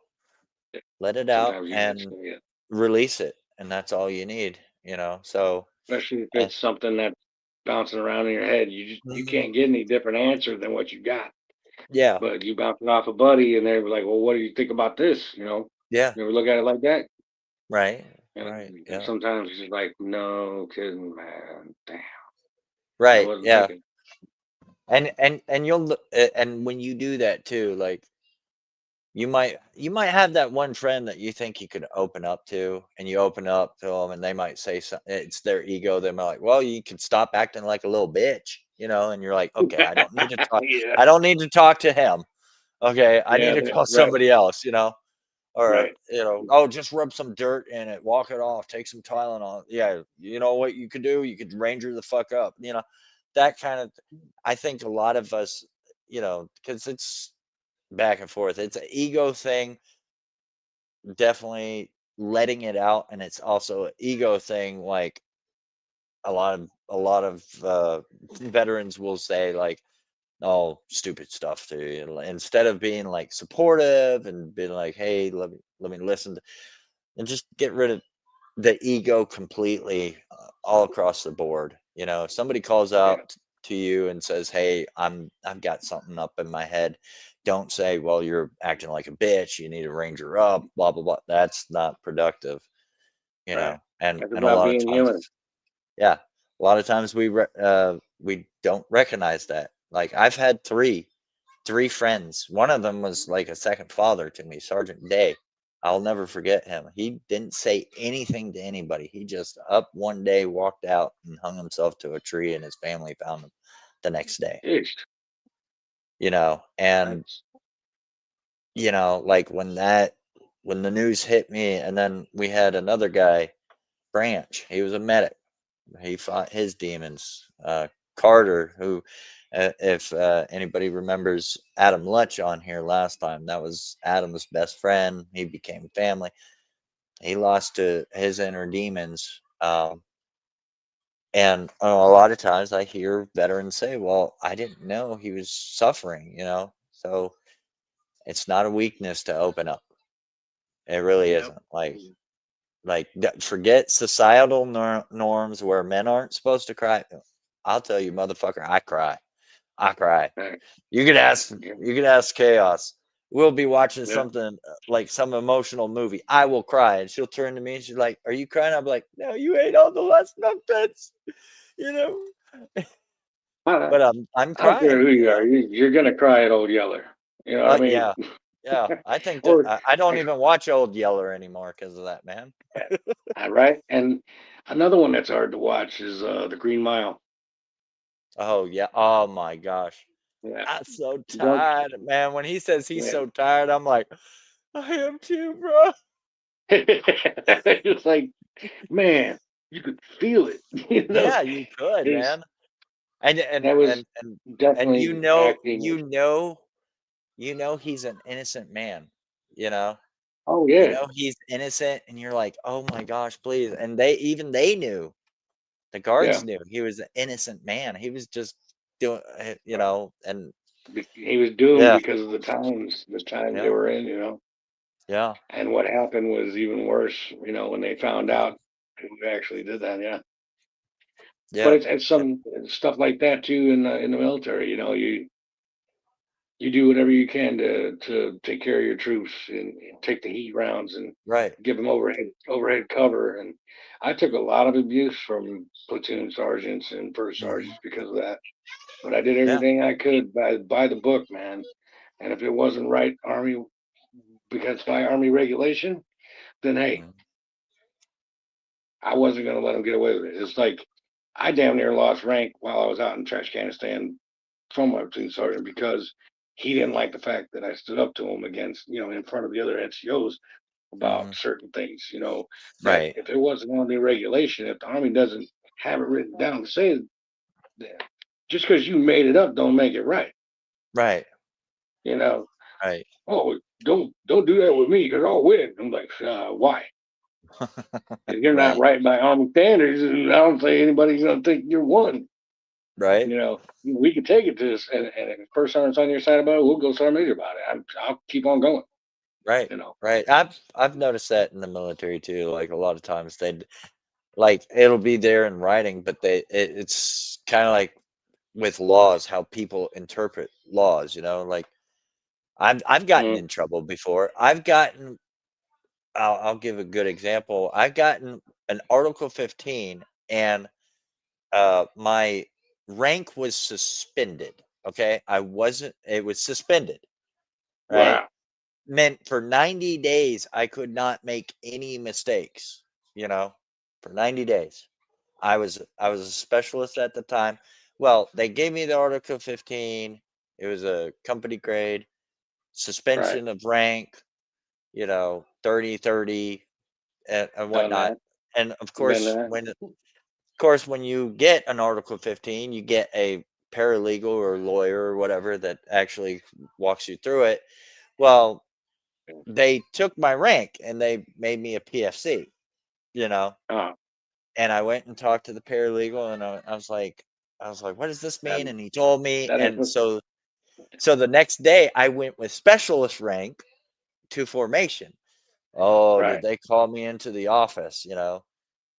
let it out Sometimes you need to and say it, release it. And that's all you need. So, especially if uh, it's something that's bouncing around in your head. You mhm, can't get any different answer than what you got. yeah, But you bouncing off a buddy, and they're like, "Well, what do you think about this?" yeah, You ever look at it like that? right, And, right, and yeah, sometimes it's just like, "No kidding, man. Damn, I right, wasn't yeah. thinking." And and when you do that too, like you might have that one friend that you think you could open up to, and you open up to them, and they might say something. It's their ego. They're like, "Well, you can stop acting like a little bitch," and you're like, "Okay, I don't need to talk. Yeah, I don't need to talk to him. Okay, I need yeah, to call right, somebody else. Or right, oh, just rub some dirt in it, walk it off, take some Tylenol. Yeah, you know what you could do? You could ranger the fuck up. That kind of. I think a lot of us, because it's back and forth. It's an ego thing, definitely letting it out, and it's also an ego thing. Like a lot of veterans will say, like, "Oh, stupid stuff," to you, instead of being like supportive and being like, "Hey, let me listen," and just get rid of the ego completely, all across the board. If somebody calls yeah, out to you and says, "Hey, I've got something up in my head," don't say, "Well, you're acting like a bitch. You need to ranger up." Blah blah blah. That's not productive. right. It's And a about lot of being times, human. yeah, a lot of times we don't recognize that. Like I've had three friends. One of them was like a second father to me, Sergeant Day. I'll never forget him. He didn't say anything to anybody. He just up one day, walked out, and hung himself to a tree, and his family found him the next day. Jeez, And that's like when the news hit me, and then we had another guy, Branch. He was a medic. He fought his demons. Carter, who, if anybody remembers Adam Lutch on here last time, that was Adam's best friend. He became family. He lost to his inner demons. And a lot of times I hear veterans say, well, I didn't know he was suffering, you know? So it's not a weakness to open up. It really Yep. isn't. Forget societal norms where men aren't supposed to cry. I'll tell you, motherfucker, I cry. I cry. Right. You could ask. Yeah. You could ask Chaos. We'll be watching Yeah. something like some emotional movie. I will cry, and she'll turn to me and she's like, "Are you crying?" I'm like, "No, you ate all the last nuggets." You know. I, But I'm I don't care crying. who You you are. know. You're gonna cry at Old Yeller. You know what I mean? Yeah, yeah. I think that Or I don't even watch Old Yeller anymore because of that, man. right. And another one that's hard to watch is the Green Mile. Oh yeah. Oh my gosh. Yeah. I'm so Don't. tired, man. When he says he's Yeah. so tired, I'm like, I am too, bro. It's like, man, you could feel it. You know, Yeah, you could, it's man. And and that was and and and definitely acting. he's an innocent man. You know, Oh yeah, he's innocent, and you're like, oh my gosh, please. And they knew, the guards yeah. knew he was an innocent man. He was just doing, Uh, and He was doomed yeah, because of the times they yeah, were in. yeah, And what happened was even worse. When they found out who actually did that. Yeah, but yeah, it's some stuff like that too in the military. You do whatever you can to take care of your troops and take the heat rounds and right. give them overhead cover. And I took a lot of abuse from platoon sergeants and first Hmm. sergeants because of that. But I did Yeah. everything I could by the book, man. And if it wasn't right, Army, because by Army regulation, then hey, Mhm. I wasn't going to let them get away with it. It's like I damn near lost rank while I was out in Trashcanistan from my platoon sergeant because he didn't like the fact that I stood up to him against, in front of the other NCOs about Mhm. certain things, that Right. if it wasn't on the regulation, if the Army doesn't have it written down to say that, just because you made it up don't make it right. Right. You know, Right. oh, don't do that with me because I'll win. I'm like, why? If you're not Right. right by Army standards, and I don't think anybody's gonna think you're one. Right. We can take it to this, and if the first sergeant's on your side about it, we'll go sergeant major about it. I'll keep on going. Right. You know. Right. I've noticed that in the military too. Like a lot of times they'd like it'll be there in writing, but it's kind of like with laws, how people interpret laws, like I've gotten Mm, in trouble before. I'll give a good example. I've gotten an Article 15, and my rank was suspended. Okay. It was suspended, right? wow. Meant for 90 days, I could not make any mistakes, for 90 days. I was a specialist at the time. Well, they gave me the Article 15. It was a company grade, Right. suspension of rank, 30, 30, and Done whatnot. that. And of Been course, that. when you get an Article 15, you get a paralegal or lawyer or whatever that actually walks you through it. Well, they took my rank and they made me a PFC, you know. Oh, And I went and talked to the paralegal, and I was like, what does this that mean? And he told me, that and info. so the next day I went with specialist rank to formation. Oh, did Right. they call me into the office?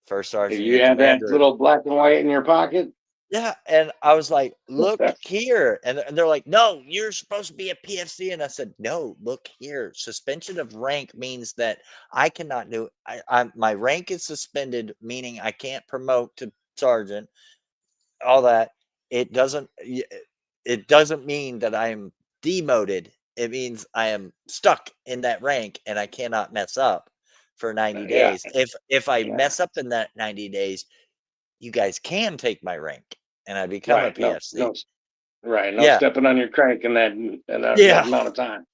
First If sergeant you and have that commander. little black and white in your pocket, Yeah, and I was like, "Look here," and they're like, "No, you're supposed to be a PFC," and I said, "No, look here. Suspension of rank means that I cannot do. My rank is suspended, meaning I can't promote to sergeant. All that. It doesn't mean that I am demoted. It means I am stuck in that rank and I cannot mess up for 90 yeah, days. If I yeah, mess up in that 90 days, you guys can take my rank and I become a right. No, PFC. no, right. No Yeah. stepping on your crank in that Yeah. amount of time.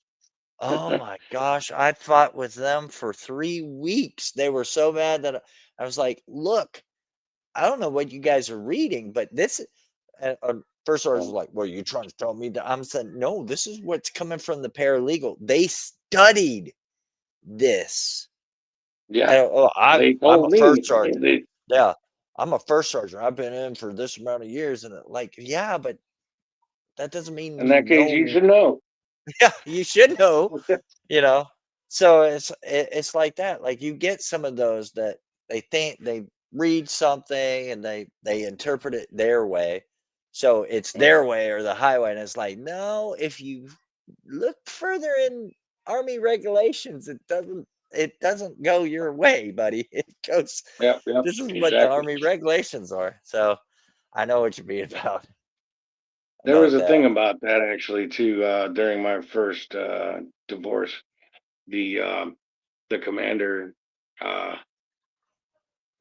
Oh my gosh. I fought with them for 3 weeks. They were so mad that I was like, look. I don't know what you guys are reading, but this first sergeant's Um, like, well, you trying to tell me that? I'm saying, no, this is what's coming from the paralegal. They studied this. yeah, And, oh, they I'm told a me first sergeant. they, Yeah, I'm a first sergeant. I've been in for this amount of years, and like, yeah, but that doesn't mean in you that case you know. should know. Yeah, you should know, you know. So it's like that. Like you get some of those that they think they read something and they interpret it their way. So it's their way or the highway. And it's like, no, if you look further in Army regulations, it doesn't go your way, buddy. It goes, Yep, yep, this is what the exactly. Army regulations are. So I know what you're being about There was a that. thing about that actually too. During my first divorce, the the commander uh,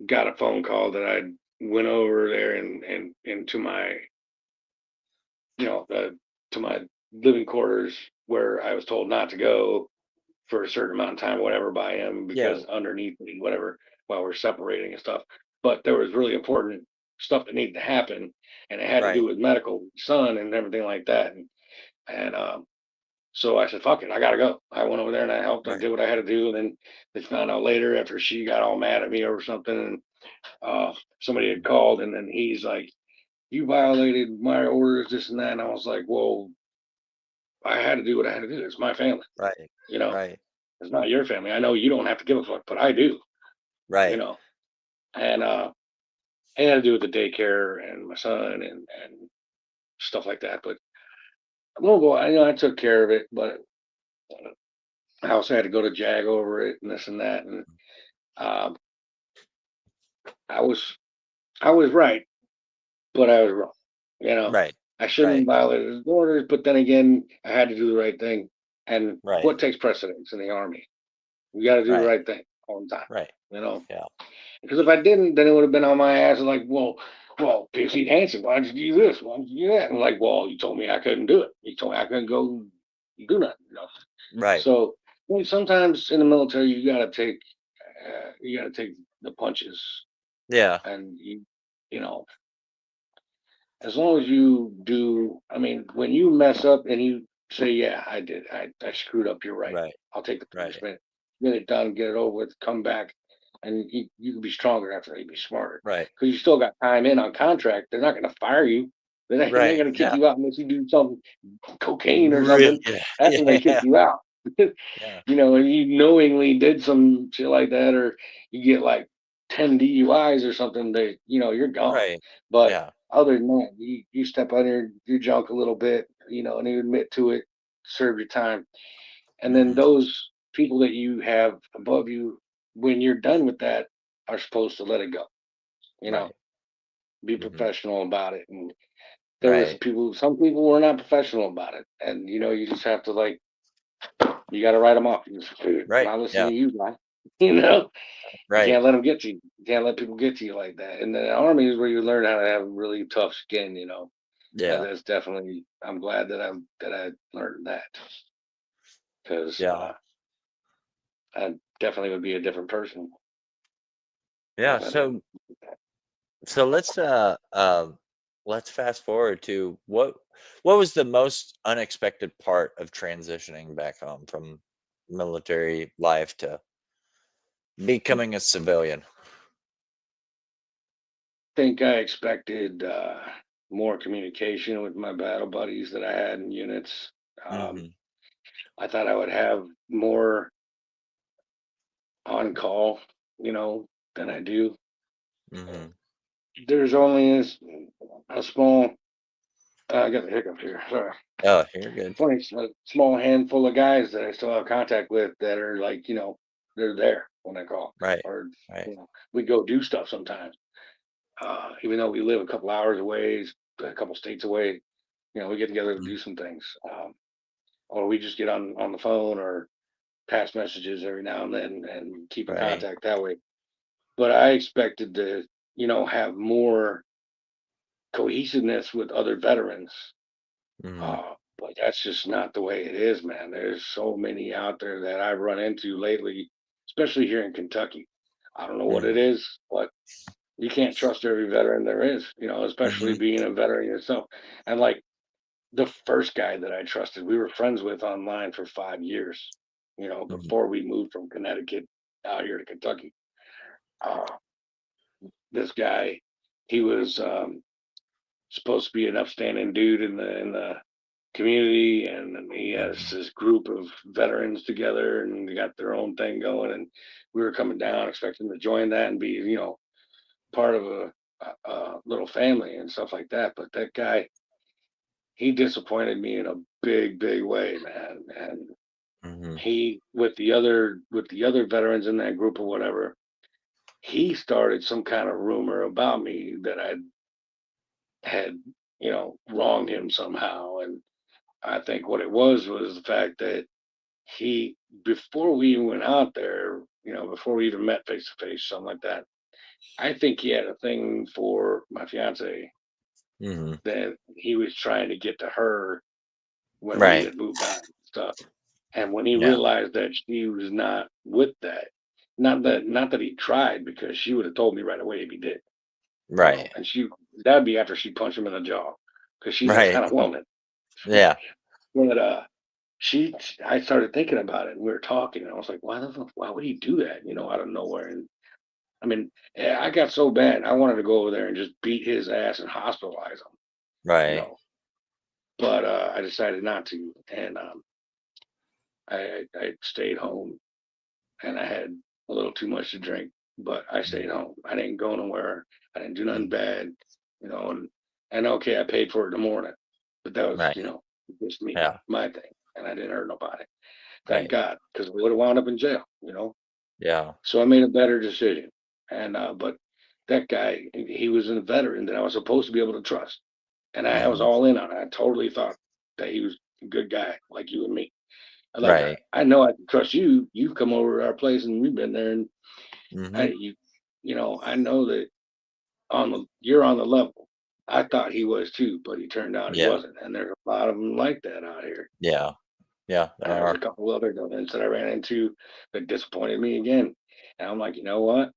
got a phone call that I went over there and into my to my living quarters where I was told not to go for a certain amount of time, whatever, by him Yeah, because underneath me, whatever, while we're separating and stuff. But there was really important stuff that needed to happen, and it had to do right, with medical son and everything like that. And so I said, "Fuck it, I gotta go." I went over there and I helped. I right, did what I had to do, and then they found out later after she got all mad at me over something, and somebody had called, and then he's like, "You violated my orders, this and that." And I was like, "Well, I had to do what I had to do. It's my family, right, you know. right, It's not your family. I know you don't have to give a fuck, but I do, you right. know." And it had to do with the daycare and my son and stuff like that. But little boy, I took care of it, but I also had to go to JAG over it and this and that. And um, I was I was right, but I was wrong. You know, Right. I shouldn't have Right. violated his orders, but then again, I had to do the right thing. And Right. what takes precedence in the army? You got to do the Right. right thing all the time. Right. You know, Yeah. because if I didn't, then it would have been on my ass. Like, well, Pixie Hansen, why did you do this? Why did you do that? And like, well, you told me I couldn't do it. You told me I couldn't go do nothing. Right. So sometimes in the military, you got to take the punches, Yeah. and you know, as long as you do, I mean, when you mess up and you say, "Yeah, I did. I screwed up. You're right. Right. I'll take the Right. punishment. Get it done. Get it over with. Come back, and you can be stronger after that. You be smarter Right. because you still got time in on contract. They're not going to fire you. They ain't Right. going to kick Yeah. you out unless you do something cocaine or Really. something. Yeah. That's when they kick Yeah. you out. Yeah. And you knowingly did some shit like that, or you get like 10 DUIs or something, you're gone. Right. But Yeah. other than that, you step on your junk a little bit, and you admit to it, serve your time. And then Hmm. those people that you have above you, when you're done with that, are supposed to let it go, you know, Right. be Hmm. professional about it. And Right. some people were not professional about it. And, you just have to you got to write them off. You just, "Dude, I'm Right. not listening Yeah. to you, guy." You know, you Right. can't let them get to you. You can't let people get to you like that. And the army is where you learn how to have really tough skin. Yeah. That's definitely. I'm glad that I learned that because Yeah. I definitely would be a different person Yeah. if I didn't. So let's fast forward to what was the most unexpected part of transitioning back home from military life to becoming a civilian? Think I expected more communication with my battle buddies that I had in units. Um, Hmm. I thought I would have more on call, than I do. Hmm. There's only a small. I got the hiccup here. Sorry. Oh, you're good. Funny, it's a small handful of guys that I still have contact with that are like, they're there when I call, Right. or Right. we go do stuff sometimes. Even though we live a couple hours away, a couple states away, we get together to Mm. do some things, or we just get on the phone or pass messages every now and then and keep in Right. contact that way. But I expected to, have more cohesiveness with other veterans. Mhm. But that's just not the way it is, man. There's so many out there that I've run into lately, especially here in Kentucky. I don't know what it Mhm. is, but you can't trust every veteran there is, especially Mhm. being a veteran yourself. And like the first guy that I trusted, we were friends with online for 5 years, Mhm. before we moved from Connecticut out here to Kentucky. Uh, this guy, he was supposed to be an upstanding dude in the community, and he has Mhm. this group of veterans together, and they got their own thing going. And we were coming down, expecting to join that and be, part of a little family and stuff like that. But that guy, he disappointed me in a big, big way, man. And Mhm. he, with the other veterans in that group or whatever, he started some kind of rumor about me that I had, wronged him somehow. And I think what it was the fact that he, before we even went out there, before we even met face to face, something like that, I think he had a thing for my fiance Mhm. that he was trying to get to her when we Right. had moved on and stuff. And when he Yeah. realized that she was not with that, not that he tried, because she would have told me right away if he did, Right. and that'd be after she punched him in the jaw, because she's that Right. kind of woman. Yeah. But she, I started thinking about it, and we were talking, and I was like, why would he do that, out of nowhere? And I mean, I got so bad, I wanted to go over there and just beat his ass and hospitalize him, you Right. know. But I decided not to, and I stayed home, and I had a little too much to drink, but I Mhm. stayed home. I didn't go nowhere. I didn't do nothing Mhm. bad, and okay, I paid for it in the morning, but that was, Right. just me, Yeah. my thing, and I didn't hurt nobody. Thank Right. God, because we would have wound up in jail. Yeah. So I made a better decision. And but that guy, he was a veteran that I was supposed to be able to trust, and I was Mhm. all in on it. I totally thought that he was a good guy, like you and me. Like Right. I know I can trust you. You've come over to our place and we've been there, and Mhm. I, I know that you're on the level. I thought he was too, but he turned out he Yeah. wasn't. And there's a lot of them like that out here. Yeah. Yeah. There And there was a are. couple other events that I ran into that disappointed me again. And I'm like, you know what?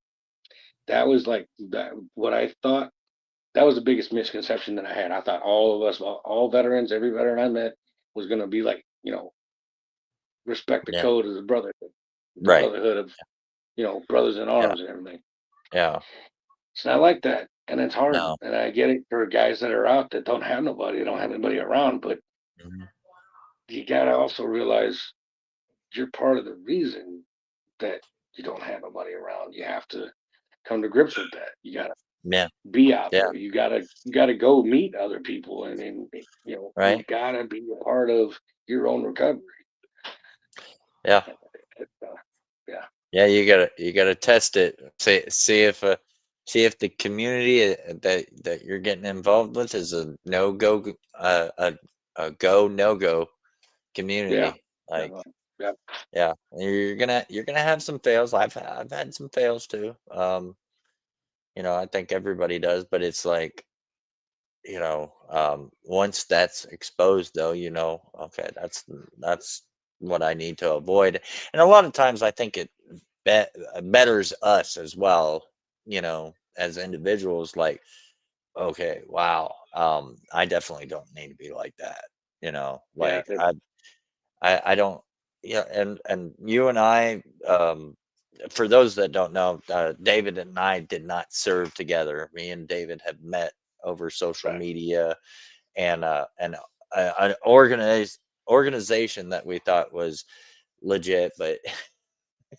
That was like that. What I thought, that was the biggest misconception that I had. I thought all of us, all veterans, every veteran I met was going to be like, respect the Yeah. code of the Right. brotherhood of, brothers in Yeah. arms and everything. Yeah. It's not like that. And it's hard. No. And I get it for guys that are out that don't have nobody, don't have anybody around. But Mhm. you got to also realize you're part of the reason that you don't have nobody around. You have to come to grips with that. You got to Yeah. be out Yeah. there. You gotta go meet other people, and you Right. gotta be a part of your own recovery. Yeah. It, yeah, Yeah. You gotta test it. See if the community that you're getting involved with is a no go a go no go yeah, community. Like, definitely. Yeah, yeah, you're gonna have some fails. I've had some fails too. I think everybody does, but it's like, once that's exposed though, okay, that's what I need to avoid. And a lot of times I think it betters us as well, as individuals, like, okay, wow, I definitely don't need to be like that. yeah, Like, I don't, yeah, and you and I, for those that don't know, David and I did not serve together. Me and David have met over social right. media, and an organization that we thought was legit, but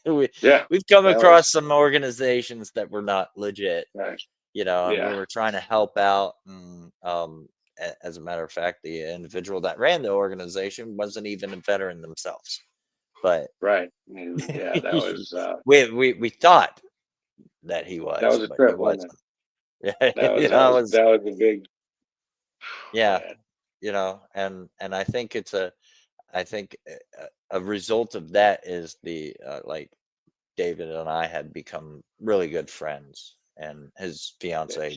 we Yeah, we've come that was across some organizations that were not legit, nice. and we Yeah, were trying to help out. And, as a matter of fact, the individual that ran the organization wasn't even a veteran themselves, but right. Yeah, we thought that he that was, was a but he trip, wasn't it? wasn't. Yeah, That was I was, that was a big yeah, man. and I think a result of that is the like David and I had become really good friends, and his fiance,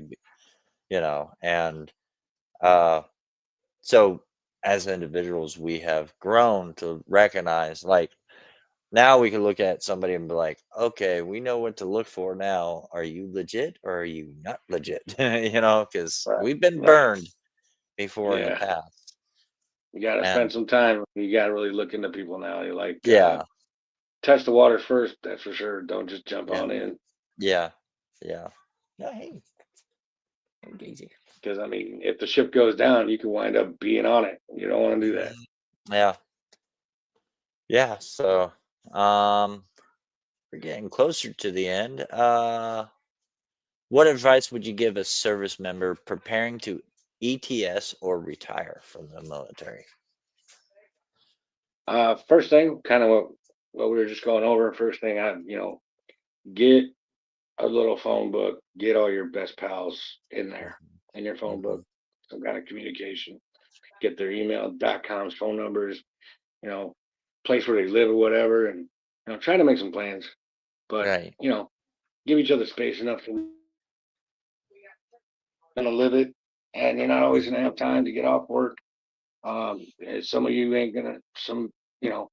and uh, so as individuals, we have grown to recognize, like, now we can look at somebody and be like, okay, we know what to look for now. Are you legit or are you not legit? Because Right. we've been Right. burned before in the Yeah. past. You got to And spend some time. You got to really look into people now. You like yeah, test the waters first. That's for sure. Don't just jump yeah, on in. yeah, yeah. No, hey, Daisy. Because I mean, if the ship goes down, you can wind up being on it. You don't want to do that. Mhm. Yeah, yeah. So, um, we're getting closer to the end. What advice would you give a service member preparing to ETS or retire from the military? First thing, kind of what we were just going over. First thing, get a little phone book. Get all your best pals in there in your phone book. Hmm. Some kind of communication. Get their email.coms, phone numbers. You know, place where they live or whatever, and try to make some plans. But Right. give each other space enough to gonna live it, and you're not always Mhm. gonna have time to get off work. Some of you ain't gonna. Some, you know,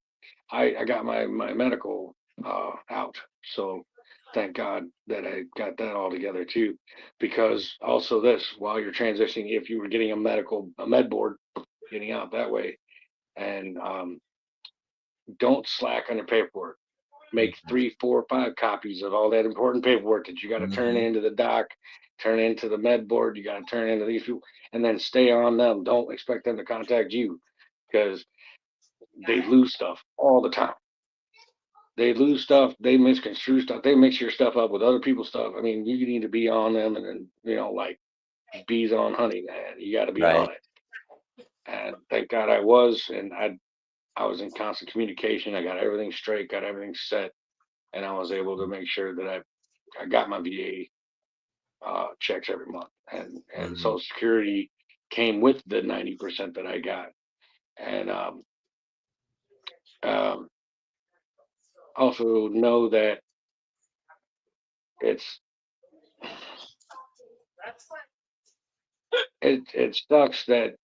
I got my medical out, so thank God that I got that all together too. Because also this, while you're transitioning, if you were getting a med board, getting out that way, and don't slack on your paperwork. Make Mhm. 3, 4, 5 copies of all that important paperwork that you got to turn Mhm. into the doc, turn into the med board. You got to turn into these people, and then stay on them. Don't expect them to contact you because they lose stuff all the time. They lose stuff. They misconstrue stuff. They mix your stuff up with other people's stuff. I mean, you need to be on them, and then like bees on honey, man. You got to be Right. on it. And thank God I was, and I was in constant communication. I got everything straight, got everything set, and I was able to make sure that I got my VA checks every month, and Mhm. Social Security came with the 90% that I got, and um, also know that it's it sucks that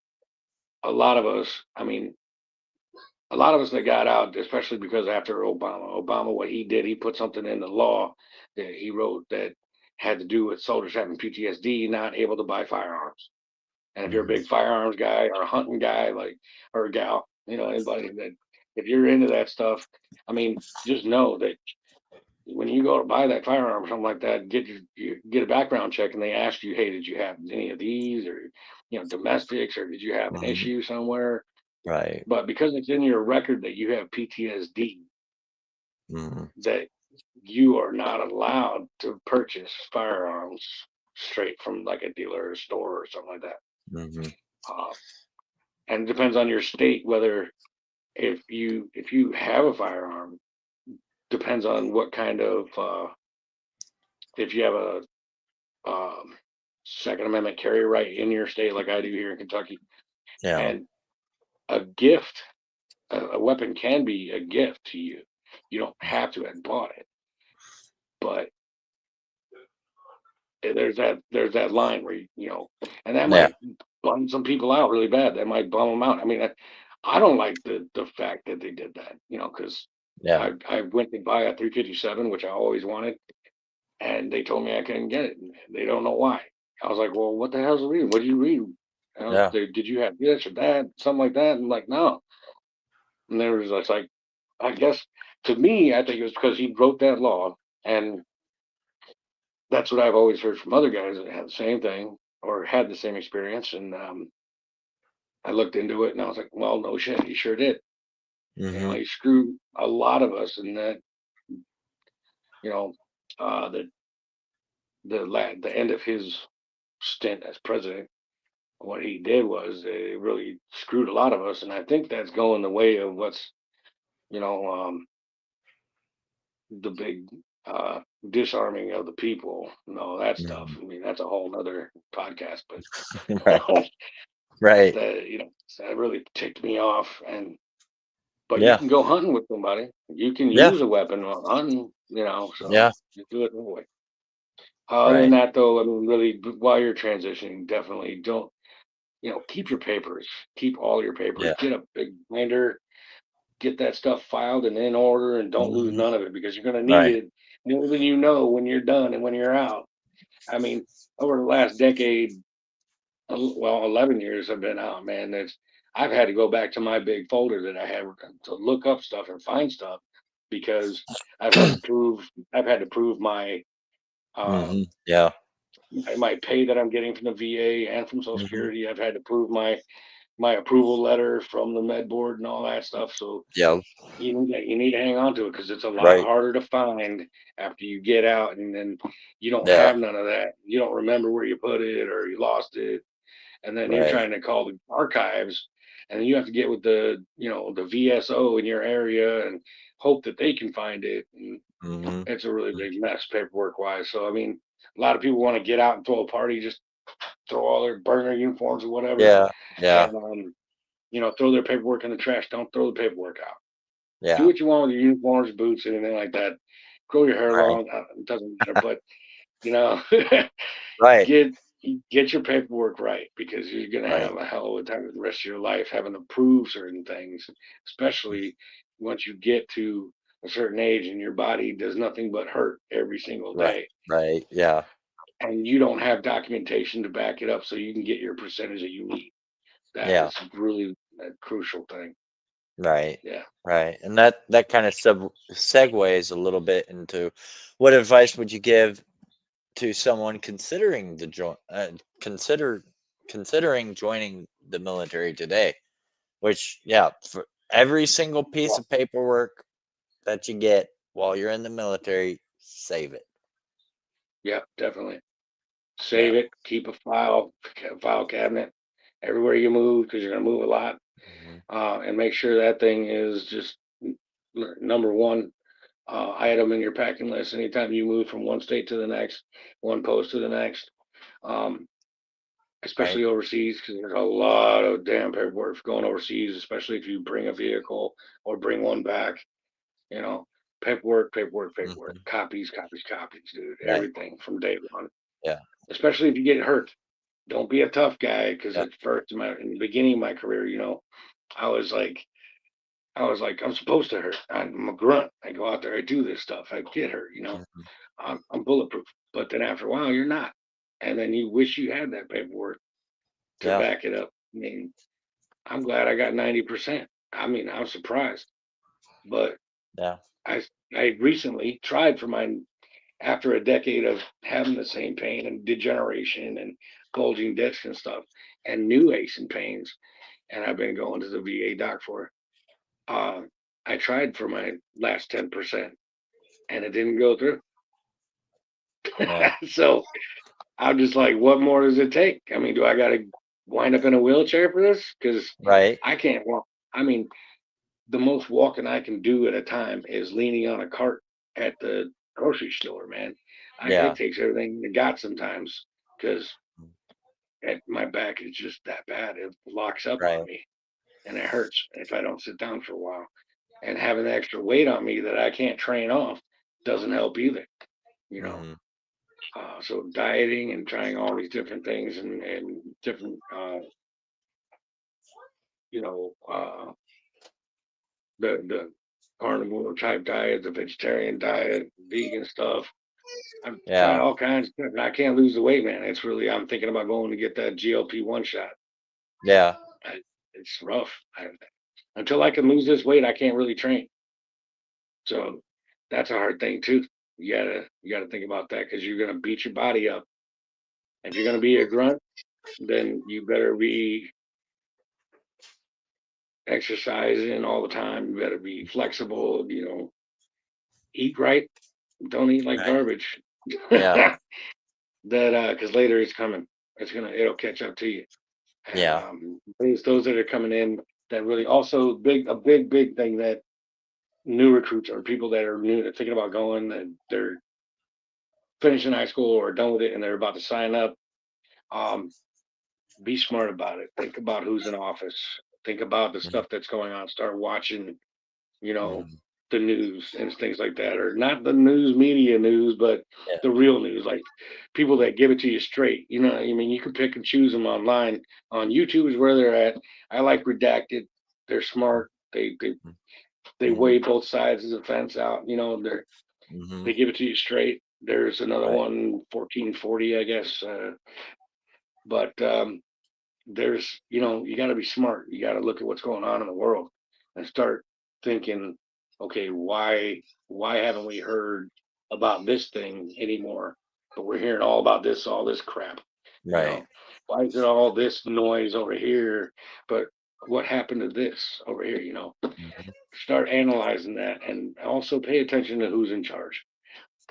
a lot of us, I mean, a lot of us that got out, especially because after Obama, what he did, he put something in the law that he wrote that had to do with soldiers having PTSD, not able to buy firearms. And if you're a Mhm. big firearms guy or a hunting guy, like, or a gal, anybody that, if you're into that stuff, I mean, just know that when you go to buy that firearm or something like that, you get a background check and they ask you, hey, did you have any of these or, domestics, or did you have an Mhm. issue somewhere? Right. But because it's in your record that you have PTSD, Mhm. that you are not allowed to purchase firearms straight from like a dealer or store or something like that. Mhm. Uh, and it depends on your state whether if you have a firearm, depends on what kind of if you have a Second Amendment carry right in your state, like I do here in Kentucky. Yeah. And a gift, a weapon can be a gift to you. You don't have to have bought it, but there's that line where and that Yeah. might bum some people out really bad. That might bum them out. I mean, I don't like the fact that they did that, because Yeah. I went to buy a 357, which I always wanted, and they told me I couldn't get it. And they don't know why. I was like, well, what the hell's the reason? What did you read? Yeah. Did you have this or that, something like that? And I'm like, no. And there was just like, I guess to me, I think it was because he wrote that law, and that's what I've always heard from other guys that had the same thing or had the same experience. And I looked into it, and I was like, well, no shit, he sure did. Mhm. He screwed a lot of us, in that you know the the end of his stint as president. What he did was it really screwed a lot of us, and I think that's going the way of what's you know the big uh, disarming of the people and all that stuff. Mhm. I mean, that's a whole nother podcast, but Right. Right. that really ticked me off. And but you Yeah. can go hunting with somebody. You can Yeah. use a weapon while hunting. So Yeah. you do it that way. Other than Right. that, though, I mean, really, while you're transitioning, definitely don't keep your papers. Keep all your papers. Yeah. Get a big binder. get that stuff filed and in order, and don't lose Mhm. none of it because you're going to need Right. it more than you know when you're done and when you're out. I mean, over the last decade, well, 11 years I've been out, man. I've had to go back to my big folder that I had to look up stuff and find stuff because I've had to prove I've had to prove um, Yeah. my pay that I'm getting from the VA and from Social Mhm. Security. I've had to prove my approval letter from the med board and all that stuff. So Yeah. you need to hang on to it because it's a lot Right. harder to find after you get out, and then you don't Yeah. have none of that. You don't remember where you put it or you lost it, and then you're Right. trying to call the archives, and then you have to get with the VSO in your area and hope that they can find it. And Mhm. it's a really big mess paperwork wise. So I mean, a lot of people want to get out and throw a party, just throw all their burner uniforms or whatever, Yeah. Yeah. and throw their paperwork in the trash. Don't throw the paperwork out. Do Yeah. what you want with your uniforms, boots, anything like that. Grow your hair Right. long, it doesn't matter. But you know, Right. get get your paperwork right because you're gonna Right. have a hell of a time with the rest of your life having to prove certain things, especially once you get to a certain age and your body does nothing but hurt every single Right. day, Right. Yeah. and you don't have documentation to back it up so you can get your percentage that you need. That Yeah. is really a crucial thing. Right. Yeah. Right. And that kind of segues a little bit into what advice would you give to someone considering considering joining the military today? Which, yeah, for every single piece Well, of paperwork that you get while you're in the military, save it. yeah, definitely. Yeah. Save it. Keep a file cabinet everywhere you move because you're gonna move a lot, Mhm. and make sure that thing is just number one item in your packing list anytime you move from one state to the next, one post to the next, um, Right. especially overseas because there's a lot of damn paperwork for going overseas, especially if you bring a vehicle or bring one back. You know, paperwork, paperwork, paperwork, Mhm. copies, copies, copies, dude. Right. Everything from day one, Yeah. especially if you get hurt. Don't be a tough guy because Yeah. at first, in the beginning of my career, I was like, I'm supposed to hurt. I'm a grunt. I go out there, I do this stuff. I get hurt. Mhm. I'm bulletproof. But then after a while, you're not. And then you wish you had that paperwork to Yeah. back it up. I mean, I'm glad I got 90%. I mean, I'm surprised. But Yeah. I, I recently tried for mine after a decade of having the same pain and degeneration and bulging discs and stuff and new aches and pains. And I've been going to the VA doc for. Uh, I tried for my last 10% and it didn't go through. Yeah. So I'm just like, what more does it take? I mean, do I got to wind up in a wheelchair for this? Because Right. I can't walk. I mean, the most walking I can do at a time is leaning on a cart at the grocery store, man. It Yeah. takes everything I got sometimes because my back is just that bad. It locks up on Right. me and it hurts if I don't sit down for a while. And having the extra weight on me that I can't train off doesn't help either, you know. Mhm. So dieting and trying all these different things and different, you know, the carnivore type diet, the vegetarian diet, vegan stuff. I've tried Yeah. all kinds of stuff, and I can't lose the weight, man. I'm thinking about going to get that GLP-1 shot. Yeah. I, it's rough. Until I can lose this weight, I can't really train. So that's a hard thing too. You gotta think about that because you're gonna beat your body up. If you're gonna be a grunt, then you better be exercising all the time. You better be flexible. Eat right. Don't eat like Right. garbage. Yeah. That because later it's coming. It'll catch up to you. And Yeah. those that are coming in that really also big thing that new recruits or people that are new thinking about going and they're finishing high school or done with it and they're about to sign up. Um, be smart about it. Think about who's in office. Think about the Mhm. stuff that's going on. Start watching, you know, Mhm. the news and things like that, or not the news media news, but Yeah. the real news, like people that give it to you straight. I mean, you can pick and choose them online. On YouTube is where they're at. I like redacted. They're smart. They Mhm. They Mhm. weigh both sides of the fence out. Mhm. They give it to you straight. There's another Right. one, 1440, I guess. But there's, you got to be smart. You got to look at what's going on in the world and start thinking, okay, why haven't we heard about this thing anymore? But we're hearing all this crap. You Right. know, why is there all this noise over here? But what happened to this over here? Mhm. Start analyzing that, and also pay attention to who's in charge.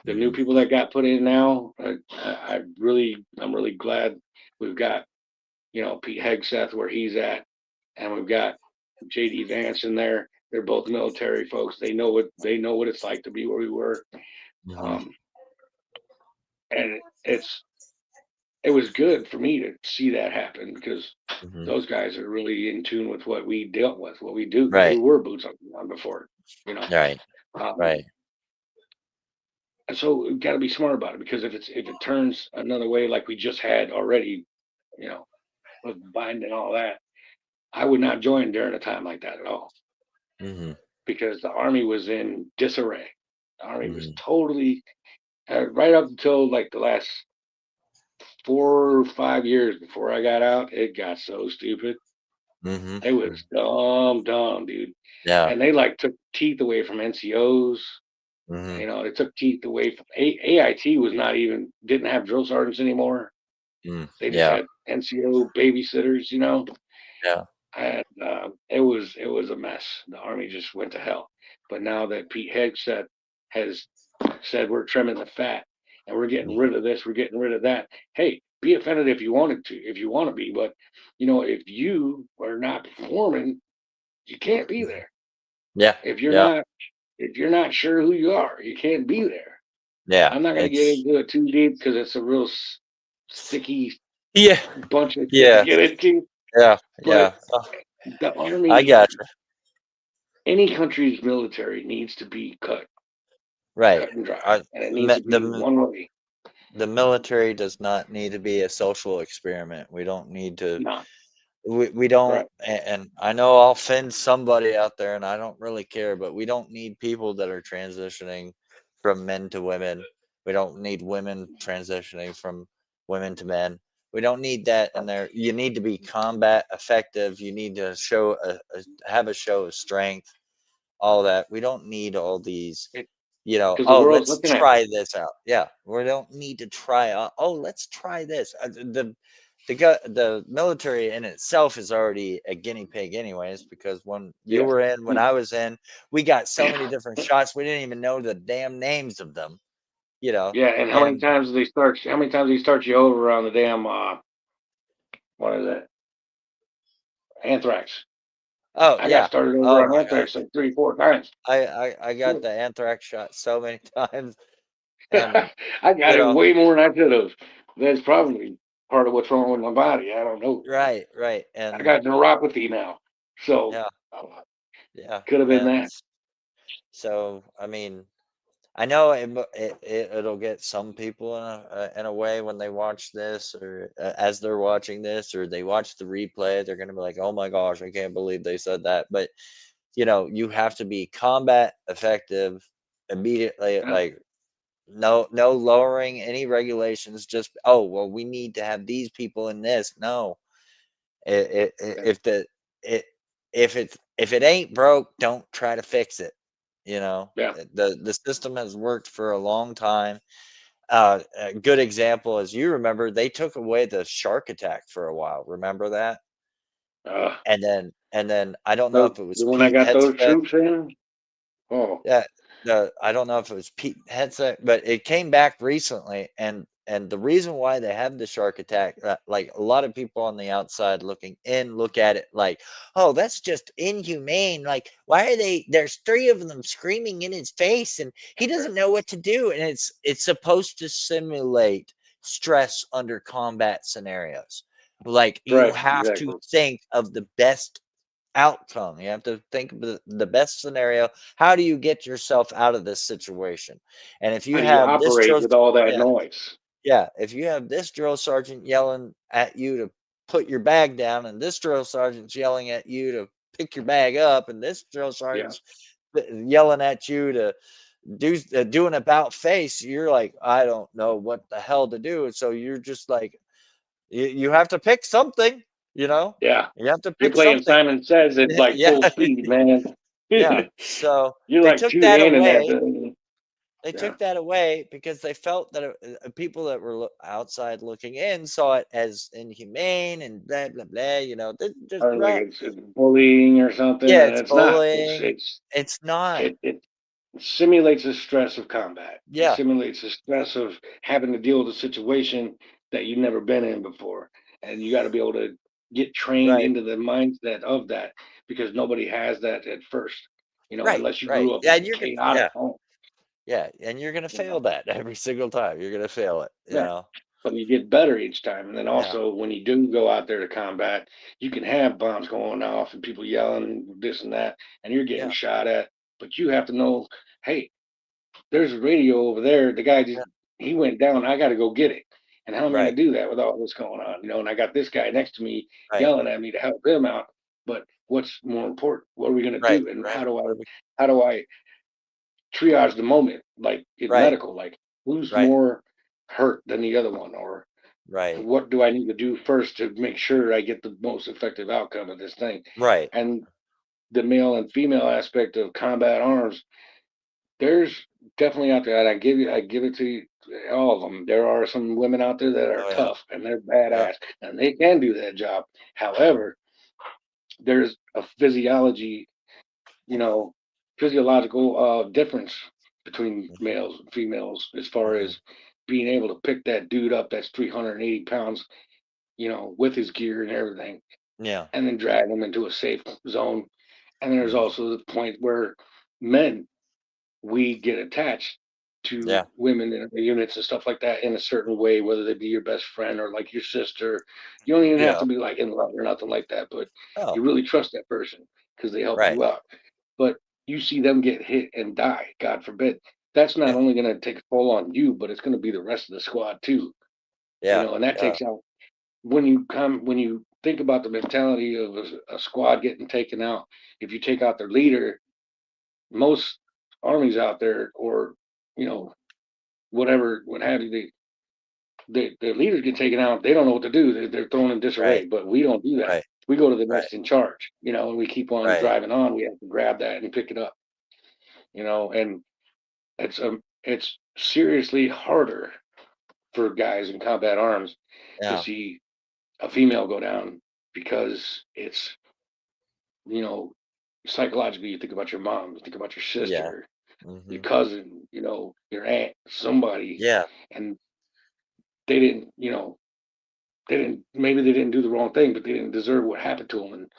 The new Mhm. people that got put in now, I'm really glad we've got Pete Hegseth where he's at, and we've got JD Vance in there. They're both military folks. They know what it's like to be where we were, Mhm. um, and it was good for me to see that happen because Mhm. those guys are really in tune with what we dealt with, what we do. We Right. were boots on the ground before, you know. Right. Um, Right. and so we've got to be smart about it because if it turns another way like we just had already, you know, with Biden and all that, I would not join during a time like that at all Mhm. because the army was in disarray. The army was Mhm. totally right up until like the last 4 or 5 years before I got out. It got so stupid. Mhm. It was dumb, dude. Yeah. And they like took teeth away from NCOs. Mhm. They took teeth away from AIT. Was not even didn't have drill sergeants anymore. Mm. They just Yeah. had NCO babysitters. Yeah. And it was a mess. The army just went to hell. But now that Pete Hegseth has said we're trimming the fat and we're getting Mhm. rid of this, we're getting rid of that. Hey, be offended if you wanted to, if you want to be, but if you are not performing, you can't be Mhm. there. Yeah. If you're Yeah. not if you're not sure who you are, you can't be there. Yeah. I'm not going to get It's into it too deep because it's a real sticky yeah. bunch of shit to Yeah. get into. Yeah. But Yeah. Oh, the I army, got you. any country's military needs to be Right. cut and dry, I, and it needs to be one way. the military does not need to be a social experiment. We don't need to. Not We don't. right. And I know I'll offend somebody out there, and I don't really care. But we don't need people that are transitioning from men to women. We don't need women transitioning from women to men. We don't need that in there. You need to be combat effective. You need to show have a show of strength, all that. We don't need all these, Because the oh, world's let's looking at you. try this out. Yeah, we don't need to try out. Oh, let's try this. The military in itself is already a guinea pig, anyways, because when you Yeah. were in, when I was in, we got so many different shots. We didn't even know the damn names of them. You know, Yeah, and and how many times do they start you over on the damn what is that? Anthrax. oh I got yeah, started over oh on my god, anthrax like 3, 4 times. I got the anthrax shot so many times, and I got you it know, way more than I should have. That's probably part of what's wrong with my body. I don't know. right, right, I and got neuropathy now, so yeah, yeah, could have been and that. so I mean, I know it'll get some people in a way when they watch this, or as they're watching this, or they watch the replay, they're gonna be like, "Oh my gosh, I can't believe they said that." But you have to be combat effective immediately. Yeah, Like no lowering any regulations. Just, oh well, we need to have these people in this. No, yeah, if it if it ain't broke, don't try to fix it. yeah. The system has worked for a long time. A good example is, you remember they took away the shark attack for a while. Remember that? Uh, And then I don't know those, if it was when I Pete got those Hegseth. troops in, oh Yeah, I don't know if it was Pete Headset, but it came back recently, and the reason why they have the shark attack, like a lot of people on the outside looking in, look at it like, oh, that's just inhumane. Like, why are they? There's three of them screaming in his face, and he doesn't know what to do. And it's supposed to simulate stress under combat scenarios. Like, you right, have to exactly. think of the best outcome. You have to think of the best scenario. How do you get yourself out of this situation? And if How you do you have this operate drill, with all that yeah, noise? yeah, if you have this drill sergeant yelling at you to put your bag down, and this drill sergeant's yelling at you to pick your bag up, and this drill Yeah, sergeant's yelling at you to do an about face, you're like, I don't know what the hell to do. And so you're just like, you have to pick something, you know, Yeah. you have to You're pick playing something. Simon Says at like Yeah, full speed, man. yeah. So You're they like took that two-handing that away. thing. They Yeah. took that away because they felt that people that were outside looking in saw it as inhumane and blah blah blah. You know, just Or like right. it's bullying or something, Yeah, and it's it's not. It's bullying. it's It's not. it simulates the stress of combat. It Yeah, simulates the stress of having to deal with a situation that you've never been in before. And you got to be able to get trained right, into the mindset of that because nobody has that at first, right, unless you right. grew up Yeah, in and a you're gonna. chaotic Yeah, home, yeah, and you're gonna you fail know. that every single time. You're gonna fail it. You Yeah. know. But you get better each time. And then Yeah, also, when you do go out there to combat, you can have bombs going off and people yelling this and that, and you're getting yeah, shot at. But you have to know, hey, there's a radio over there. The guy yeah. just he went down. I got to go get it. And how am I going Right, to do that with all this going on? And I got this guy next to me right, yelling at me to help him out. But what's more important? What are we going to right, do? And right. What are we? how do I triage the moment, like in Right, medical? Like who's right, more hurt than the other one, or right, what do I need to do first to make sure I get the most effective outcome of this thing? right. And the male and female aspect of combat arms, there's definitely out there, and I give it to you, all of them. There are some women out there that are Oh yeah, tough and they're yeah. badass, and they can do that job. Mhm, However, there's a you know, physiological difference between mhm, males and females as far mhm. as being able to pick that dude up that's 380 pounds, with his gear and everything, Yeah. and then drag him into a safe zone. And there's Mhm. also the point where men, we get attached to Yeah. women in the units and stuff like that in a certain way, whether they be your best friend or like your sister. You don't even have Yeah. to be like in love or nothing like that, but Oh, you really trust that person because they help right. you out. But you see them get hit and die, God forbid. That's not Yeah. only going to take a toll on you, but it's going to be the rest of the squad too. Yeah. And that Yeah. takes out when you think about the mentality of a squad getting taken out. If you take out their leader, most armies out there, or you know whatever, what have you, their leaders get taken out. They don't know what to do. They're thrown in disarray. Right. But we don't do that. Right. We go to the Right. next in charge. And we keep on Right. driving on. We have to grab that and pick it up. And it's seriously harder for guys in combat arms to Yeah. see a female go down because it's you know psychologically, you think about your mom, you think about your Yeah. sister, your Mhm. cousin, your aunt, somebody, Yeah. and they didn't, maybe they didn't do the wrong thing, but they didn't deserve what happened to them, and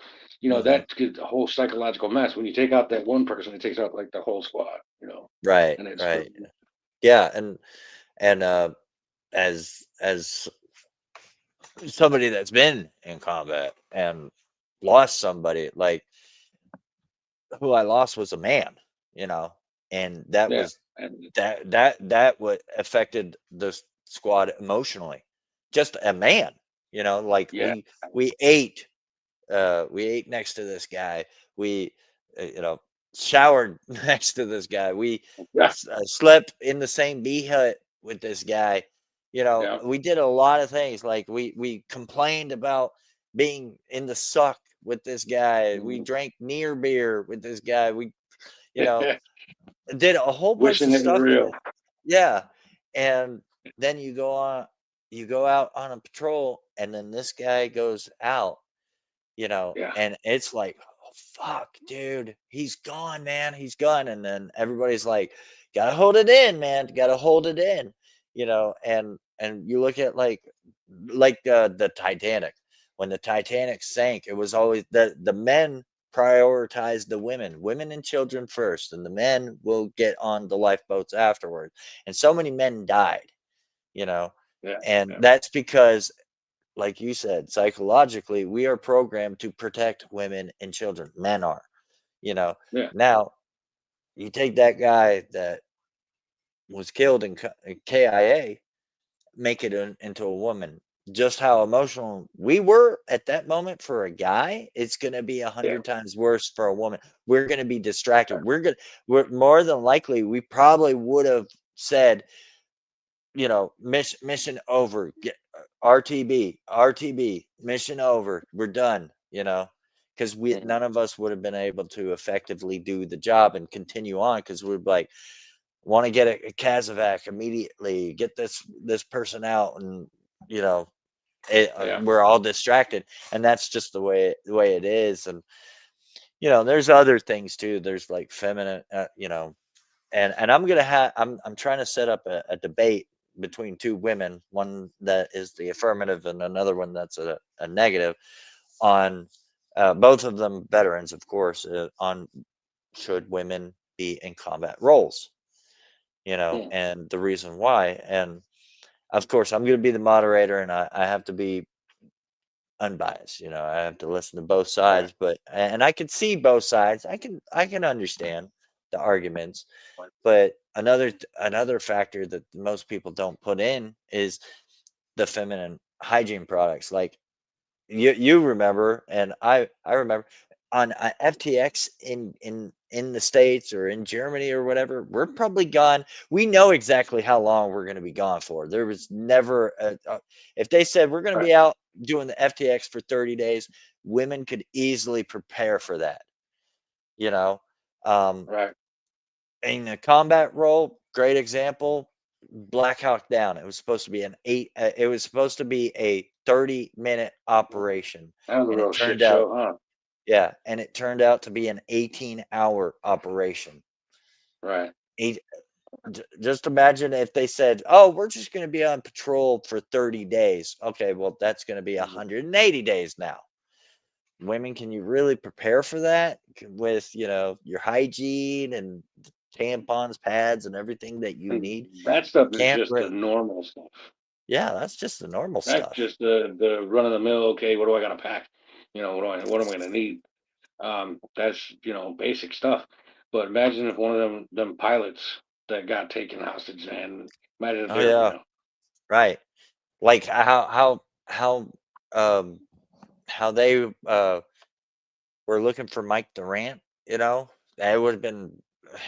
Mhm. that gets a whole psychological mess. When you take out that one person, it takes out like the whole squad, Right. and it's Right. Yeah. And as somebody that's been in combat and lost somebody, like who I lost was a man, you know, and that yeah, was and that what affected the squad emotionally. Just a man, like yeah, we ate next to this guy. We, showered next to this guy. We yeah, slept in the same bee hut with this guy. yeah, We did a lot of things. Like we complained about being in the suck with this guy. We mhm. drank near beer with this guy. We, you know, did a whole bunch Wishing of it was stuff with real. it. Yeah. And then you go out on a patrol, and then this guy goes out, Yeah, and it's like, "Oh, fuck, dude, he's gone, man, he's gone." And then everybody's like, "Gotta hold it in, man, gotta hold it in," and you look at the Titanic. When the Titanic sank, it was always the men prioritized the women and children first, and the men will get on the lifeboats afterward. And so many men died, you know, yeah, and yeah, that's because, like you said, psychologically, we are programmed to protect women and children. Men are, you know. yeah, Now, you take that guy that was killed in KIA, make it into a woman. just how emotional we were at that moment for a guy, it's going to be a Yeah. hundred times worse for a woman. We're going to be distracted. Right. We're more than likely, we probably would have said, mission over, get RTB, mission over, we're done, because Mhm. none of us would have been able to effectively do the job and continue on because we're like, want to get a Casovac immediately, get this person out, and you know Yeah. we're all distracted, and that's just the way it is. And there's other things too. There's like feminine, and I'm trying to set up a debate between two women, one that is the affirmative and another one that's a negative, on both of them veterans, of course, on should women be in combat roles, Mm. and the reason why. And of course, I'm going to be the moderator, and I have to be unbiased. I have to listen to both Right. sides, and I can see both sides. I can understand the arguments, Right. but another factor that most people don't put in is the feminine hygiene products. Like you remember, and I remember on FTX in the States or in Germany or whatever, we're probably gone. We know exactly how long we're going to be gone for. There was never if they said we're going to Right. be out doing the FTX for 30 days, women could easily prepare for that. You know, um, Right. in a combat role, great example, Black Hawk Down. It was supposed to be it was supposed to be a 30-minute operation, That was a and real it shit turned out, show, huh? yeah, and it turned out to be an 18-hour operation. Right. Eight, just imagine if they said, "Oh, we're just going to be on patrol for 30 days." Okay, well, that's going to be Mhm. 180 days now. Women, can you really prepare for that with, your hygiene and tampons, pads, and everything that you And need? that stuff is Can't just the really. normal stuff. Yeah, that's just the normal That's stuff. just the run of the mill. Okay, what do I got to pack? What am I going to need? That's basic stuff. But imagine if one of them pilots that got taken hostage, and imagine if Oh they're yeah, right. Like um how they were looking for Mike Durant, that would have been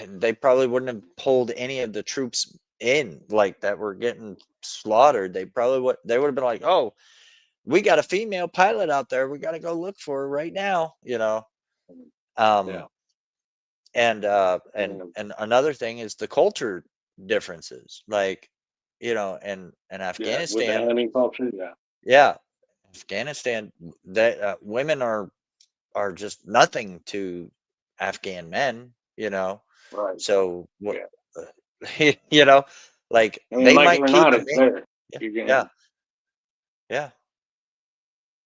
they probably wouldn't have pulled any of the troops in like that were getting slaughtered. They would have been like, "Oh, we got a female pilot out there. We got to go look for her right now." Um yeah, and another thing is the culture differences. Like, in yeah, with the Afghanistan, enemy culture, yeah, yeah, Afghanistan, that women are just nothing to Afghan men, right, So what, yeah. you know, like I mean, they like it might or keep not, them it's in. there. Yeah, You yeah, can, yeah.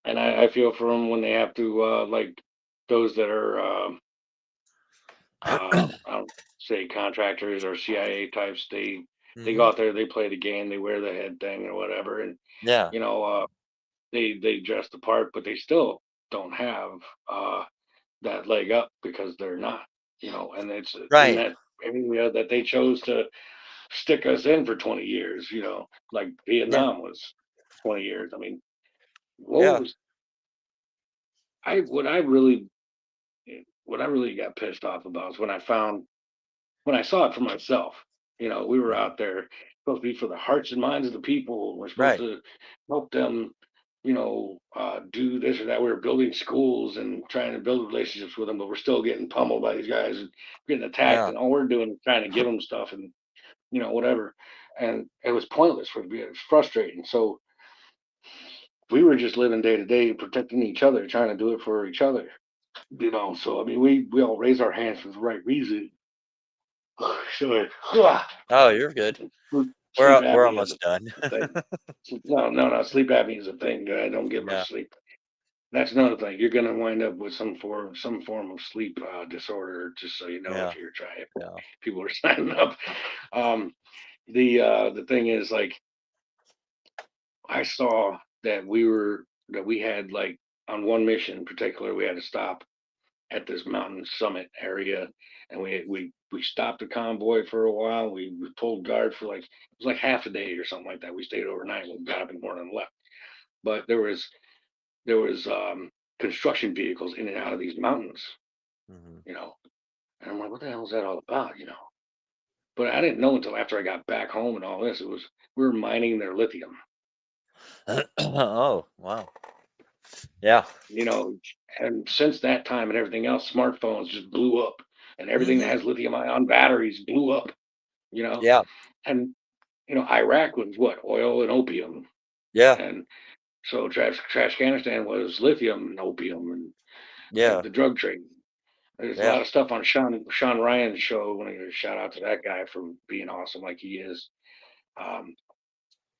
and I feel for them when they have to, like those that are, I don't say contractors or CIA types. They go Hmm. out there, they play the game, they wear the head thing or whatever, and Yeah, you know, uh, they dress the part, but they still don't have uh, that leg up because they're not, and it's in right. that area that they chose to stick us in for 20 years, like Yeah, Vietnam was 20 years. I mean, what yeah. was I what I really got pissed off about is when I saw it for myself. We were Mhm. out there supposed to be for the hearts and minds of the people. We're supposed Right. to help them, do this or that. We were building schools and trying to build relationships with them, but we're still getting pummeled by these guys and getting attacked. Yeah. And all we're doing is trying to give them stuff and whatever. And it was pointless for me. It was frustrating. So we were just living day to day, protecting each other, trying to do it for each other. So I mean, we all raise our hands for the right reason. So Oh, you're good. sleep We're apnea is almost done. a thing. No, no, no. Sleep apnea is a thing. I don't get Yeah, much sleep. That's another thing. You're going to wind up with some form of sleep disorder. Just so you know, yeah, if you're trying, yeah. people are signing up. Um, the thing is, like, I saw that we had like on one mission in particular, we had to stop at this mountain summit area, and we stopped the convoy for a while. We pulled guard for like it was like half a day or something like that. We stayed overnight. We got up in the morning and left. but there was construction vehicles in and out of these mountains, Hmm. you know. And I'm like, what the hell is that all about, you know? But I didn't know until after I got back home and all this. It was we were mining their lithium, Oh, wow. Yeah. you know, and since that time and everything else, smartphones just blew up, and everything that Hmm. has lithium ion batteries blew up, you know. Yeah. And Iraq was what, oil and opium, Yeah. and so Trashcanistan was lithium and opium and Yeah. the drug trade. There's a Yeah. lot of stuff on Sean Ryan's show. When I shout out to that guy for being awesome like he is. Um,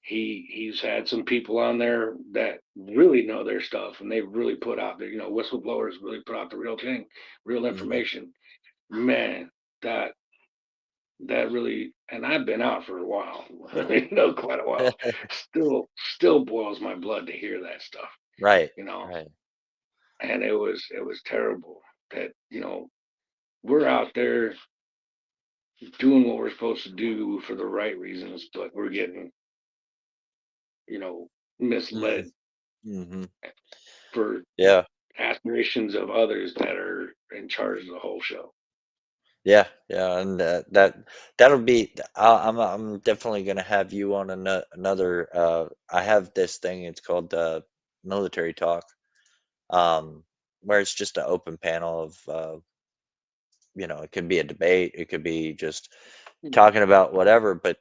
he's had some people on there that really know their stuff, and they really put out the whistleblowers really put out the real thing, real Hmm. information. Man, that that really, and I've been out for a while, quite a while. Still boils my blood to hear that stuff, Right. you know. Right. And it was terrible that we're out there doing what we're supposed to do for the right reasons, but we're getting Hmm. misled Hmm. for Yeah. aspirations of others that are in charge of the whole show. Yeah. Yeah. And that'll be. I'm definitely gonna have you on another. I have this thing. It's called military talk. Where it's just an open panel of it could be a debate, it could be just Mhm. talking about whatever, but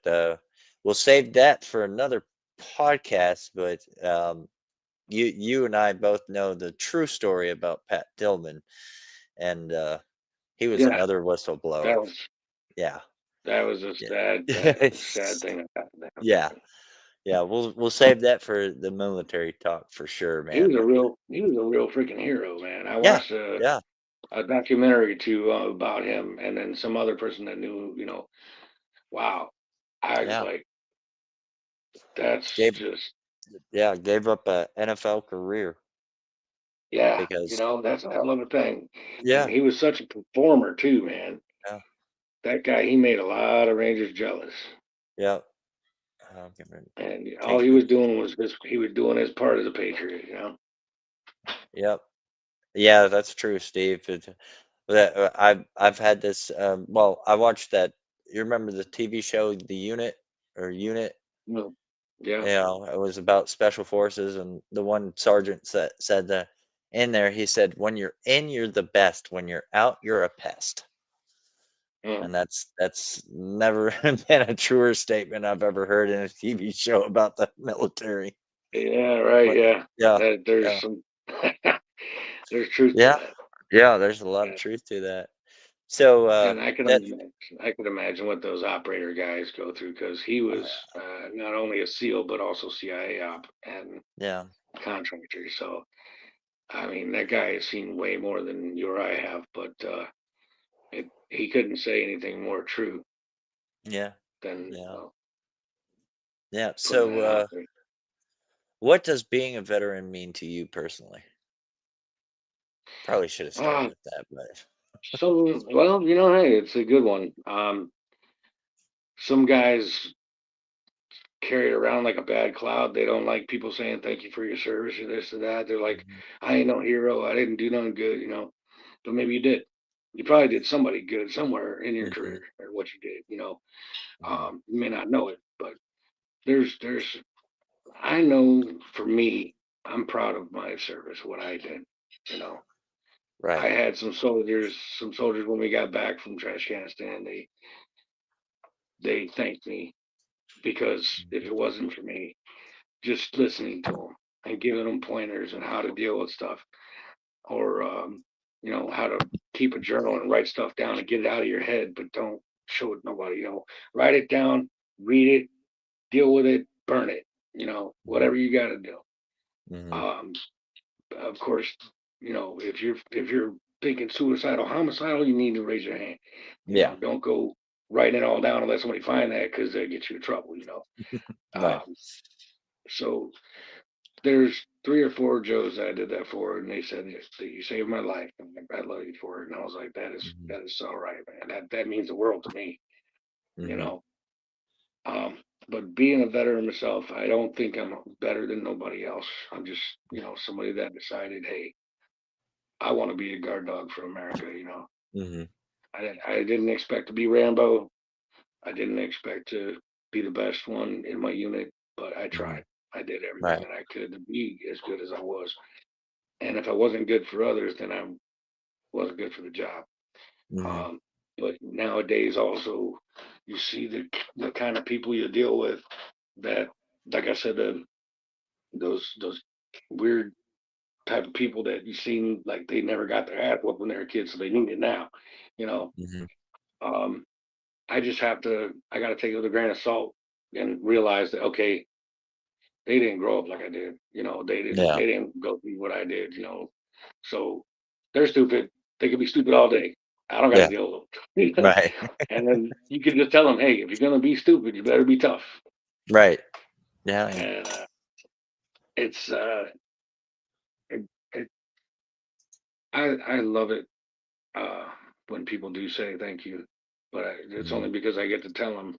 we'll save that for another podcast. But you and I both know the true story about Pat Tillman, and he was Yeah, another that whistleblower. was Yeah. that was a Yeah. sad thing that happened to him, Yeah. man. Yeah, we'll save that for the military talk for sure, He was man. a real freaking hero, man. I Yeah. watched Yeah. a documentary or two about him, and then some other person that knew, wow. I was Yeah. like, that's Gave just gave up a NFL career yeah, because that's a hell of a thing. And yeah. he was such a performer too, man. Yeah. That guy, he made a lot of Rangers jealous. Yeah. I'm gonna And all take he the was doing was he was doing his part as a patriot, you know. yep. Yeah, that's true, Steve. I've had this. Well, I watched that. You remember the TV show, The Unit or Unit? Well, yeah. It was about special forces, and the one sergeant said that in there. He said, "When you're in, you're the best. When you're out, you're a pest." Yeah. And that's never been a truer statement I've ever heard in a TV show about the military. Yeah, right, But yeah. yeah, That there's yeah, some there's truth to yeah, that. yeah. There's a lot of Yeah. truth to that. So And that I could imagine what those operator guys go through because he was not only a SEAL but also CIA op and yeah, contractor. So I mean, that guy has seen way more than you or I have, but he couldn't say anything more true yeah, than yeah, yeah. putting So that out there. what does being a veteran mean to you personally? Probably should have started Ah, with that, but well, hey, it's a good one. Some guys carry it around like a bad cloud. They don't like people saying thank you for your service or this or that. They're like, mhm, I ain't no hero. I didn't do nothing good, but maybe you did. You probably did somebody good somewhere in your mhm, career or what you did. mhm, You may not know it, but there's I know for me, I'm proud of my service, what I did. You know, I right, had some soldiers when we got back from Trashcanistan, they thanked me because if mhm, it wasn't for me, just listening to them and giving them pointers on how to deal with stuff, or how to keep a journal and write stuff down and get it out of your head, but don't show it to nobody. Write it down, read it, deal with it, burn it. mhm, Whatever you got to do. mhm. Um, of course, if you're thinking suicidal, homicidal, you need to raise your hand. Yeah, Don't go writing it all down and let somebody find that because they get you in trouble. right, Um, so there's 3 or 4 Joes that I did that for, and they said that you saved my life, and I love you for it. And I was like, that is mhm, that is so right, man. That means the world to me. You mhm, know. Um, But being a veteran myself, I don't think I'm better than nobody else. I'm just, somebody that decided, hey, I want to be a guard dog for America. Mhm. I didn't expect to be Rambo. I didn't expect to be the best one in my unit, but I tried. Mhm. I did everything Right. that I could to be as good as I was. And if I wasn't good for others, then I wasn't good for the job. Mhm. Um, but nowadays, also, you see the kind of people you deal with that, like I said, those weird type of people that you seen like they never got their ass whooped when they were kids, so they need it now. You know, Mhm. um, I got to take it with a grain of salt and realize that okay, they didn't grow up like I did. They didn't Yeah. they didn't go through what I did. So they're stupid. They could be stupid all day. I don't got to Yeah. deal with them. Right. And then you can just tell them, hey, if you're gonna be stupid, you better be tough. Right. Yeah. Yeah. And it's it, it, I love it uh, when people do say thank you, but it's Mhm. only because I get to tell them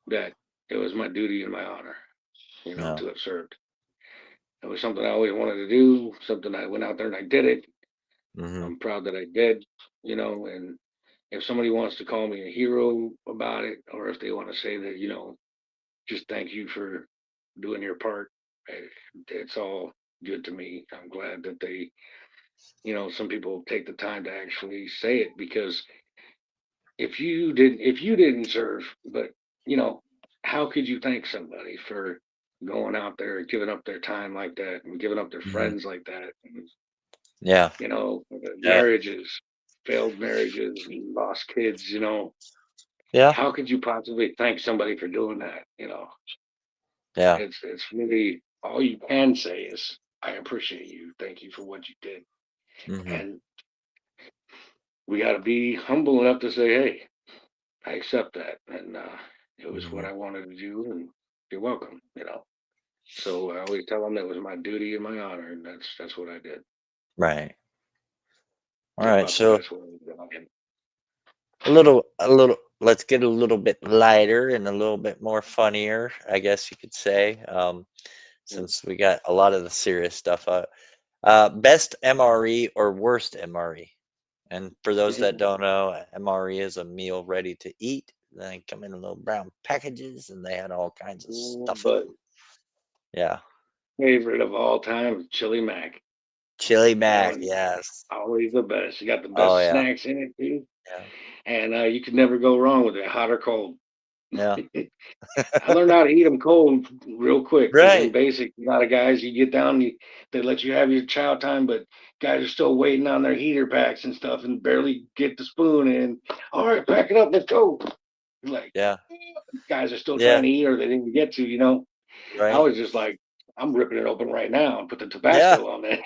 that it was my duty and my honor, Yeah. to have served. It was something I always wanted to do, something I went out there and I did it. Mhm. I'm proud that I did, and if somebody wants to call me a hero about it, or if they want to say that, just thank you for doing your part, eh, it's all good to me. I'm glad that some people take the time to actually say it because if you didn't serve, but how could you thank somebody for going out there and giving up their time like that and giving up their Mhm. friends like that? And, Yeah. Yeah. marriages, failed marriages, lost kids. Yeah. How could you possibly thank somebody for doing that? Yeah. It's really all you can say is I appreciate you. Thank you for what you did. Mhm. And we got to be humble enough to say, hey, I accept that, and it was what Mhm. I wanted to do, and you're welcome. So I always tell them that was my duty and my honor, and that's what I did. Right. All It's right. about the So best way that I can. a little. Let's get a little bit lighter and a little bit more funnier, I guess you could say. Since we got a lot of the serious stuff. Best MRE or worst MRE? And for those that don't know, MRE is a meal ready to eat. They come in little brown packages and they had all kinds of stuff in But them. Yeah. favorite of all time, Chili Mac. Chili That Mac, one yes. always the best. You got the Oh best yeah. snacks in it too, Yeah. and you could never go wrong with it, hot or cold. Yeah. I learned how to eat them cold real quick because in Right. basic, a lot of guys you get down, they let you have your chow time, but guys are still waiting on their heater packs and stuff and barely get the spoon in. All right, pack it up, let's go. Like Yeah. guys are still trying Yeah. to eat or they didn't get to. I Right. was just like, I'm ripping it open right now and put the Yeah. Tabasco on there.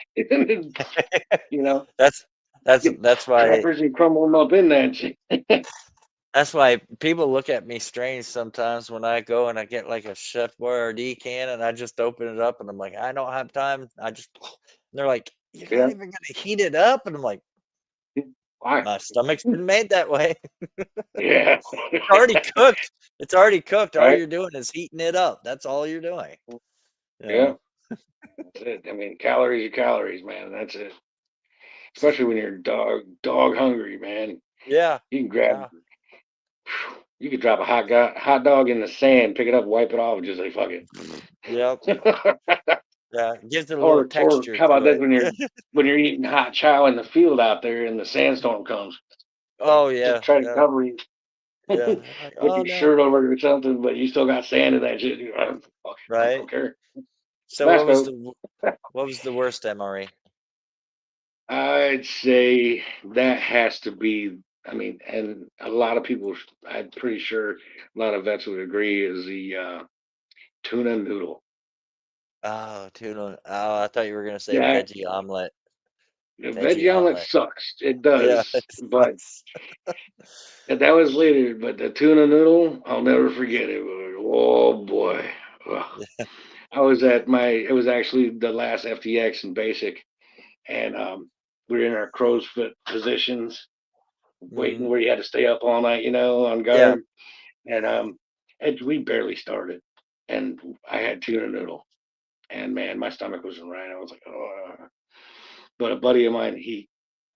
you know, That's get that's why crackers and crumble them up in that shit. people look at me strange sometimes when I go and I get like a Chef Boyardee can and I just open it up and I'm like, I don't have time. I just and they're like, you're not Yeah. even gonna heat it up, and I'm like, Why? my stomach's been made that way. Yeah. It's already cooked. It's already cooked. All Right. you're doing is heating it up. That's all you're doing. You Yeah. know? That's it. I mean, calories are calories, man. That's it. Especially when you're dog hungry, man. Yeah. You can grab, Yeah. you could drop a hot dog in the sand, pick it up, wipe it off, and just say fuck it. Yep. Yeah. It gives it a little or texture how about to this it. when you're eating hot chow in the field out there and the sandstorm comes, Oh just yeah. try to Yeah. cover you, Yeah. put I'm like, oh your no. shirt over it or something, but you still got sand in that shit. I Right. don't care. So Tabasco. what was the worst MRE? I'd say that has to be. I mean, and a lot of people, I'm pretty sure a lot of vets would agree, is the tuna noodle. Oh, tuna. Oh, I thought you were gonna say Yeah, veggie omelet. the Veggie veggie omelet omelet. sucks. It Yeah, does, it but sucks. that was later. But the tuna noodle, I'll never forget it. Oh boy. Ugh. Yeah. It was actually the last FTX in basic, and we were in our crow's foot positions, waiting Mhm. where you had to stay up all night, on Yeah. guard. And we barely started, and I had tuna noodle, and man, my stomach wasn't right. I was like, oh. But a buddy of mine,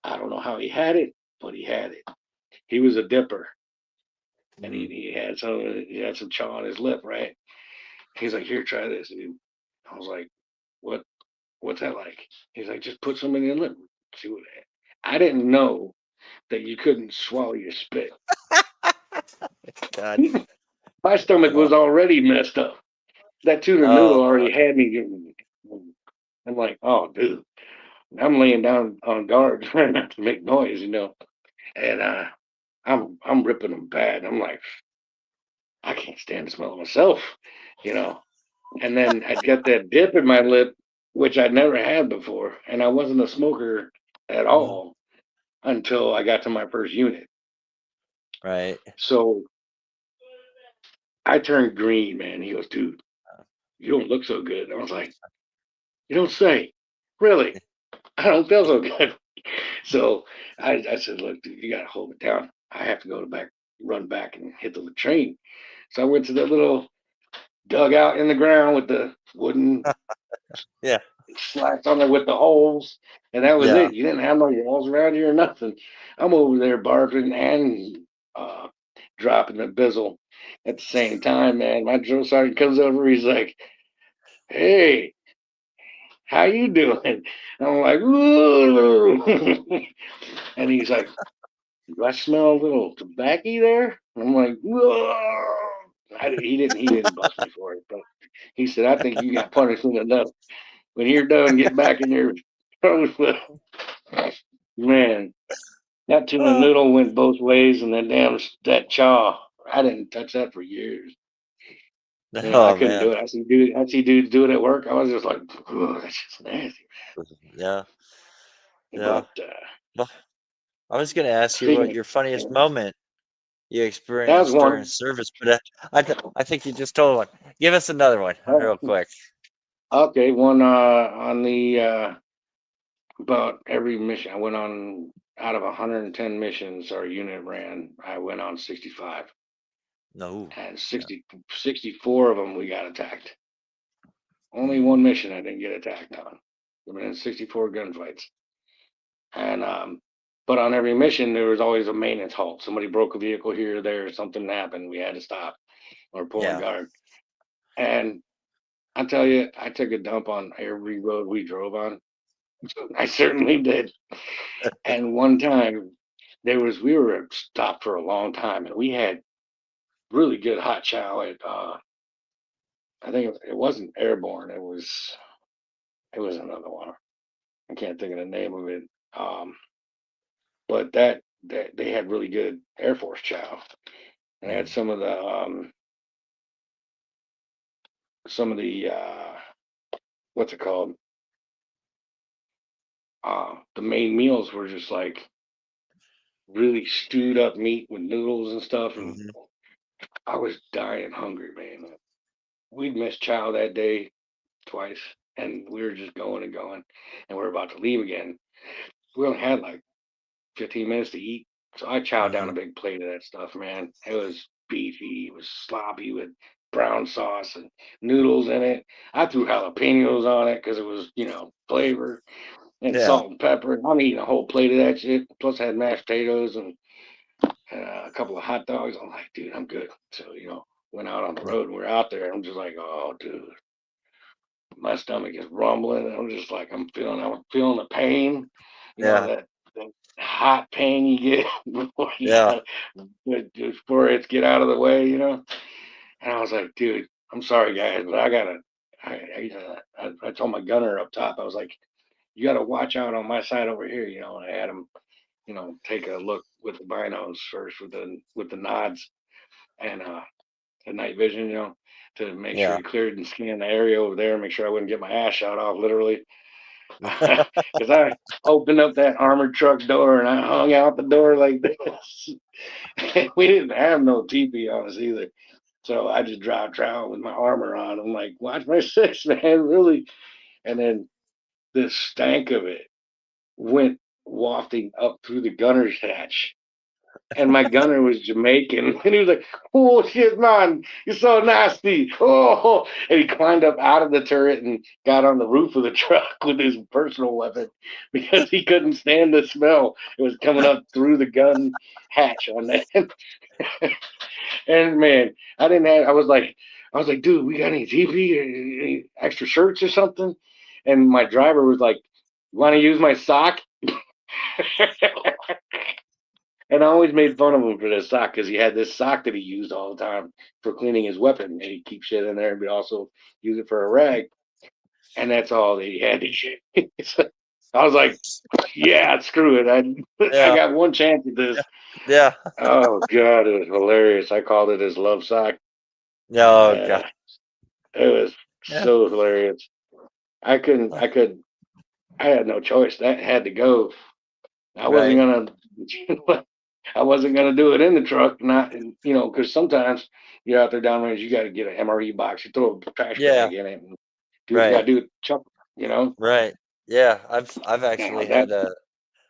I don't know how he had it, but he had it. He was a dipper, and Mm, he had some chaw on his lip, right? He's like, here, try this, dude. I was like, what what's that like? He's like, just put some in your lip, see what. I didn't know that you couldn't swallow your spit. God. My stomach Uh, was already messed up. That tuna noodle oh, already had me. I'm like, oh, dude. I'm laying down on guard trying not to make noise, and I'm ripping them bad. I'm like, I can't stand the smell of myself, you know. And then I'd got that dip in my lip, which I'd never had before, and I wasn't a smoker at mm, all until I got to my first unit. right. So I turned green, man. He goes, dude, you don't look so good. I was like, you don't say, really? I don't feel so good. So I said, look, dude, you got to hold it down. I have to go to back, run back and hit the train. So I went to that little dugout in the ground with the wooden Yeah. slats on there with the holes, and that was Yeah. it. You didn't have no walls around here or nothing. I'm over there barking and uh, dropping the bizzle at the same time, man. My drill sergeant comes over. He's like, "Hey, how you doing?" I'm like, "Ooh," and he's like, "Do I smell a little tobacco there?" I'm like, "Whoa." He didn't bust me for it, but he said, "I think you got punishment enough. When you're done, get back in your." Man, that tuna Oh, noodle went both ways, and that chaw, I didn't touch that for years. I oh couldn't man. do it. I see dudes do it at work. I was just like, oh, that's just nasty. Yeah. Yeah. But Well, I was gonna ask you speaking what of, your funniest yeah, moment you that was experienced during one. service, but I think you just told one. Give us another one, Uh, real quick. okay, one on the about every mission. I went on out of 110 missions our unit ran. I went on 65, No. and Yeah. 64 of them we got attacked. Only Mm, one mission I didn't get attacked on. There been 64 gunfights, and but on every mission there was always a maintenance halt. Somebody broke a vehicle here or there, something happened, we had to stop or pull on yeah. guard. And I tell you, I took a dump on every road we drove on. I certainly did. And one time we were stopped for a long time, and we had really good hot chow at I think it wasn't airborne. It was another one. I can't think of the name of it. But that they had really good Air Force chow. And they had Mm, some of the what's it called? The main meals were just like really stewed up meat with noodles and stuff, and hmm. I was dying hungry, man. We'd missed chow that day twice, and we were just going and going, and we are about to leave again. We only had like 15 minutes to eat. So I chowed down Hmm. a big plate of that stuff, man. It was beefy, it was sloppy with brown sauce and noodles in it. I threw jalapenos on it because it was, flavor and Yeah. salt and pepper. I'm eating a whole plate of that shit. Plus, I had mashed potatoes and a couple of hot dogs. I'm like, dude, I'm good. So, went out on the road and we're out there. I'm just like, oh, dude, my stomach is rumbling. I'm just like, I'm feeling the pain, Yeah. that hot pain you get before you Yeah. got before it get out of the way. And I was like, dude, I'm sorry guys, but I gotta. I told my gunner up top, I was like, you gotta watch out on my side over here, And I had him, take a look with the binos first with the nods and the night vision, to make sure Yeah. he cleared and scanned the area over there, make sure I wouldn't get my ass shot off, literally. Because I opened up that armored truck door and I hung out the door like this. We didn't have no teepee on us either. So I just dropped out with my armor on. I'm like, watch my six, man, really. And then the stank of it went wafting up through the gunner's hatch. and my gunner was Jamaican, and he was like, "Oh shit, man, you're so nasty!" Oh, and he climbed up out of the turret and got on the roof of the truck with his personal weapon because he couldn't stand the smell. It was coming up through the gun hatch on that. And man, I didn't have. I was like, dude, we got any TP, any extra shirts or something? And my driver was like, "Want to use my sock?" And I always made fun of him for this sock because he had this sock that he used all the time for cleaning his weapon, and he'd keep shit in there, but also use it for a rag, and that's all that he had to use. So I was like, "Yeah, screw it. I Yeah, got one chance at yeah, this." yeah. Oh god, it was hilarious. I called it his love sock. Oh god. Uh, it was Yeah, so hilarious. I couldn't. uh, I could. I had no choice. That had to go. I wasn't right. gonna. I wasn't gonna do it in the truck. Not, because sometimes you're out there downrange. You got to get an MRE box. You throw a trash Yeah, bag in it, and you got right, to do it. Chuck. You know. right. Yeah, I've Now actually that. had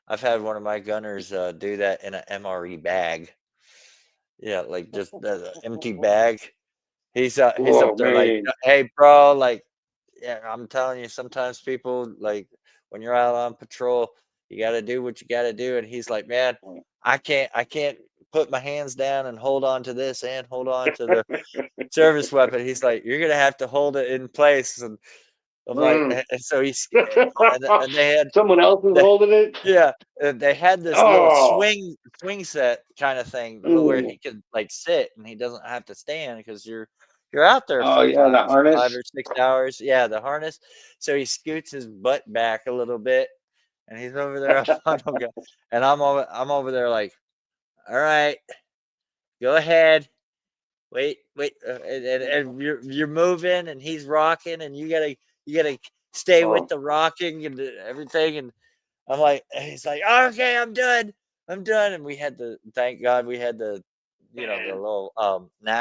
I've had one of my gunners do that in an MRE bag. Yeah, like just the empty bag. He's Oh up there like, man. "Hey, bro, like, yeah, I'm telling you, sometimes people like when you're out on patrol, you got to do what you got to do." And he's like, "Man, I can't put my hands down and hold on to this and hold on to the service weapon." He's like, "You're gonna have to hold it in place." And I'm like, Mm. and so and they had Someone else is the holding it. yeah, they had this little Oh. swing set kind of thing where Mm. he could like sit and he doesn't have to stand because you're out there Oh for yeah, the 5 harness. or 6 hours. Yeah, the harness. So he scoots his butt back a little bit and he's over there on him, and I'm over there like, all right, go ahead. Wait, and you're moving, and he's rocking, and you gotta stay with Oh. the rocking and everything. And I'm like, he's like, okay, I'm done. And we had the thank God we had the Man. little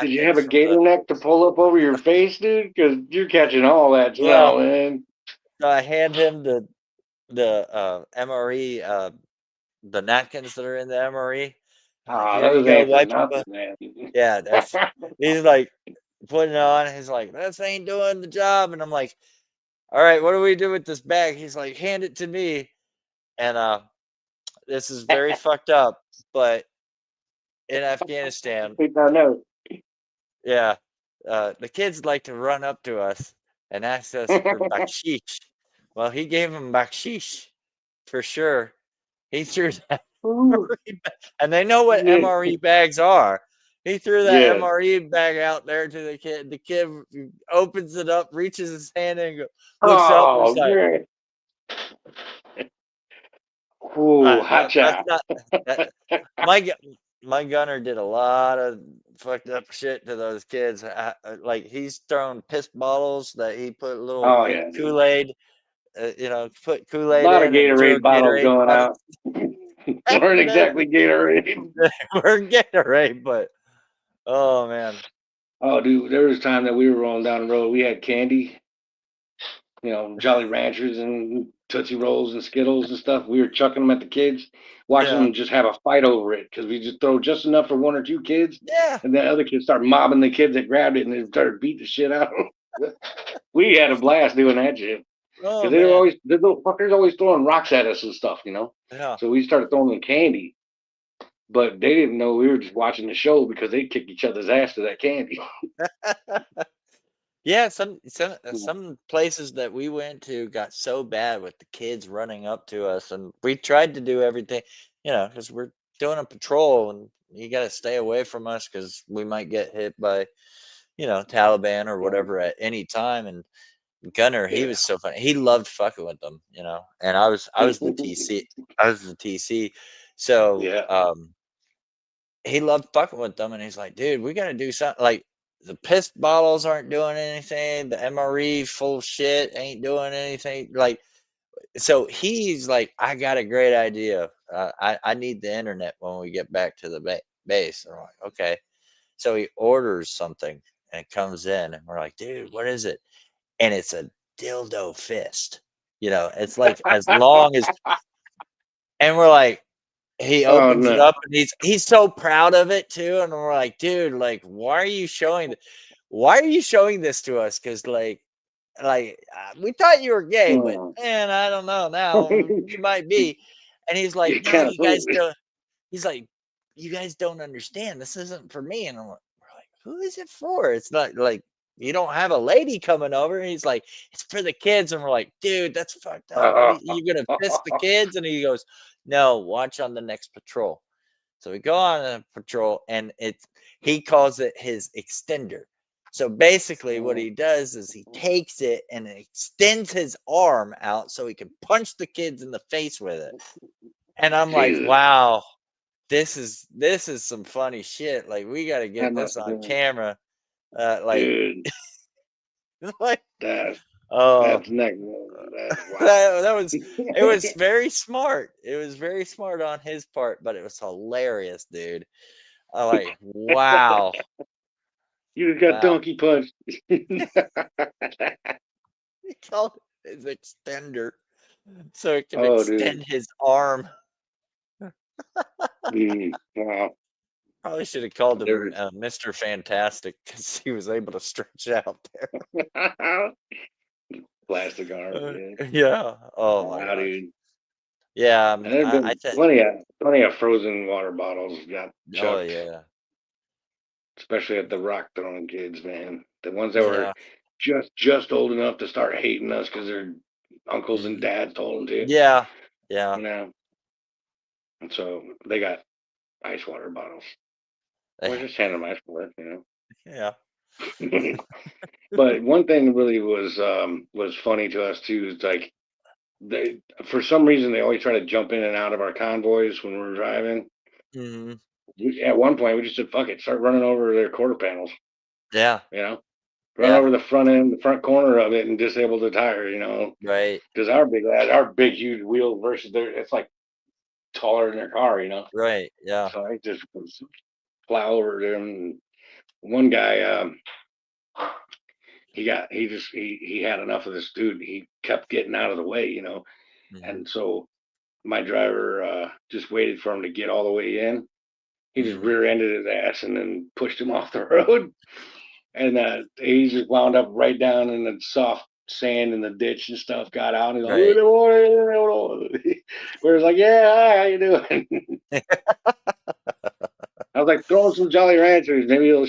Did you have napkins a from the gator neck to pull up over your face, dude? Because you're catching all that yeah. smell, man. So I hand him the MRE the napkins that are in the MRE. I'm like, Ah, here you those go, ain't for wipe your nothing, butt. man. Yeah, that's he's like putting it on. He's like, this ain't doing the job. And I'm like, all right, what do we do with this bag? He's like, hand it to me. And this is very fucked up, but in Afghanistan, Think I know. yeah, the kids like to run up to us and ask us for baksheesh. Well, he gave them baksheesh for sure. He threw that Ooh, MRE bag, and they know what yeah. MRE bags are. He threw that Yeah. MRE bag out there to the kid. The kid opens it up, reaches his hand in, looks up, and is Oh, like, man. Ooh, no, that's hotcha. not that." My my gunner did a lot of fucked up shit to those kids. Like he's thrown piss bottles that he put a little Oh, yeah, dude. Kool-Aid, put A Kool-Aid lot of in and threw Gatorade bottles Gatorade going bottles. out. Weren't They're, exactly Gatorade. we're Gatorade, but oh man, Oh, dude, there was a time that we were rolling down the road. We had candy, Jolly Ranchers and Tootsie Rolls and Skittles and stuff. We were chucking them at the kids, watching yeah, them just have a fight over it because we just throw just enough for one or two kids, yeah, and then other kids start mobbing the kids that grabbed it and they started beating the shit out of them. We had a blast doing that shit oh because they were man, always the little fuckers always throwing rocks at us and stuff. yeah. So we started throwing them candy, but they didn't know we were just watching the show because they kicked each other's ass to that candy. Yeah, some places that we went to got so bad with the kids running up to us, and we tried to do everything, because we're doing a patrol, and you got to stay away from us because we might get hit by, Taliban or Um, whatever at any time. And Gunner, he yeah. was so funny. He loved fucking with them. And I was the TC, I was the TC, so Yeah. he loved fucking with them, and he's like, "Dude, we gotta do something. Like the piss bottles aren't doing anything. The MRE full shit ain't doing anything. Like, so he's like, I got a great idea. I need the internet when we get back to the base." And we're like, okay. So he orders something, and it comes in, and we're like, "Dude, what is it?" And it's a dildo fist. It's like as long as, and we're like, he Oh opens it no. up and he's so proud of it too, and we're like, "Dude, like, why are you showing this to us? Because we thought you were gay, but Oh. man, I don't know now, you might be." And he's like, You "No, can't you guys fool. don't." He's like, "You guys don't understand. This isn't for me." And we're like, "Who is it for? It's not like you don't have a lady coming over." And he's like, "It's for the kids." And we're like, "Dude, that's fucked up. What are you gonna piss the kids?" And he goes, "No, watch on the next patrol." So we go on a patrol, and he calls it his extender. So basically, what he does is he takes it and extends his arm out so he can punch the kids in the face with it. And I'm like, Jesus, wow, this is some funny shit. Like we got to that get must this have on been, camera. Like, dude. like, That's oh, that's next level. That's that wow. was it was very smart. It was very smart on his part, but it was hilarious, dude. I'm like, wow, You just got wow. donkey punched. He called it his extender so it can Oh, dude. extend his arm. Wow. Probably should have called him There's Mr. Fantastic because he was able to stretch out there. plastic arms. Yeah. Yeah. Oh my Wow, gosh. dude. Yeah. And there've I been said, plenty of frozen water bottles got oh chucked, yeah, especially at the rock throwing kids, man. The ones that were yeah. just old enough to start hating us because their uncles and Mhm. dads told them to, Yeah. Yeah. you know. And so they got ice water bottles. Or just hand them ice water, Yeah. But one thing really was funny to us too is like they for some reason they always try to jump in and out of our convoys when we're driving. Mhm. At one point we just said fuck it, start running over their quarter panels, Yeah. you know, run Yeah. over the front end, the front corner of it, and disable the tire, Right. because our big huge wheel versus their it's like taller than their car. Right. Yeah. So I just plow over them. And one guy, he had enough of this dude. He kept getting out of the way. Mhm. And so my driver just waited for him to get all the way in. He just Mhm. rear-ended his ass and then pushed him off the road. And he just wound up right down in the soft sand in the ditch and stuff. Got out and he's like, Right. where it's like, yeah, hi, how you doing? I was like, throw him some Jolly Ranchers, maybe he'll.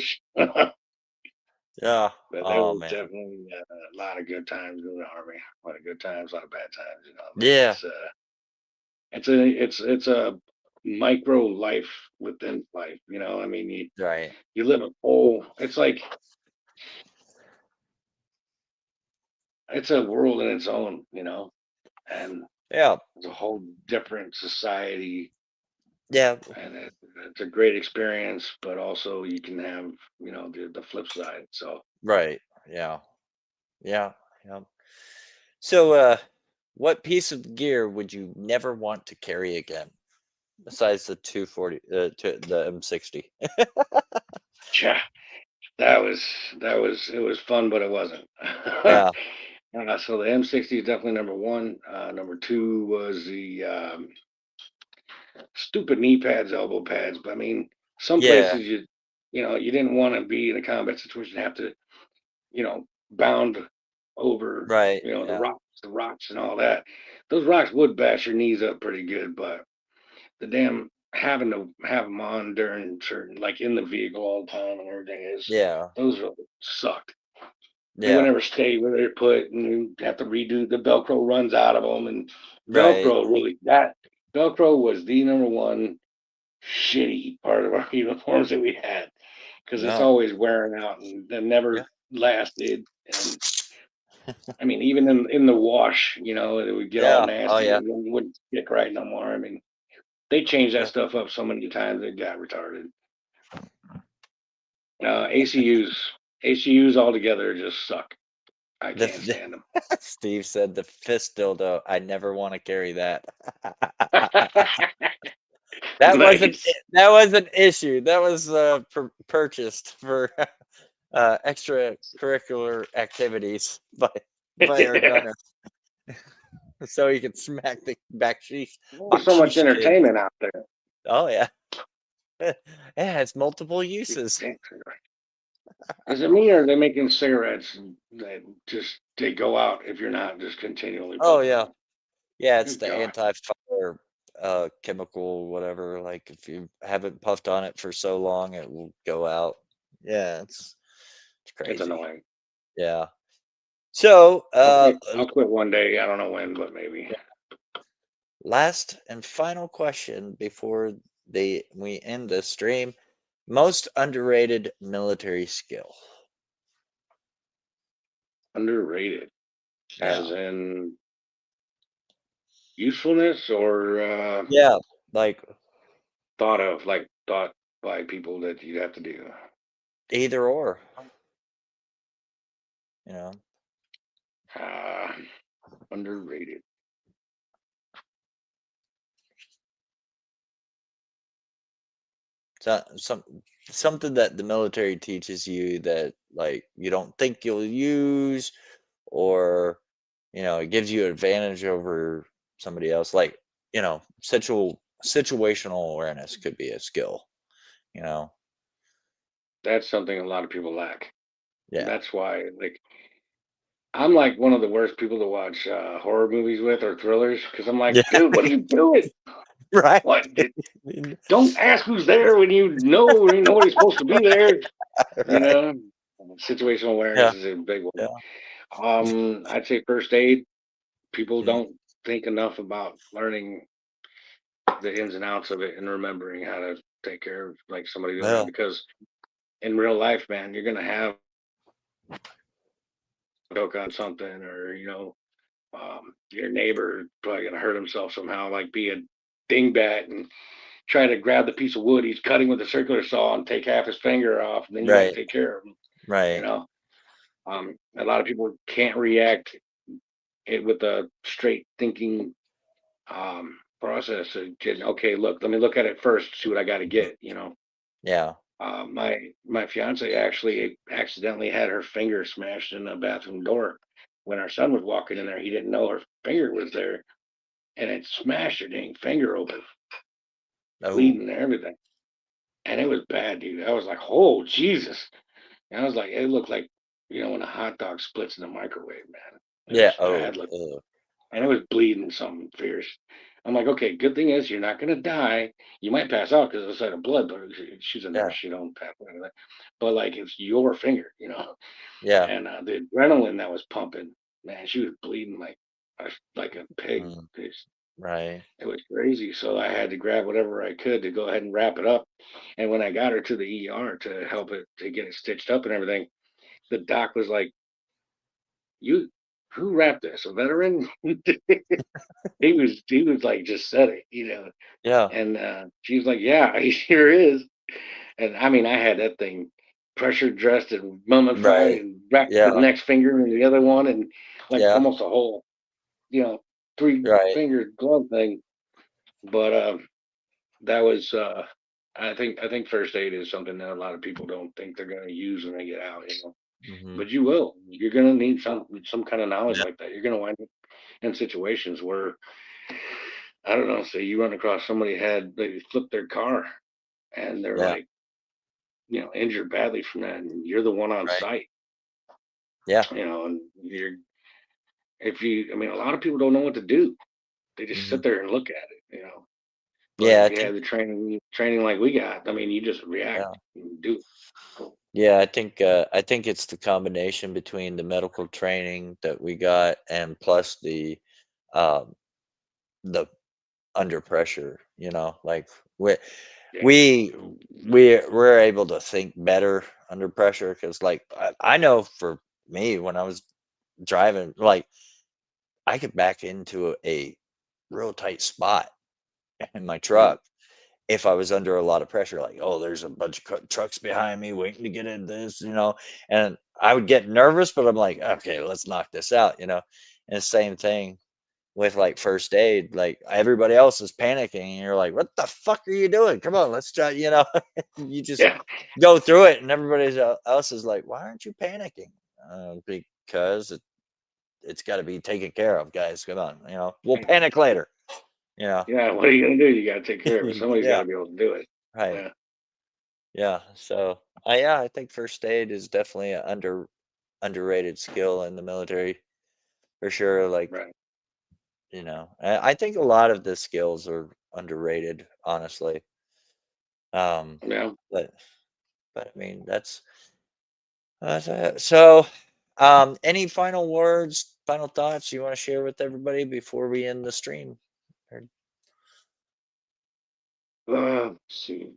Yeah. But there Oh was man. definitely a lot of good times in the army. A lot of good times, a lot of bad times. But Yeah. it's a micro life within life. I mean, Right. you live a whole. It's like it's a world in its own. And Yeah. it's a whole different society, Yeah. and it's a great experience. But also, you can have the flip side. So, Right. Yeah. Yeah. Yeah. So, what piece of gear would you never want to carry again besides the 240, the M60? yeah, that was it was fun, but it wasn't. Yeah. So the M60 is definitely number one. Number two was the stupid knee pads, elbow pads. But I mean, some Yeah. places you didn't want to be in a combat situation, have to bound over Right. Yeah. the rocks and all that. Those rocks would bash your knees up pretty good, but the damn having to have them on during certain like in the vehicle all the time and everything is Yeah. those really sucked. They would Yeah. never stay where they're put, and you have to redo the Velcro runs out of them. And Right. Velcro was the number one shitty part of our uniforms that we had because it's Yeah. always wearing out and they Yeah. never lasted. And I mean, even in the wash, it would get all Yeah. Oh nasty yeah. and it wouldn't stick right no more. I mean, they changed that Yeah. stuff up so many times it got retarded. ACUs altogether just suck. I can't The stand them. Steve said the fist dildo. I never want to carry that. Nice. That was an issue. That was purchased for extracurricular activities by our gunner, so he could smack the There's so much baksheesh kid. entertainment out there. Oh yeah. It has multiple Big uses. damn cigarette. Is it me or are they making cigarettes that just they go out if you're not just continually Oh puffing yeah. them? Yeah, it's Good the God, anti-fire chemical, whatever. Like if you haven't puffed on it for so long, it will go out. Yeah, it's it's crazy. annoying. Yeah. So, I'll quit one day. I don't know when, but maybe. last and final question before we end this stream. Most underrated military skill. Underrated, as Yeah. in usefulness or Yeah. Like thought of, like thought by people that you'd have to do. either or, you know. Uh, underrated. So, something that the military teaches you that like you don't think you'll use, or it gives you advantage over somebody else. Like situational awareness could be a skill. You know. That's something a lot of people lack. Yeah. That's why, like, I'm like one of the worst people to watch horror movies with or thrillers because I'm like, Yeah. dude, what are you doing? Right. What? Don't ask who's there when you know nobody's supposed to be there. You Right. know, situational Yeah. awareness is a big one. Yeah. I'd say first aid. People Mhm. don't think enough about learning the ins and outs of it and remembering how to take care of like somebody Yeah. because in real life, man, you're gonna have a joke on something or your neighbor probably gonna hurt himself somehow, like be a dingbat and try to grab the piece of wood he's cutting with a circular saw and take half his finger off, and then you got to Right. take care of him. You Right. know, a lot of people can't react it with a straight thinking process. Okay, look, let me look at it first, see what I got to Mhm. get. Yeah. My fiance actually accidentally had her finger smashed in the bathroom door when our son was walking in there. He didn't know her finger was there, and it smashed her dang finger open, Oh. bleeding and everything. And it was bad, dude. I was like, oh Jesus. And I was like, it looked like, when a hot dog splits in the microwave, man. It Yeah. was Oh. bad looking. And it was bleeding something fierce. I'm like, okay, good thing is you're not gonna die. You might pass out because of the sight of blood, but she's a nurse. Yeah. She don't pass out. But like, it's your finger. Yeah. And the adrenaline that was pumping, man, she was bleeding like a pig. Mm, right. It was crazy. So I had to grab whatever I could to go ahead and wrap it up. And when I got her to the ER to help it to get it stitched up and everything, the doc was like, "You, who wrapped this? A veteran?" He was like, just said it. Yeah. And she was like, "Yeah, he sure is." And I mean, I had that thing pressure dressed and mummified Right. and wrapped the Yeah. next finger in the other one, and like Yeah. almost a whole, you know, three Right. finger glove thing. But that was I think first aid is something that a lot of people don't think they're going to use when they get out. Hmm. But you will. You're going to need some kind of knowledge Yeah. like that. You're going to wind up in situations where I don't know. Say you run across somebody had they flipped their car and they're Yeah. like injured badly from that, and you're the one on Right. site. Yeah. And I mean, a lot of people don't know what to do. They just Hmm. sit there and look at it. But Yeah. if I you think. have the training like we got, I mean, you just react Yeah. and do. Yeah. I think it's the combination between the medical training that we got and plus um, the under pressure. Like we Yeah. we we're able to think better under pressure because like I know for me when I was driving, like I could back into a real tight spot in my Mm. truck if I was under a lot of pressure, like, oh, there's a bunch of trucks behind me waiting to get in this, and I would get nervous, but I'm like, okay, let's knock this out. And same thing with like first aid, like everybody else is panicking, and you're like, what the fuck are you doing? Come on, let's try. You just Yeah. go through it, and everybody else is like, why aren't you panicking? Because it's got to be taken care of, guys. Come on, we'll panic later. Yeah. Yeah, what are you gonna do? You gotta take care of it. Somebody's got Yeah. to be able to do it. Right. Yeah, Yeah. So, yeah, I think first aid is definitely an underrated skill in the military for sure. Like, right. I think a lot of the skills are underrated, honestly. Um, Yeah. but I mean, that's it. So, any final words, final thoughts you want to share with everybody before we end the stream? Or- Let's see.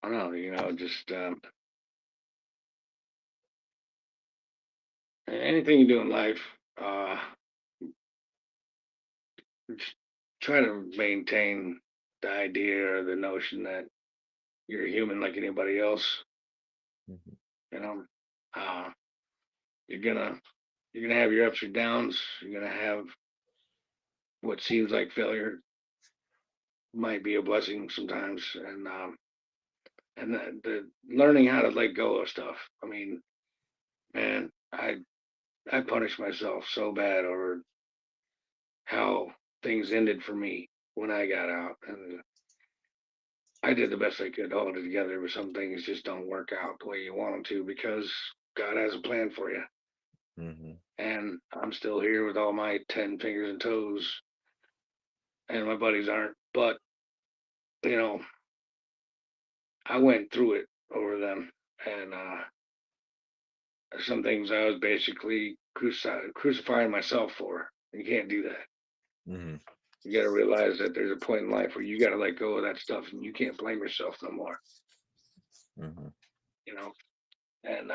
I don't know. Just anything you do in life, uh, just try to maintain the idea or the notion that you're a human like anybody else. Mhm, You know, uh, you're gonna you're gonna have your ups or downs. You're gonna have what seems like failure might be a blessing sometimes, and the learning how to let go of stuff. I mean, man, I punished myself so bad over how things ended for me when I got out, and I did the best I could to hold it together. But some things just don't work out the way you want them to because God has a plan for you. mhm, And I'm still here with all my 10 fingers and toes, and my buddies aren't. But, you know, I went through it over them. And some things I was basically crucifying myself for. You can't do that. mhm, You got to realize that there's a point in life where you got to let go of that stuff and you can't blame yourself no more, mhm. you know? And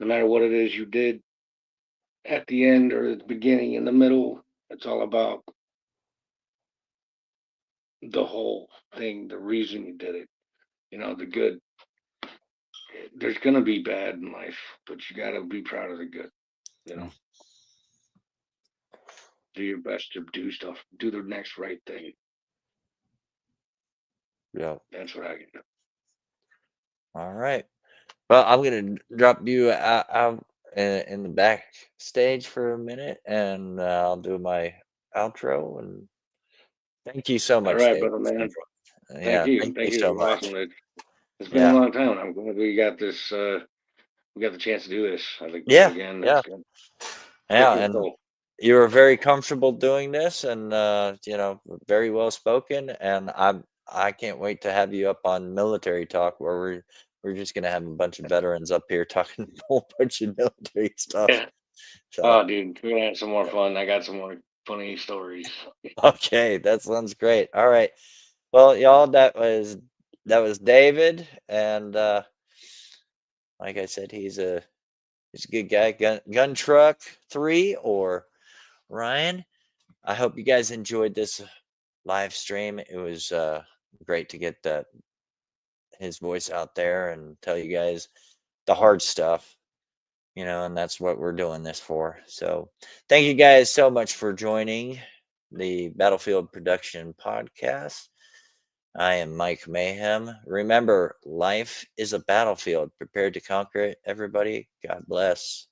no matter what it is you did at the end or at the beginning, in the middle, it's all about the whole thing, the reason you did it, the good. There's going to be bad in life, but you got to be proud of the good, you know? Mm, Do your best to do stuff, do the next right thing. yeah. That's what I can do. All right. Well, I'm gonna drop you out in the backstage for a minute, and I'll do my outro. And thank you so All much, right, Dave. brother It's been man. Thank yeah, you. thank you Thank you. so It was much. awesome. It's been a Yeah, long time. I'm glad we got this. We got the chance to do this. I think yeah, again, yeah, that's good. yeah. Freaking And cool. you were very comfortable doing this, and very well spoken. And I can't wait to have you up on Military Talk, where we're just gonna have a bunch of veterans up here talking a whole bunch of military stuff. Yeah. So. Oh, dude, we're gonna have some more fun. I got some more funny stories. Okay, that sounds great. All right. Well, y'all, that was David, and like I said, he's a good guy. Gun Truck 3 or Ryan. I hope you guys enjoyed this live stream. It was great to get his voice out there and tell you guys the hard stuff, and that's what we're doing this for. So, thank you guys so much for joining the Battlefield Production Podcast. I am Mike Mayhem. Remember, life is a battlefield. Prepare to conquer it, everybody. God bless.